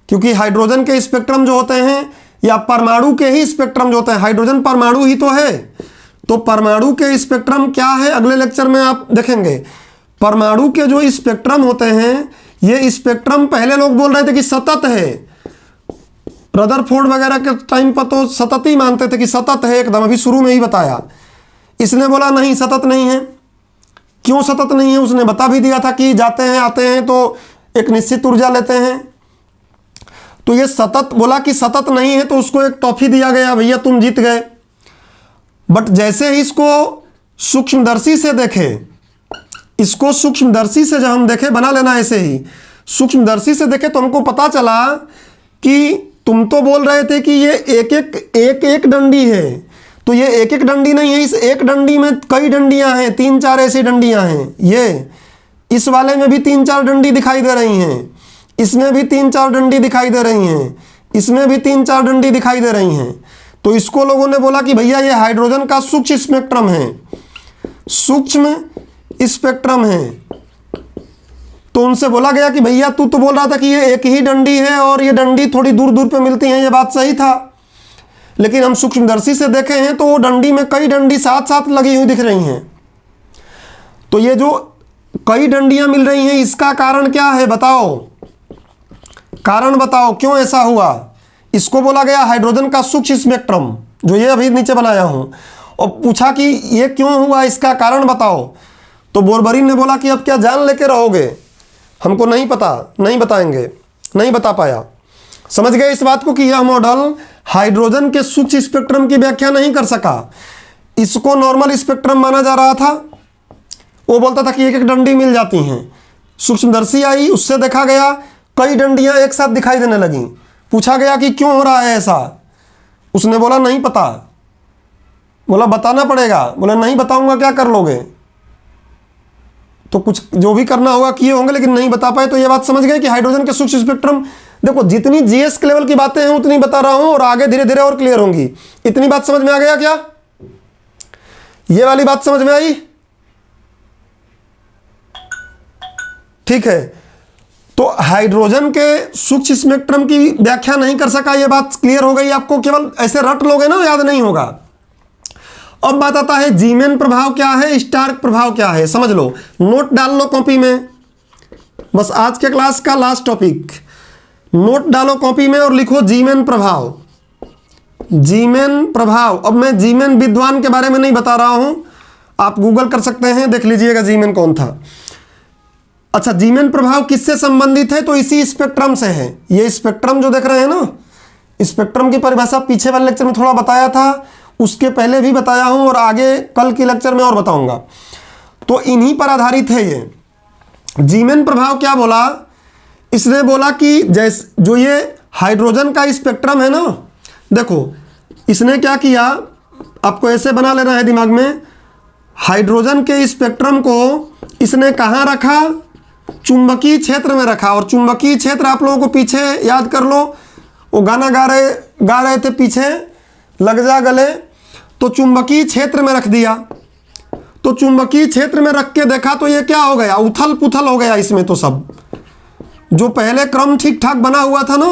क्योंकि हाइड्रोजन के स्पेक्ट्रम जो होते हैं या परमाणु के ही स्पेक्ट्रम जो होते हैं, हाइड्रोजन परमाणु ही तो है, तो परमाणु के स्पेक्ट्रम क्या है अगले लेक्चर में आप देखेंगे। परमाणु के जो स्पेक्ट्रम होते हैं, ये स्पेक्ट्रम पहले लोग बोल रहे थे कि सतत है, रदरफोर्ड वगैरह के टाइम पर तो सतत ही मानते थे कि सतत है एकदम, अभी शुरू में ही बताया। इसने बोला नहीं, सतत नहीं है। क्यों सतत नहीं है उसने बता भी दिया था कि जाते हैं आते हैं तो एक निश्चित ऊर्जा लेते हैं। तो ये सतत बोला कि सतत नहीं है, तो उसको एक टॉफी दिया गया, भैया तुम जीत गए। बट जैसे ही इसको सूक्ष्मदर्शी से देखे, इसको सूक्ष्मदर्शी से जब हम देखे, बना लेना ऐसे ही, सूक्ष्मदर्शी से देखे तो हमको पता चला कि तुम तो बोल रहे थे कि ये एक एक डंडी है, तो ये एक एक डंडी नहीं है, इस एक डंडी में कई डंडियां हैं, 3-4 ऐसी डंडियां हैं। ये इस वाले में भी 3-4 डंडी दिखाई दे रही हैं, इसमें भी 3-4 डंडी दिखाई दे रही हैं, इसमें भी 3-4 डंडी दिखाई दे रही हैं। तो इसको लोगों ने बोला कि भैया ये हाइड्रोजन का सूक्ष्म स्पेक्ट्रम है, सूक्ष्म स्पेक्ट्रम है। तो उनसे बोला गया कि भैया तू तो बोल रहा था कि ये एक ही डंडी है और ये डंडी थोड़ी दूर दूर पे मिलती हैं, ये बात सही था, लेकिन हम सूक्ष्मदर्शी से देखे हैं तो वो डंडी में कई डंडी साथ साथ लगी हुई दिख रही हैं। तो ये जो कई डंडियां मिल रही हैं, इसका कारण क्या है बताओ, कारण बताओ क्यों ऐसा हुआ। इसको बोला गया हाइड्रोजन का सूक्ष्म स्पेक्ट्रम, जो ये अभी नीचे बनाया हूं, और पूछा कि ये क्यों हुआ, इसका कारण बताओ। तो बोरबरीन ने बोला कि अब क्या जान लेके रहोगे, हमको नहीं पता, नहीं बताएंगे, नहीं बता पाया। समझ गए इस बात को कि यह मॉडल हाइड्रोजन के सूक्ष्म स्पेक्ट्रम की व्याख्या नहीं कर सका, इसको नॉर्मल स्पेक्ट्रम माना जा रहा था। वो बोलता था कि एक एक डंडी मिल जाती हैं। सूक्ष्मदर्शी आई, उससे देखा गया कई डंडियां एक साथ दिखाई देने लगी। पूछा गया कि क्यों हो रहा है ऐसा, उसने बोला नहीं पता। बोला बताना पड़ेगा, बोला नहीं बताऊंगा, क्या कर लोगे। तो कुछ जो भी करना होगा किए होंगे, लेकिन नहीं बता पाए। तो ये बात समझ गए कि हाइड्रोजन के सूक्ष्म स्पेक्ट्रम, देखो जितनी जीएस के लेवल की बातें हैं उतनी बता रहा हूं, और आगे धीरे धीरे और क्लियर होंगी। इतनी बात समझ में आ गया क्या, ये वाली बात समझ में आई? ठीक है। तो हाइड्रोजन के सूक्ष्म स्पेक्ट्रम की व्याख्या नहीं कर सका, ये बात क्लियर हो गई आपको। केवल ऐसे रट लोगे ना, याद नहीं होगा। अब बात आता है जीमेन प्रभाव क्या है, स्टार्क प्रभाव क्या है, समझ लो, नोट डाल लो कॉपी में। बस आज के क्लास का लास्ट टॉपिक, नोट डालो कॉपी में और लिखो जीमेन प्रभाव। जीमेन प्रभाव। अब मैं जीमेन विद्वान के बारे में नहीं बता रहा हूं, आप गूगल कर सकते हैं, देख लीजिएगा जीमेन कौन था। अच्छा, जीमेन प्रभाव किससे संबंधित है, तो इसी स्पेक्ट्रम से है। ये स्पेक्ट्रम जो देख रहे हैं ना, स्पेक्ट्रम की परिभाषा पीछे वाले लेक्चर में थोड़ा बताया था, उसके पहले भी बताया हूं, और आगे कल के लेक्चर में और बताऊंगा। तो इन्हीं पर आधारित है ये। जीमेन प्रभाव क्या बोला, इसने बोला कि जैसे जो ये हाइड्रोजन का स्पेक्ट्रम है ना, देखो इसने क्या किया, आपको ऐसे बना लेना है दिमाग में। हाइड्रोजन के स्पेक्ट्रम को इसने कहाँ रखा, चुंबकीय क्षेत्र में रखा। और चुंबकीय क्षेत्र आप लोगों को पीछे याद कर लो, वो गाना गा रहे थे पीछे, लग जा गले, तो चुंबकीय क्षेत्र में रख दिया। तो चुंबकीय क्षेत्र में रख के देखा तो ये क्या हो गया, उथल पुथल हो गया। इसमें तो सब जो पहले क्रम ठीक ठाक बना हुआ था ना,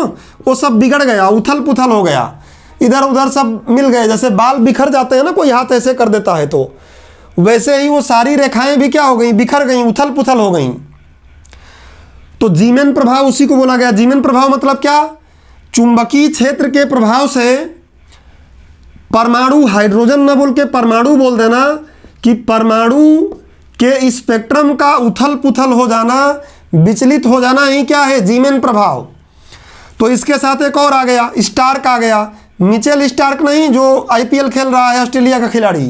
वो सब बिगड़ गया, उथल पुथल हो गया, इधर उधर सब मिल गए। जैसे बाल बिखर जाते हैं ना, कोई हाथ ऐसे कर देता है, तो वैसे ही वो सारी रेखाएं भी क्या हो गई, बिखर गई, उथल पुथल हो गई। तो जीमेन प्रभाव उसी को बोला गया। जीमेन प्रभाव मतलब क्या? चुंबकीय क्षेत्र के प्रभाव से परमाणु, हाइड्रोजन ना बोल के परमाणु बोल देना, कि परमाणु के स्पेक्ट्रम का उथल पुथल हो जाना, विचलित हो जाना ही क्या है? जीमेन प्रभाव। तो इसके साथ एक और आ गया, स्टार्क आ गया। मिचेल स्टार्क नहीं, जो आईपीएल खेल रहा है, ऑस्ट्रेलिया का खिलाड़ी,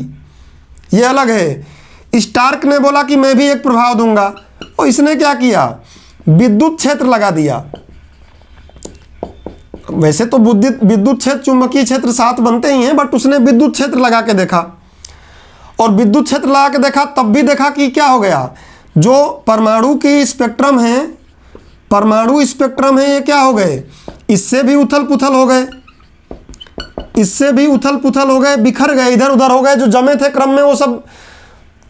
ये अलग है। स्टार्क ने बोला कि मैं भी एक प्रभाव दूंगा, और इसने क्या किया? विद्युत क्षेत्र लगा दिया। वैसे तो विद्युत क्षेत्र चुंबकीय क्षेत्र साथ बनते ही हैं, बट उसने विद्युत क्षेत्र लगा के देखा, और विद्युत क्षेत्र लगा के देखा, तब भी देखा कि क्या हो गया? जो परमाणु की स्पेक्ट्रम है, परमाणु स्पेक्ट्रम है, ये क्या हो गए? इससे भी उथल पुथल हो गए, इससे भी उथल पुथल हो गए, बिखर गए, इधर उधर हो गए। जो जमे थे क्रम में वो सब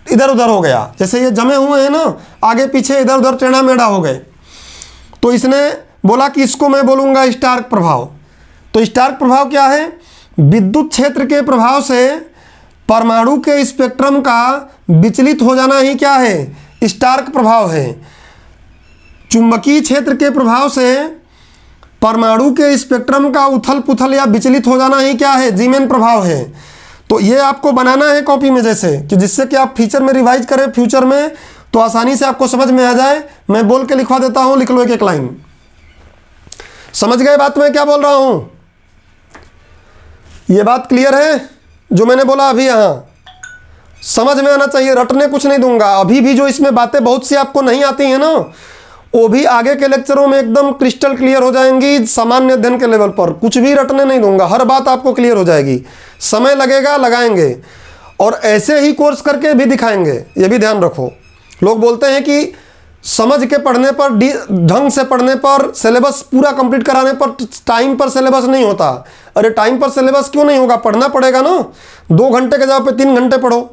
इधर उधर हो गया। जैसे ये जमे हुए हैं ना, आगे पीछे इधर उधर टेढ़ा मेढ़ा हो गए। तो इसने बोला कि इसको मैं बोलूँगा स्टार्क प्रभाव। तो स्टार्क प्रभाव क्या है? विद्युत क्षेत्र के प्रभाव से परमाणु के स्पेक्ट्रम का विचलित हो जाना ही क्या है? स्टार्क प्रभाव है। चुंबकीय क्षेत्र के प्रभाव से परमाणु के स्पेक्ट्रम का उथल पुथल या विचलित हो जाना ही क्या है? जीमेन प्रभाव है। तो ये आपको बनाना है कॉपी में, जैसे कि जिससे कि आप फ्यूचर में रिवाइज करें, फ्यूचर में तो आसानी से आपको समझ में आ जाए। मैं बोल के लिखवा देता हूँ, लिख लो एक एक लाइन। समझ गए बात मैं क्या बोल रहा हूँ? ये बात क्लियर है जो मैंने बोला अभी? यहाँ समझ में आना चाहिए, रटने कुछ नहीं दूंगा। अभी भी जो इसमें बातें बहुत सी आपको नहीं आती हैं ना, वो भी आगे के लेक्चरों में एकदम क्रिस्टल क्लियर हो जाएंगी। सामान्य अध्ययन के लेवल पर कुछ भी रटने नहीं दूंगा, हर बात आपको क्लियर हो जाएगी। समय लगेगा, लगाएंगे, और ऐसे ही कोर्स करके भी दिखाएंगे, ये भी ध्यान रखो। लोग बोलते हैं कि समझ के पढ़ने पर, ढंग से पढ़ने पर, सिलेबस पूरा कंप्लीट कराने पर टाइम पर सिलेबस नहीं होता। अरे टाइम पर सिलेबस क्यों नहीं होगा? पढ़ना पड़ेगा ना। 2 घंटे के जगह पे 3 घंटे पढ़ो,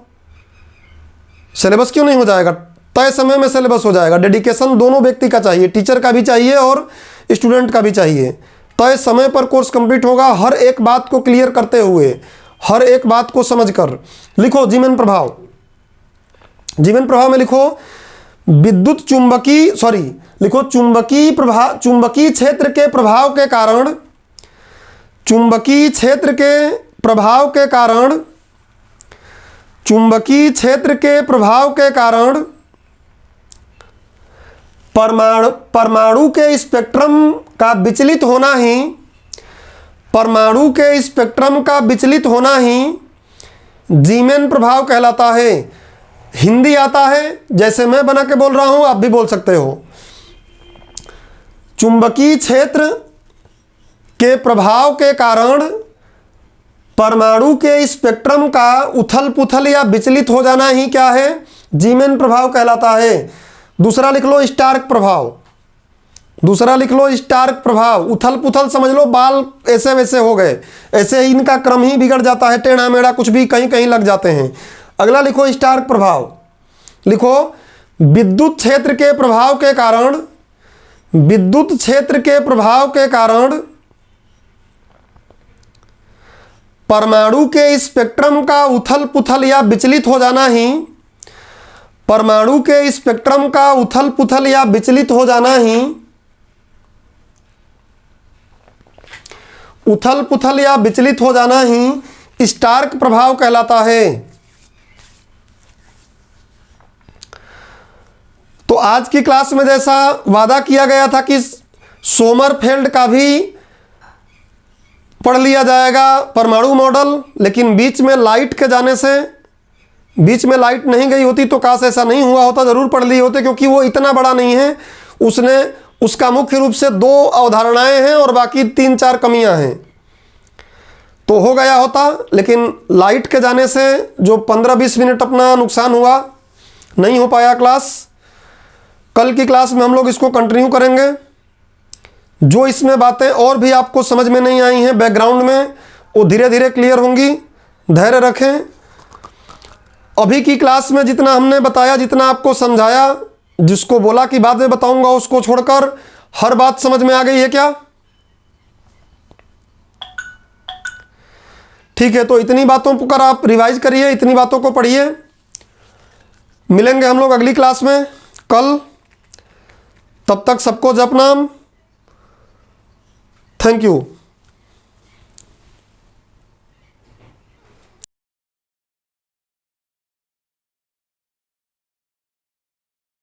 सिलेबस क्यों नहीं हो जाएगा? तय समय में सिलेबस हो जाएगा। डेडिकेशन दोनों व्यक्ति का चाहिए, टीचर का भी चाहिए और स्टूडेंट का भी चाहिए। तय समय पर कोर्स कंप्लीट होगा, हर एक बात को क्लियर करते हुए, हर एक बात को समझकर। लिखो जीमेन प्रभाव। जीमेन प्रभाव में लिखो विद्युत चुंबकीय, लिखो चुंबकीय प्रभाव, चुंबकीय क्षेत्र के प्रभाव के कारण, चुंबकीय क्षेत्र के प्रभाव के कारण, चुंबकीय क्षेत्र के प्रभाव के कारण परमाणु के स्पेक्ट्रम का विचलित होना ही, परमाणु के स्पेक्ट्रम का विचलित होना ही जीमेन प्रभाव कहलाता है। हिंदी आता है, जैसे मैं बना के बोल रहा हूं आप भी बोल सकते हो। चुंबकीय क्षेत्र के प्रभाव के कारण परमाणु के स्पेक्ट्रम का उथल पुथल या विचलित हो जाना ही क्या है? जीमेन प्रभाव कहलाता है। दूसरा लिख लो स्टार्क प्रभाव। दूसरा लिख लो स्टार्क प्रभाव। उथल पुथल समझ लो, बाल ऐसे वैसे हो गए, ऐसे ही इनका क्रम ही बिगड़ जाता है, टेढ़ा मेढ़ा कुछ भी कहीं कहीं लग जाते हैं। अगला लिखो स्टार्क प्रभाव। लिखो विद्युत क्षेत्र के प्रभाव के कारण, विद्युत क्षेत्र के प्रभाव के कारण परमाणु के स्पेक्ट्रम का उथल पुथल या विचलित हो जाना ही, परमाणु के स्पेक्ट्रम का उथल पुथल या विचलित हो जाना ही, उथल पुथल या विचलित हो जाना ही स्टार्क प्रभाव कहलाता है। तो आज की क्लास में जैसा वादा किया गया था कि सोमरफेल्ड का भी पढ़ लिया जाएगा परमाणु मॉडल, लेकिन बीच में लाइट के जाने से, बीच में लाइट नहीं गई होती तो काश ऐसा नहीं हुआ होता, ज़रूर पढ़ लिए होते, क्योंकि वो इतना बड़ा नहीं है। उसने, उसका मुख्य रूप से 2 अवधारणाएं हैं और बाकी 3-4 कमियां हैं, तो हो गया होता। लेकिन लाइट के जाने से जो 15-20 मिनट अपना नुकसान हुआ, नहीं हो पाया क्लास। कल की क्लास में हम लोग इसको कंटिन्यू करेंगे। जो इसमें बातें और भी आपको समझ में नहीं आई हैं बैकग्राउंड में, वो धीरे धीरे क्लियर होंगी। धैर्य रखें। अभी की क्लास में जितना हमने बताया, जितना आपको समझाया, जिसको बोला कि बाद में बताऊंगा, उसको छोड़कर हर बात समझ में आ गई है क्या? ठीक है, तो इतनी बातों पर आप रिवाइज करिए, इतनी बातों को पढ़िए। मिलेंगे हम लोग अगली क्लास में कल। तब तक सबको जप नाम। Thank you.